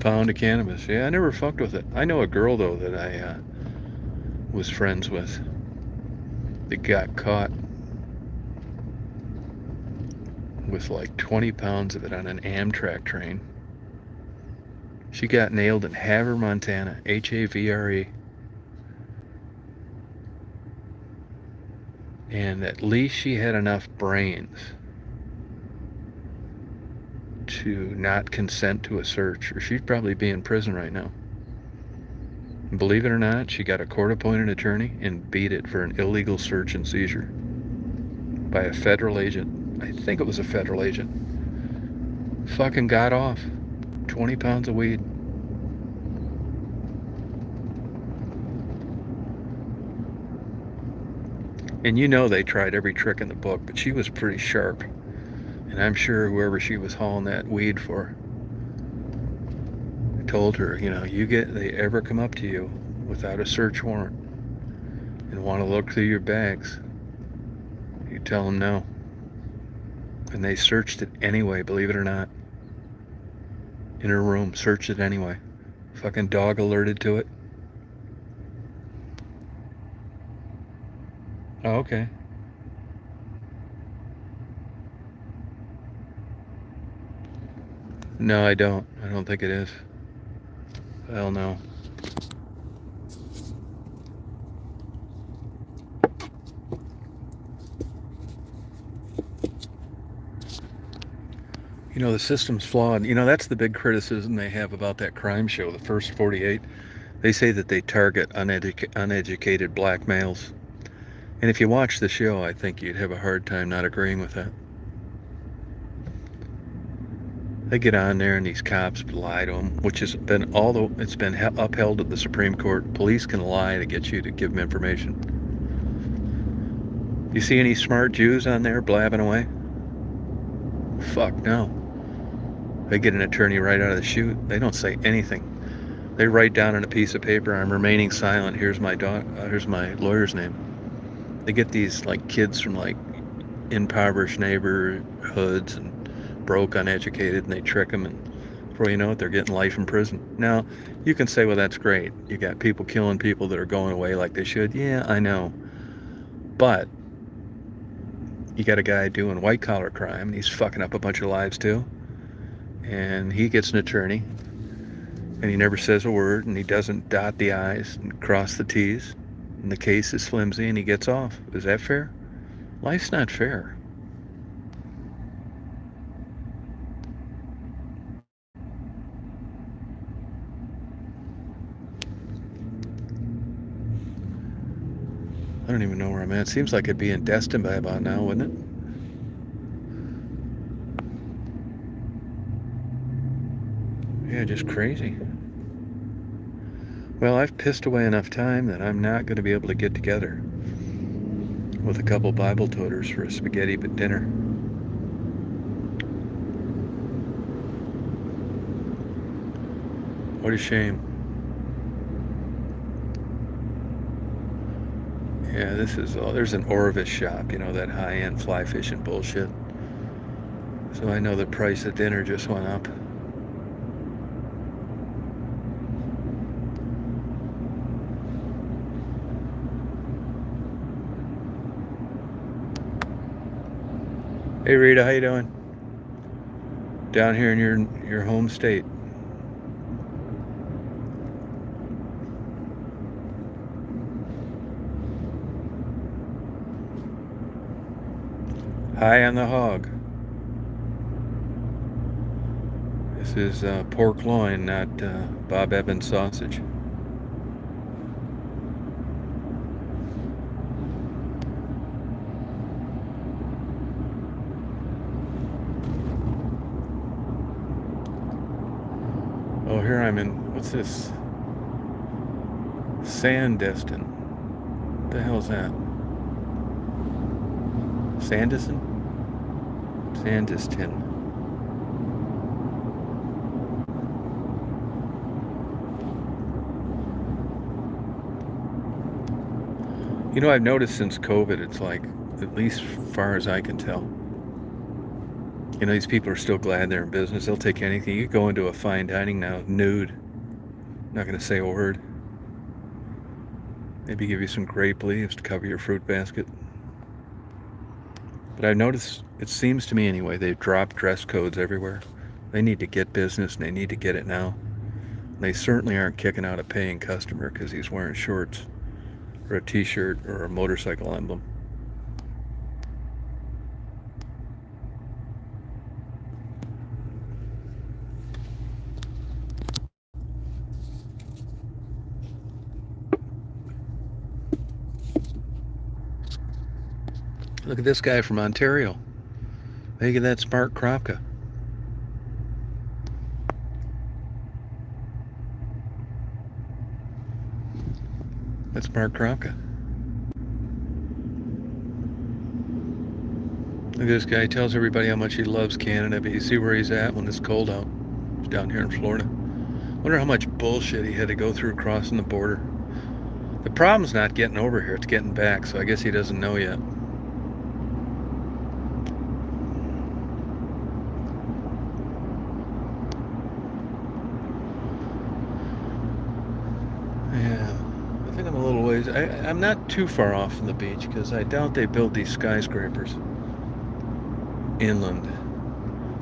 Pound of cannabis. Yeah, I never fucked with it. I know a girl, though, that I was friends with that got caught with like 20 pounds of it on an Amtrak train. She got nailed in Havre, Montana. Havre. And at least she had enough brains to not consent to a search, or she'd probably be in prison right now. And believe it or not, she got a court-appointed attorney and beat it for an illegal search and seizure by a federal agent. I think it was a federal agent. Fucking got off. 20 pounds of weed. And you know they tried every trick in the book, but she was pretty sharp. And I'm sure whoever she was hauling that weed for told her, you know, they ever come up to you without a search warrant and want to look through your bags, you tell them no. And they searched it anyway, believe it or not. In her room, searched it anyway. Fucking dog alerted to it. Oh, okay. No, I don't. I don't think it is. Hell no. You know, the system's flawed. You know, that's the big criticism they have about that crime show, the first 48. They say that they target uneducated black males. And if you watch the show, I think you'd have a hard time not agreeing with that. They get on there and these cops lie to them, which has been it's been upheld at the Supreme Court. Police can lie to get you to give them information. You see any smart Jews on there blabbing away? Fuck no. They get an attorney right out of the chute. They don't say anything. They write down on a piece of paper, "I'm remaining silent. Here's my lawyer's name." They get these like kids from like impoverished neighborhoods and broke, uneducated, and they trick them, and before you know it, they're getting life in prison. Now, you can say, well, that's great. You got people killing people that are going away like they should. Yeah, I know. But you got a guy doing white-collar crime, and he's fucking up a bunch of lives too. And he gets an attorney, and he never says a word, and he doesn't dot the I's and cross the T's, and the case is flimsy, and he gets off. Is that fair? Life's not fair. I don't even know where I'm at. Seems like it'd be in Destin by about now, wouldn't it? Yeah, just crazy. Well, I've pissed away enough time that I'm not going to be able to get together with a couple Bible toters for a spaghetti dinner. What a shame. Yeah, there's an Orvis shop, you know, that high-end fly fishing bullshit. So I know the price of dinner just went up. Hey Rita, how you doing? Down here in your home state. High on the hog. This is pork loin, not Bob Evans sausage. Oh, here I'm in, what's this? Sandestin. What the hell's that? Sandiston? Sandiston. You know, I've noticed since COVID, it's like, at least far as I can tell, you know, these people are still glad they're in business. They'll take anything. You go into a fine dining now, nude. Not going to say a word. Maybe give you some grape leaves to cover your fruit basket. But I've noticed, it seems to me anyway, they've dropped dress codes everywhere. They need to get business, and they need to get it now. They certainly aren't kicking out a paying customer because he's wearing shorts or a t-shirt or a motorcycle emblem. Look at this guy from Ontario. Making that smart Kropka. That's Mark Kropka. Look at this guy. He tells everybody how much he loves Canada, but you see where he's at when it's cold out. He's down here in Florida. Wonder how much bullshit he had to go through crossing the border. The problem's not getting over here, it's getting back, so I guess he doesn't know yet. Yeah, I think I'm a little ways. I'm not too far off from the beach because I doubt they build these skyscrapers inland.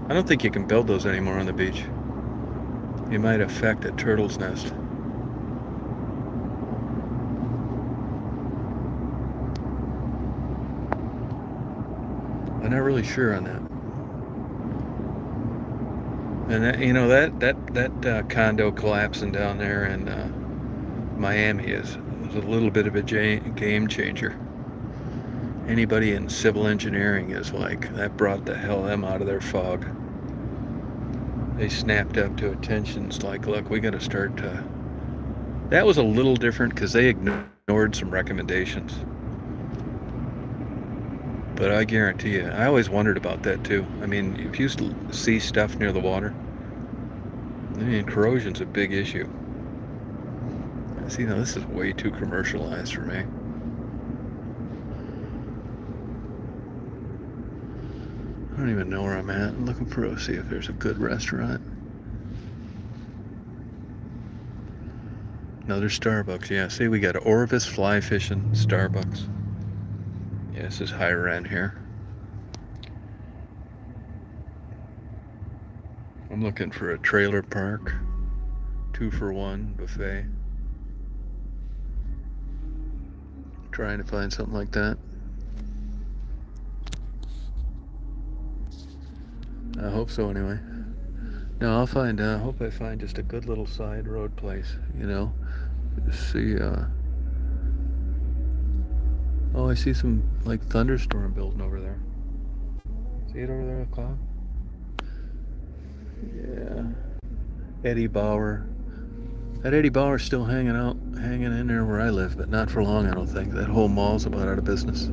I don't think you can build those anymore on the beach. You might affect a turtle's nest. I'm not really sure on that. And that condo collapsing down there in Miami was a little bit of a game changer. Anybody in civil engineering is like, that brought the hell them out of their fog. They snapped up to attention. It's like, look, we got to start. That was a little different because they ignored some recommendations. But I guarantee you, I always wondered about that too. I mean, if you see stuff near the water, I mean, corrosion's a big issue. See, now this is way too commercialized for me. I don't even know where I'm at. I'm looking for, see if there's a good restaurant. Another Starbucks. Yeah, see, we got Orvis Fly Fishing, Starbucks. Yeah, this is higher end here. I'm looking for a trailer park, 2-for-1 buffet. Trying to find something like that. I hope so anyway. No, I'll find, hope I find just a good little side road place, you know. See, oh, I see some, like, thunderstorm building over there. See it over there, the cloud? Yeah. Eddie Bauer. That Eddie Bauer's still hanging in there where I live, but not for long, I don't think. That whole mall's about out of business.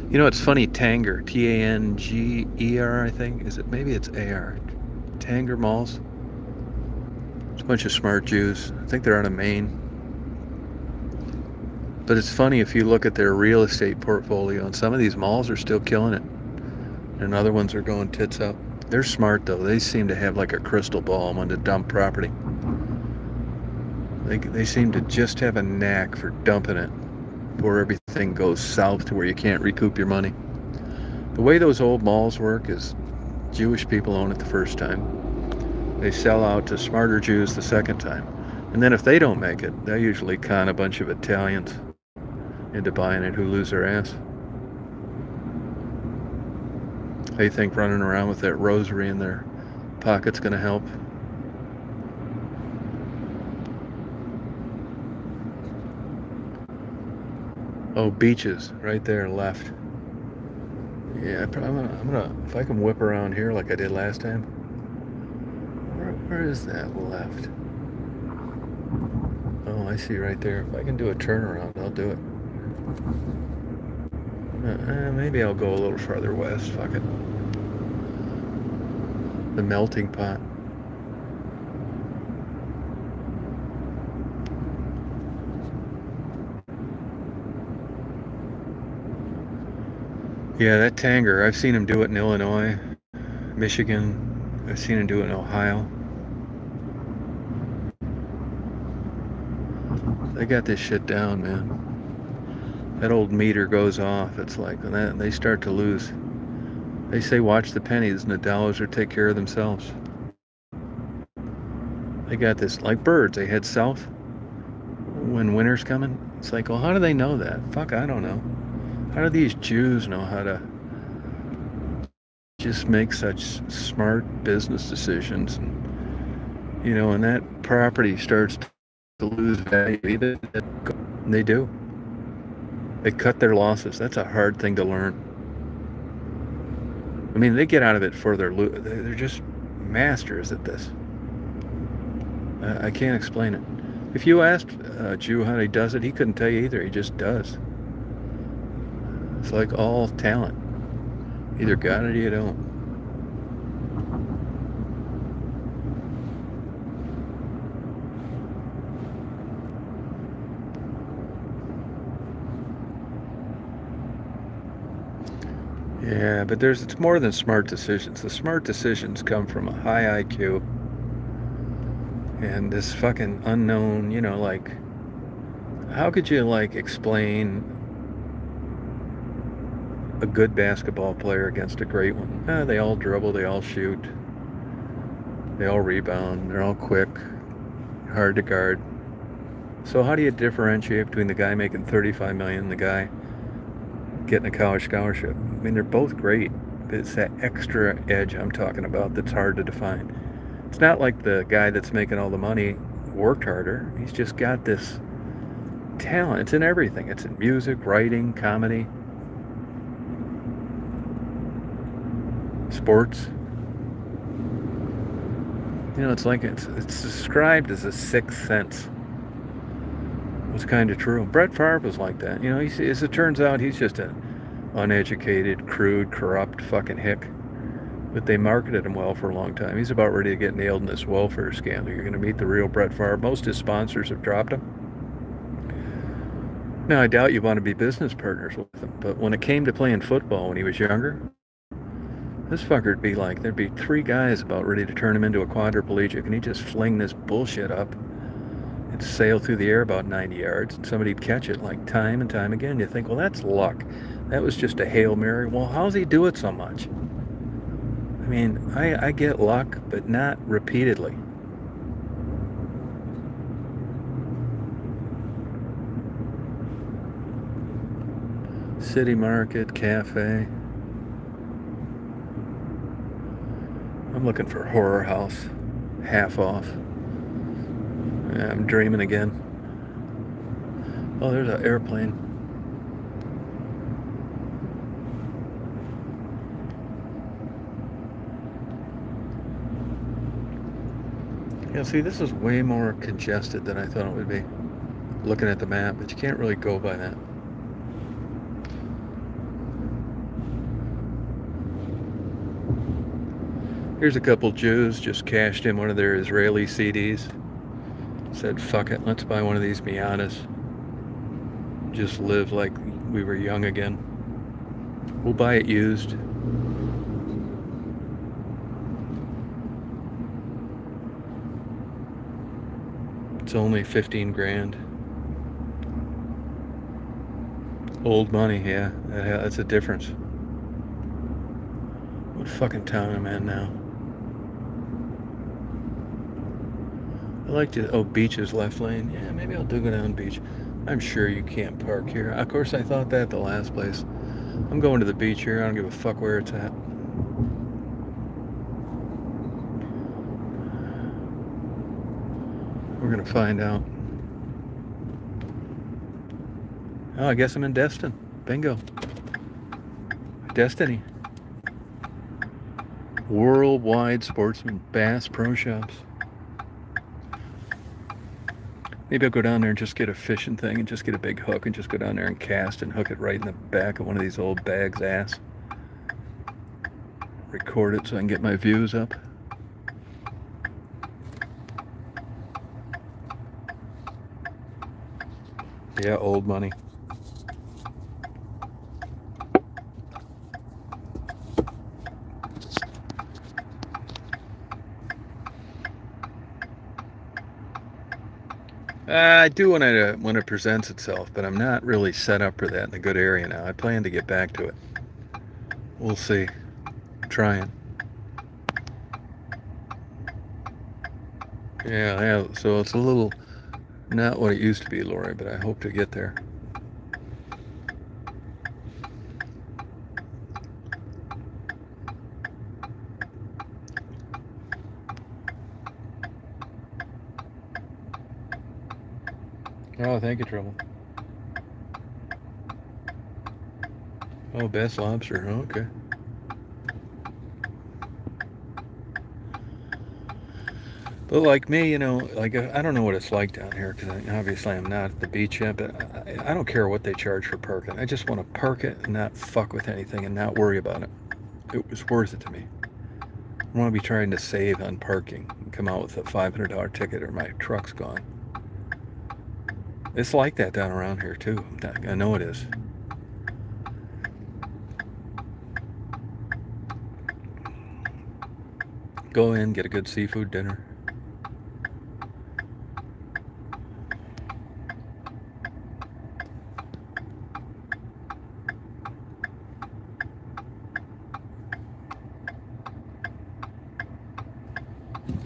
You know, it's funny, Tanger, Tanger, I think. Maybe it's AR. Tanger Malls. It's a bunch of smart Jews. I think they're out of Maine. But it's funny if you look at their real estate portfolio, and some of these malls are still killing it. And other ones are going tits up. They're smart, though. They seem to have like a crystal ball when to dump property. They seem to just have a knack for dumping it before everything goes south to where you can't recoup your money. The way those old malls work is Jewish people own it the first time. They sell out to smarter Jews the second time. And then if they don't make it, they usually con a bunch of Italians into buying it who lose their ass. They think running around with that rosary in their pocket's going to help. Oh, beaches, right there, left. Yeah, I'm gonna, if I can whip around here like I did last time. Where is that left? Oh, I see right there. If I can do a turnaround, I'll do it. Maybe I'll go a little farther west. Fuck it. The melting pot. Yeah, that Tanger, I've seen him do it in Illinois, Michigan. I've seen him do it in Ohio. They got this shit down, man. That old meter goes off. It's like when they start to lose. They say watch the pennies and the dollars will take care of themselves. They got this, like birds, they head south when winter's coming. It's like, well, how do they know that? Fuck, I don't know. How do these Jews know how to just make such smart business decisions? And, you know, when that property starts to lose value, they do. They cut their losses. That's a hard thing to learn. I mean, they get out of it for they're just masters at this. I can't explain it. If you asked a Jew how he does it, he couldn't tell you either. He just does. It's like all talent. Either got it or you don't. Yeah, but it's more than smart decisions. The smart decisions come from a high IQ and this fucking unknown, you know, like, how could you, like, explain a good basketball player against a great one? They all dribble, they all shoot, they all rebound, they're all quick, hard to guard. So how do you differentiate between the guy making $35 million and the guy getting a college scholarship? I mean, they're both great. It's that extra edge I'm talking about that's hard to define. It's not like the guy that's making all the money worked harder. He's just got this talent. It's in everything. It's in music, writing, comedy, sports. You know, it's like it's described as a sixth sense. It's kind of true. Brett Favre was like that. You know, as it turns out, he's just an uneducated, crude, corrupt fucking hick. But they marketed him well for a long time. He's about ready to get nailed in this welfare scandal. You're going to meet the real Brett Favre. Most of his sponsors have dropped him. Now, I doubt you want to be business partners with him. But when it came to playing football when he was younger, this fucker'd be like, there'd be 3 guys about ready to turn him into a quadriplegic, and he'd just fling this bullshit up and sail through the air about 90 yards, and somebody'd catch it like time and time again. You think, well, that's luck. That was just a Hail Mary. Well, how's he do it so much? I mean, I get luck, but not repeatedly. City Market, cafe. I'm looking for Horror House, half off. Yeah, I'm dreaming again. Oh, there's an airplane. Yeah, see, this is way more congested than I thought it would be. Looking at the map, but you can't really go by that. Here's a couple Jews just cashed in one of their Israeli CDs. Said, fuck it, let's buy one of these Miatas. Just live like we were young again. We'll buy it used. It's only 15 grand. Old money, yeah, that's a difference. What fucking town am I in now? I like to, oh, beach is left lane. Yeah, maybe I'll do go down beach. I'm sure you can't park here. Of course, I thought that the last place. I'm going to the beach here. I don't give a fuck where it's at. We're gonna find out. Oh, I guess I'm in Destin. Bingo. Destiny. Worldwide Sportsman Bass Pro Shops. Maybe I'll go down there and just get a fishing thing and just get a big hook and just go down there and cast and hook it right in the back of one of these old bags' ass. Record it so I can get my views up. Yeah, old money. I do when it presents itself, but I'm not really set up for that in a good area now. I plan to get back to it. We'll see. I'm trying. Yeah, so it's a little not what it used to be, Lori, but I hope to get there. Oh, thank you, Trouble. Oh, best lobster. Oh, okay. But like me, you know, like I don't know what it's like down here because obviously I'm not at the beach yet, but I don't care what they charge for parking. I just want to park it and not fuck with anything and not worry about it. It was worth it to me. I want to be trying to save on parking and come out with a $500 ticket or my truck's gone. It's like that down around here too. I know it is. Go in, get a good seafood dinner.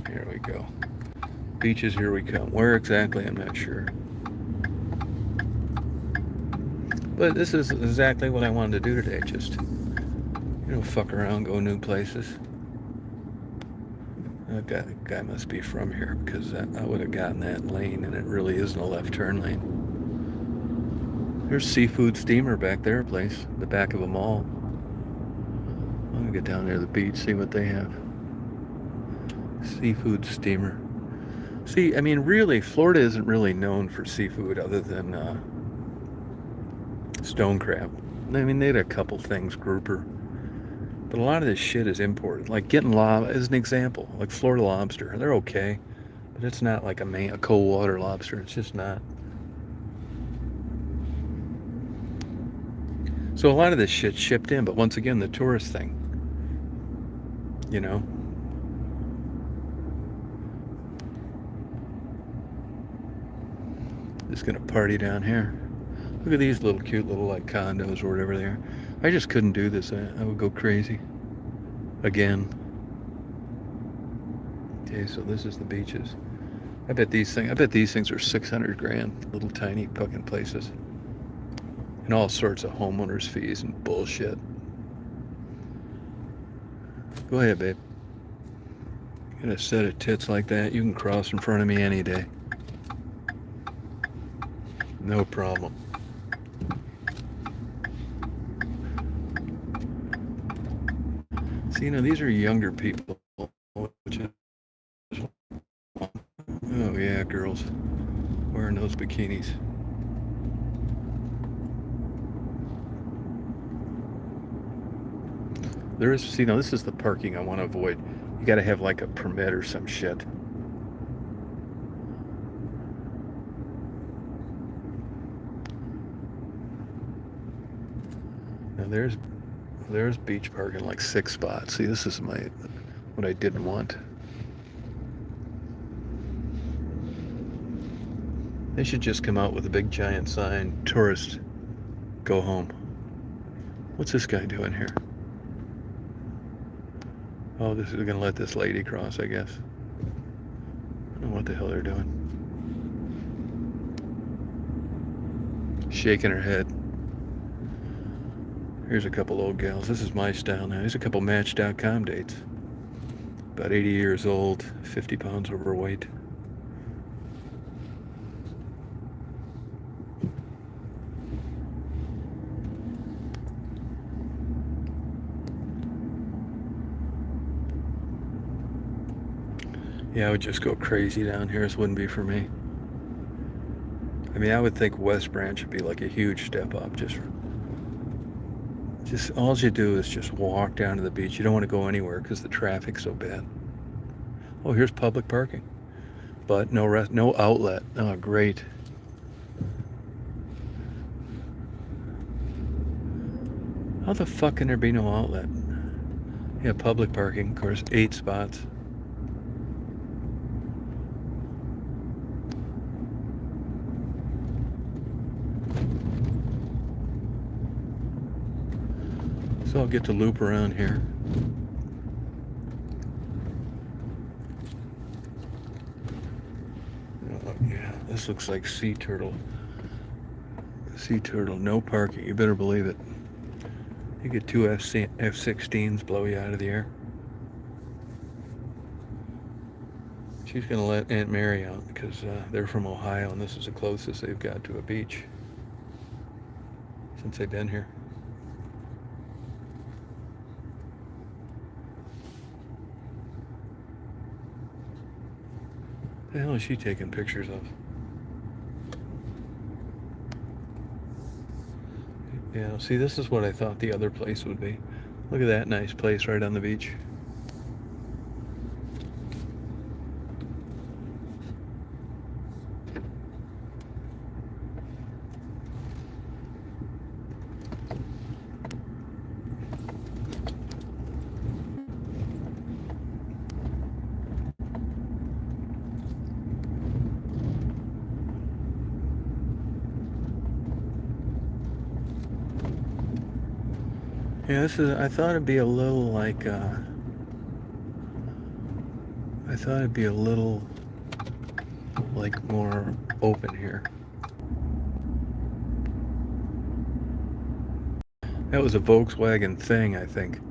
Here we go. Beaches, here we come. Where exactly, I'm not sure. But this is exactly what I wanted to do today. Just, you You know, fuck around, go new places. That guy must be from here because I would have gotten that lane, and it really isn't a left turn lane. There's Seafood Steamer back there, place, the back of a mall. I'm gonna get down there to the beach, see what they have. Seafood Steamer. See, I mean, really, Florida isn't really known for seafood other than stone crab. I mean, they had a couple things, grouper. But a lot of this shit is imported. Like getting as an example, like Florida lobster. They're okay, but it's not like a cold water lobster. It's just not. So a lot of this shit's shipped in, but once again, the tourist thing. You know? Just gonna party down here. Look at these little cute little like condos or whatever they are. I just couldn't do this. I would go crazy. Again. Okay, so this is the beaches. I bet these things are 600 grand. Little tiny fucking places. And all sorts of homeowners fees and bullshit. Go ahead, babe. Get a set of tits like that, you can cross in front of me any day. No problem. See, you know, these are younger people, which is, oh yeah, girls wearing those bikinis. There is, see, now this is the parking I want to avoid. You got to have like a permit or some shit. Now there's beach parking, like 6 spots. See, this is what I didn't want. They should just come out with a big giant sign, tourist, go home. What's this guy doing here? Oh, this is gonna let this lady cross, I guess. I don't know what the hell they're doing. Shaking her head. Here's a couple old gals. This is my style now. Here's a couple Match.com dates. About 80 years old, 50 pounds overweight. Yeah, I would just go crazy down here. This wouldn't be for me. I mean, I would think West Branch would be like a huge step up. Just all you do is just walk down to the beach. You don't want to go anywhere because the traffic's so bad. Oh, here's public parking, but no outlet. Oh, great. How the fuck can there be no outlet? Yeah, public parking, of course, 8 spots. So I'll get to loop around here. Oh, yeah, this looks like sea turtle. Sea turtle, no parking. You better believe it. You get 2 F-16s blow you out of the air. She's gonna let Aunt Mary out because they're from Ohio and this is the closest they've got to a beach since they've been here. The hell is she taking pictures of? Yeah, see, this is what I thought the other place would be. Look at that nice place right on the beach. Yeah, I thought it'd be a little like, more open here. That was a Volkswagen thing, I think.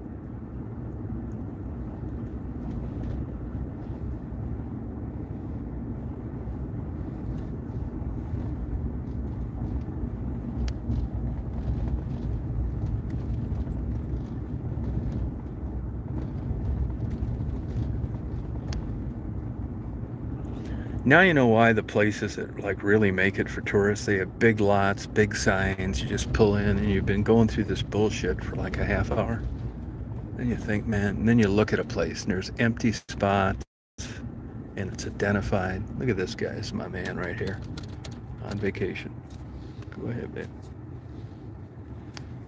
Now you know why the places that like really make it for tourists, they have big lots, big signs. You just pull in and you've been going through this bullshit for like a half hour. Then you think, man, and then you look at a place and there's empty spots and it's identified. Look at this guy. This is my man right here on vacation. Go ahead, babe.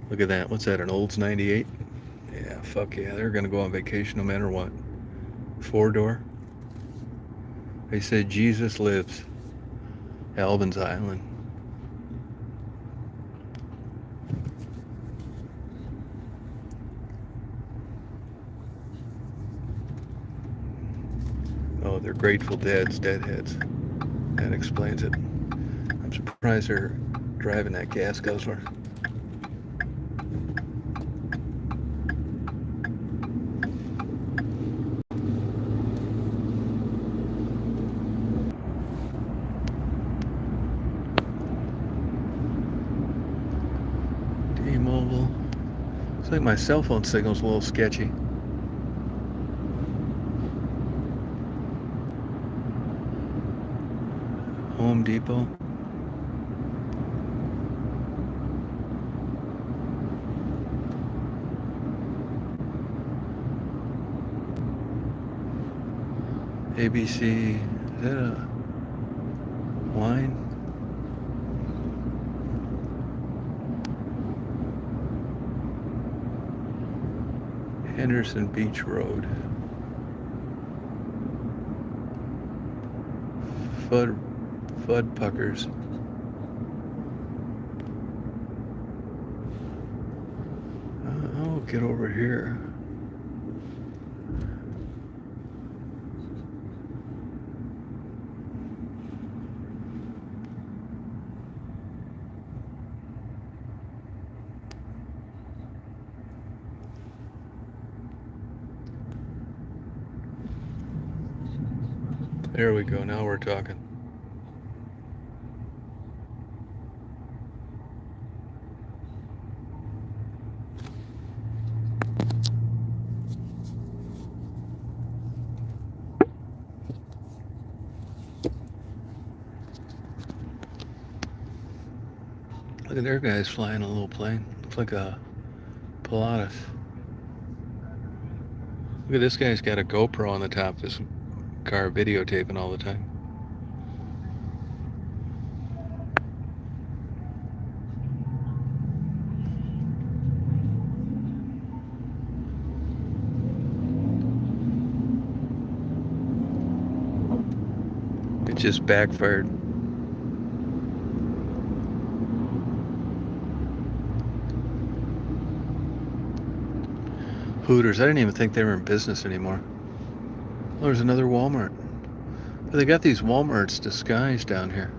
Look at that. What's that, an Olds 98? Yeah, fuck yeah. They're going to go on vacation no matter what. 4-door. They said Jesus lives. Albans Island. Oh, they're Grateful Dead's deadheads. That explains it. I'm surprised they're driving that gas guzzler. T-Mobile. Looks like my cell phone signal's a little sketchy. Home Depot. ABC. Is that a wine? Henderson Beach Road. Fudd Puckers. I'll get over here. There we go. Now we're talking. Look at their guys flying a little plane. Looks like a Pilatus. Look at this guy's got a GoPro on the top of his car videotaping all the time. It just backfired. Hooters. I didn't even think they were in business anymore. Oh, there's another Walmart. But they got these Walmarts disguised down here.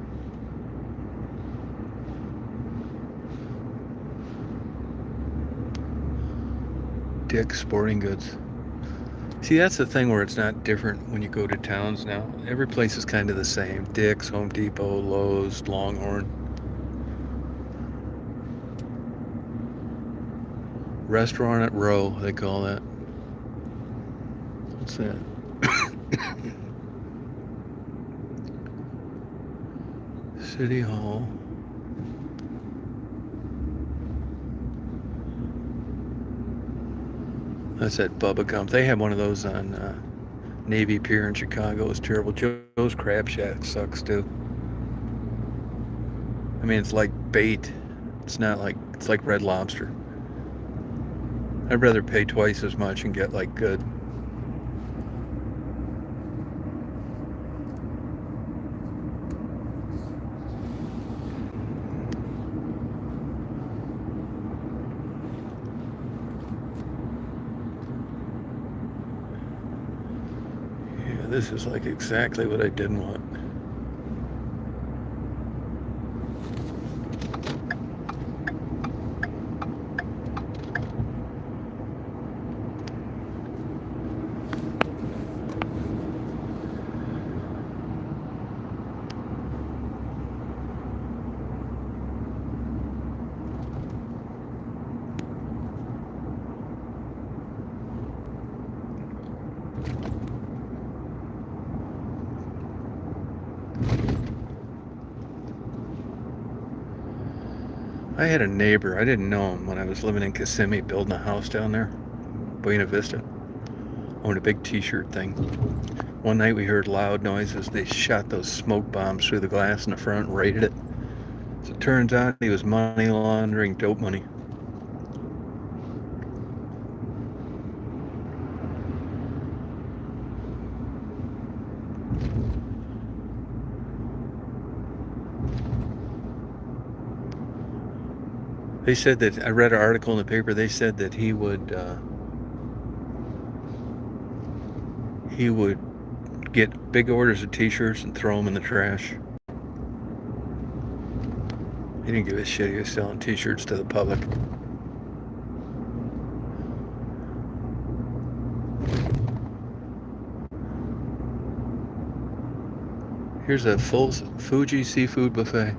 Dick's Sporting Goods. See, that's the thing where it's not different when you go to towns now. Every place is kind of the same. Dick's, Home Depot, Lowe's, Longhorn. Restaurant at Row, they call that. What's that? City Hall. That's at Bubba Gump. They have one of those on Navy Pier in Chicago. It's terrible. Joe's Crab Shack sucks too. I mean, it's like bait. It's not like, it's like Red Lobster. I'd rather pay twice as much and get like good. Yeah, this is like exactly what I didn't want. I had a neighbor, I didn't know him when I was living in Kissimmee, building a house down there, Buena Vista. Owned a big t-shirt thing. One night we heard loud noises. They shot those smoke bombs through the glass in the front and raided it. As it turns out, he was money laundering dope money. They said that, I read an article in the paper, they said that he would get big orders of t-shirts and throw them in the trash. He didn't give a shit, he was selling t-shirts to the public. Here's a full Fuji seafood buffet.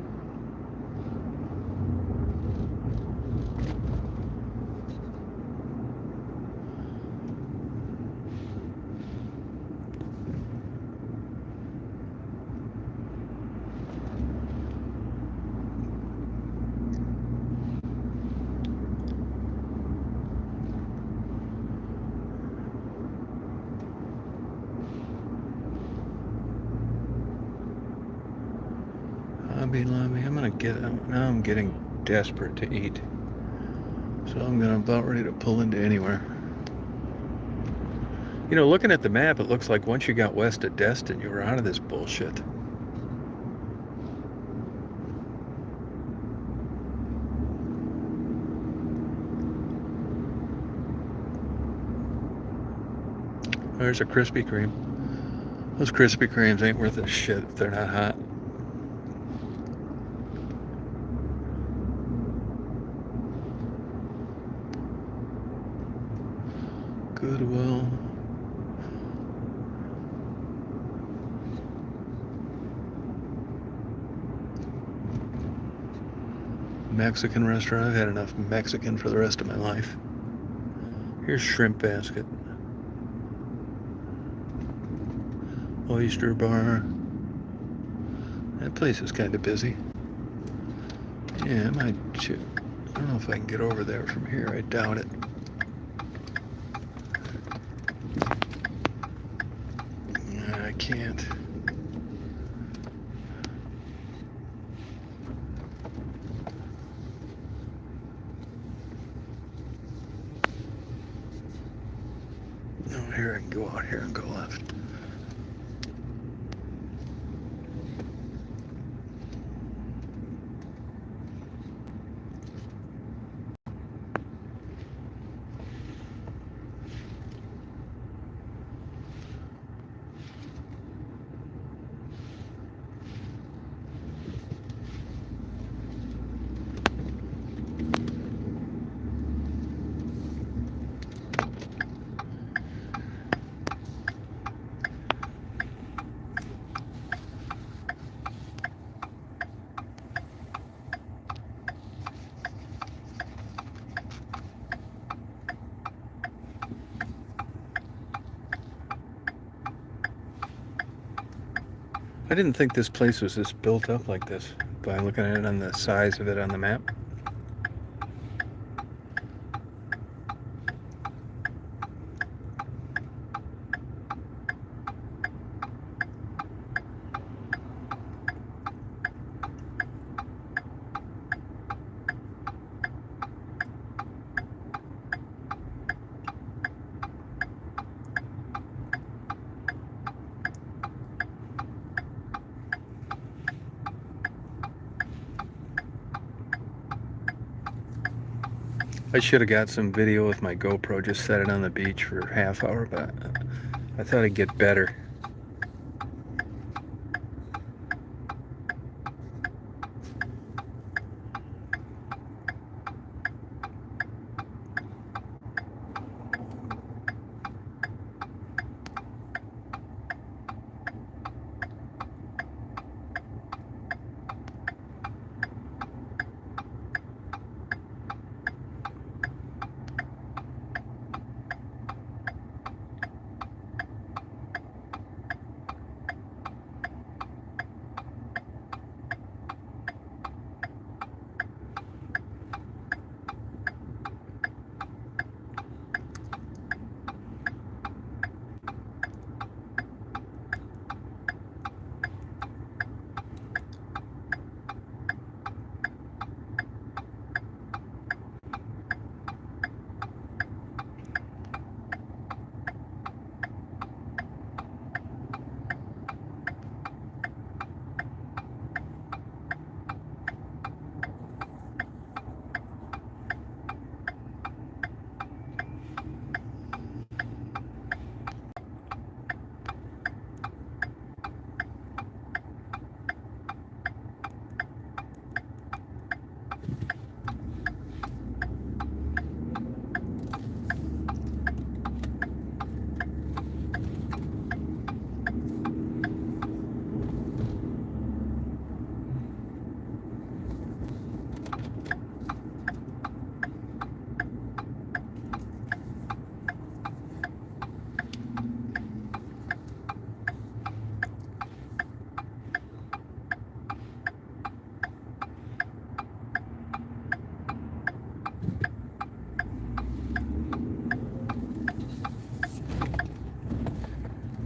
Hobby Lobby. Now I'm getting desperate to eat. So I'm about ready to pull into anywhere. You know, looking at the map, it looks like once you got west of Destin, you were out of this bullshit. There's a Krispy Kreme. Those Krispy Kremes ain't worth a shit if they're not hot. Goodwill. Mexican restaurant. I've had enough Mexican for the rest of my life. Here's Shrimp Basket. Oyster Bar. That place is kind of busy. Yeah, I don't know if I can get over there from here. I doubt it. I can't. No, here I can go out here and go left. I didn't think this place was this built up like this by looking at it on the size of it on the map. I should have got some video with my GoPro, just set it on the beach for a half hour, but I thought it'd get better.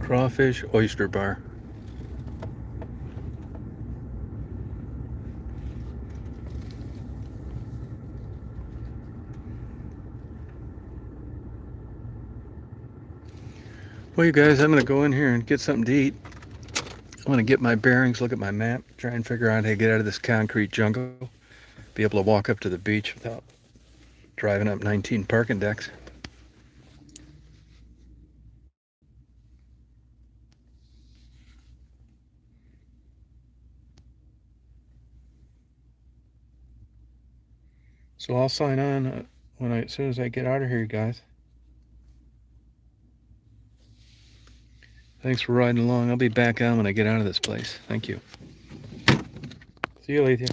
Crawfish oyster bar. Well, you guys, I'm going to go in here and get something to eat. I'm going to get my bearings, look at my map, try and figure out how to get out of this concrete jungle, be able to walk up to the beach without driving up 19 parking decks. So I'll sign on as soon as I get out of here, guys. Thanks for riding along. I'll be back on when I get out of this place. Thank you. See you, Alethea.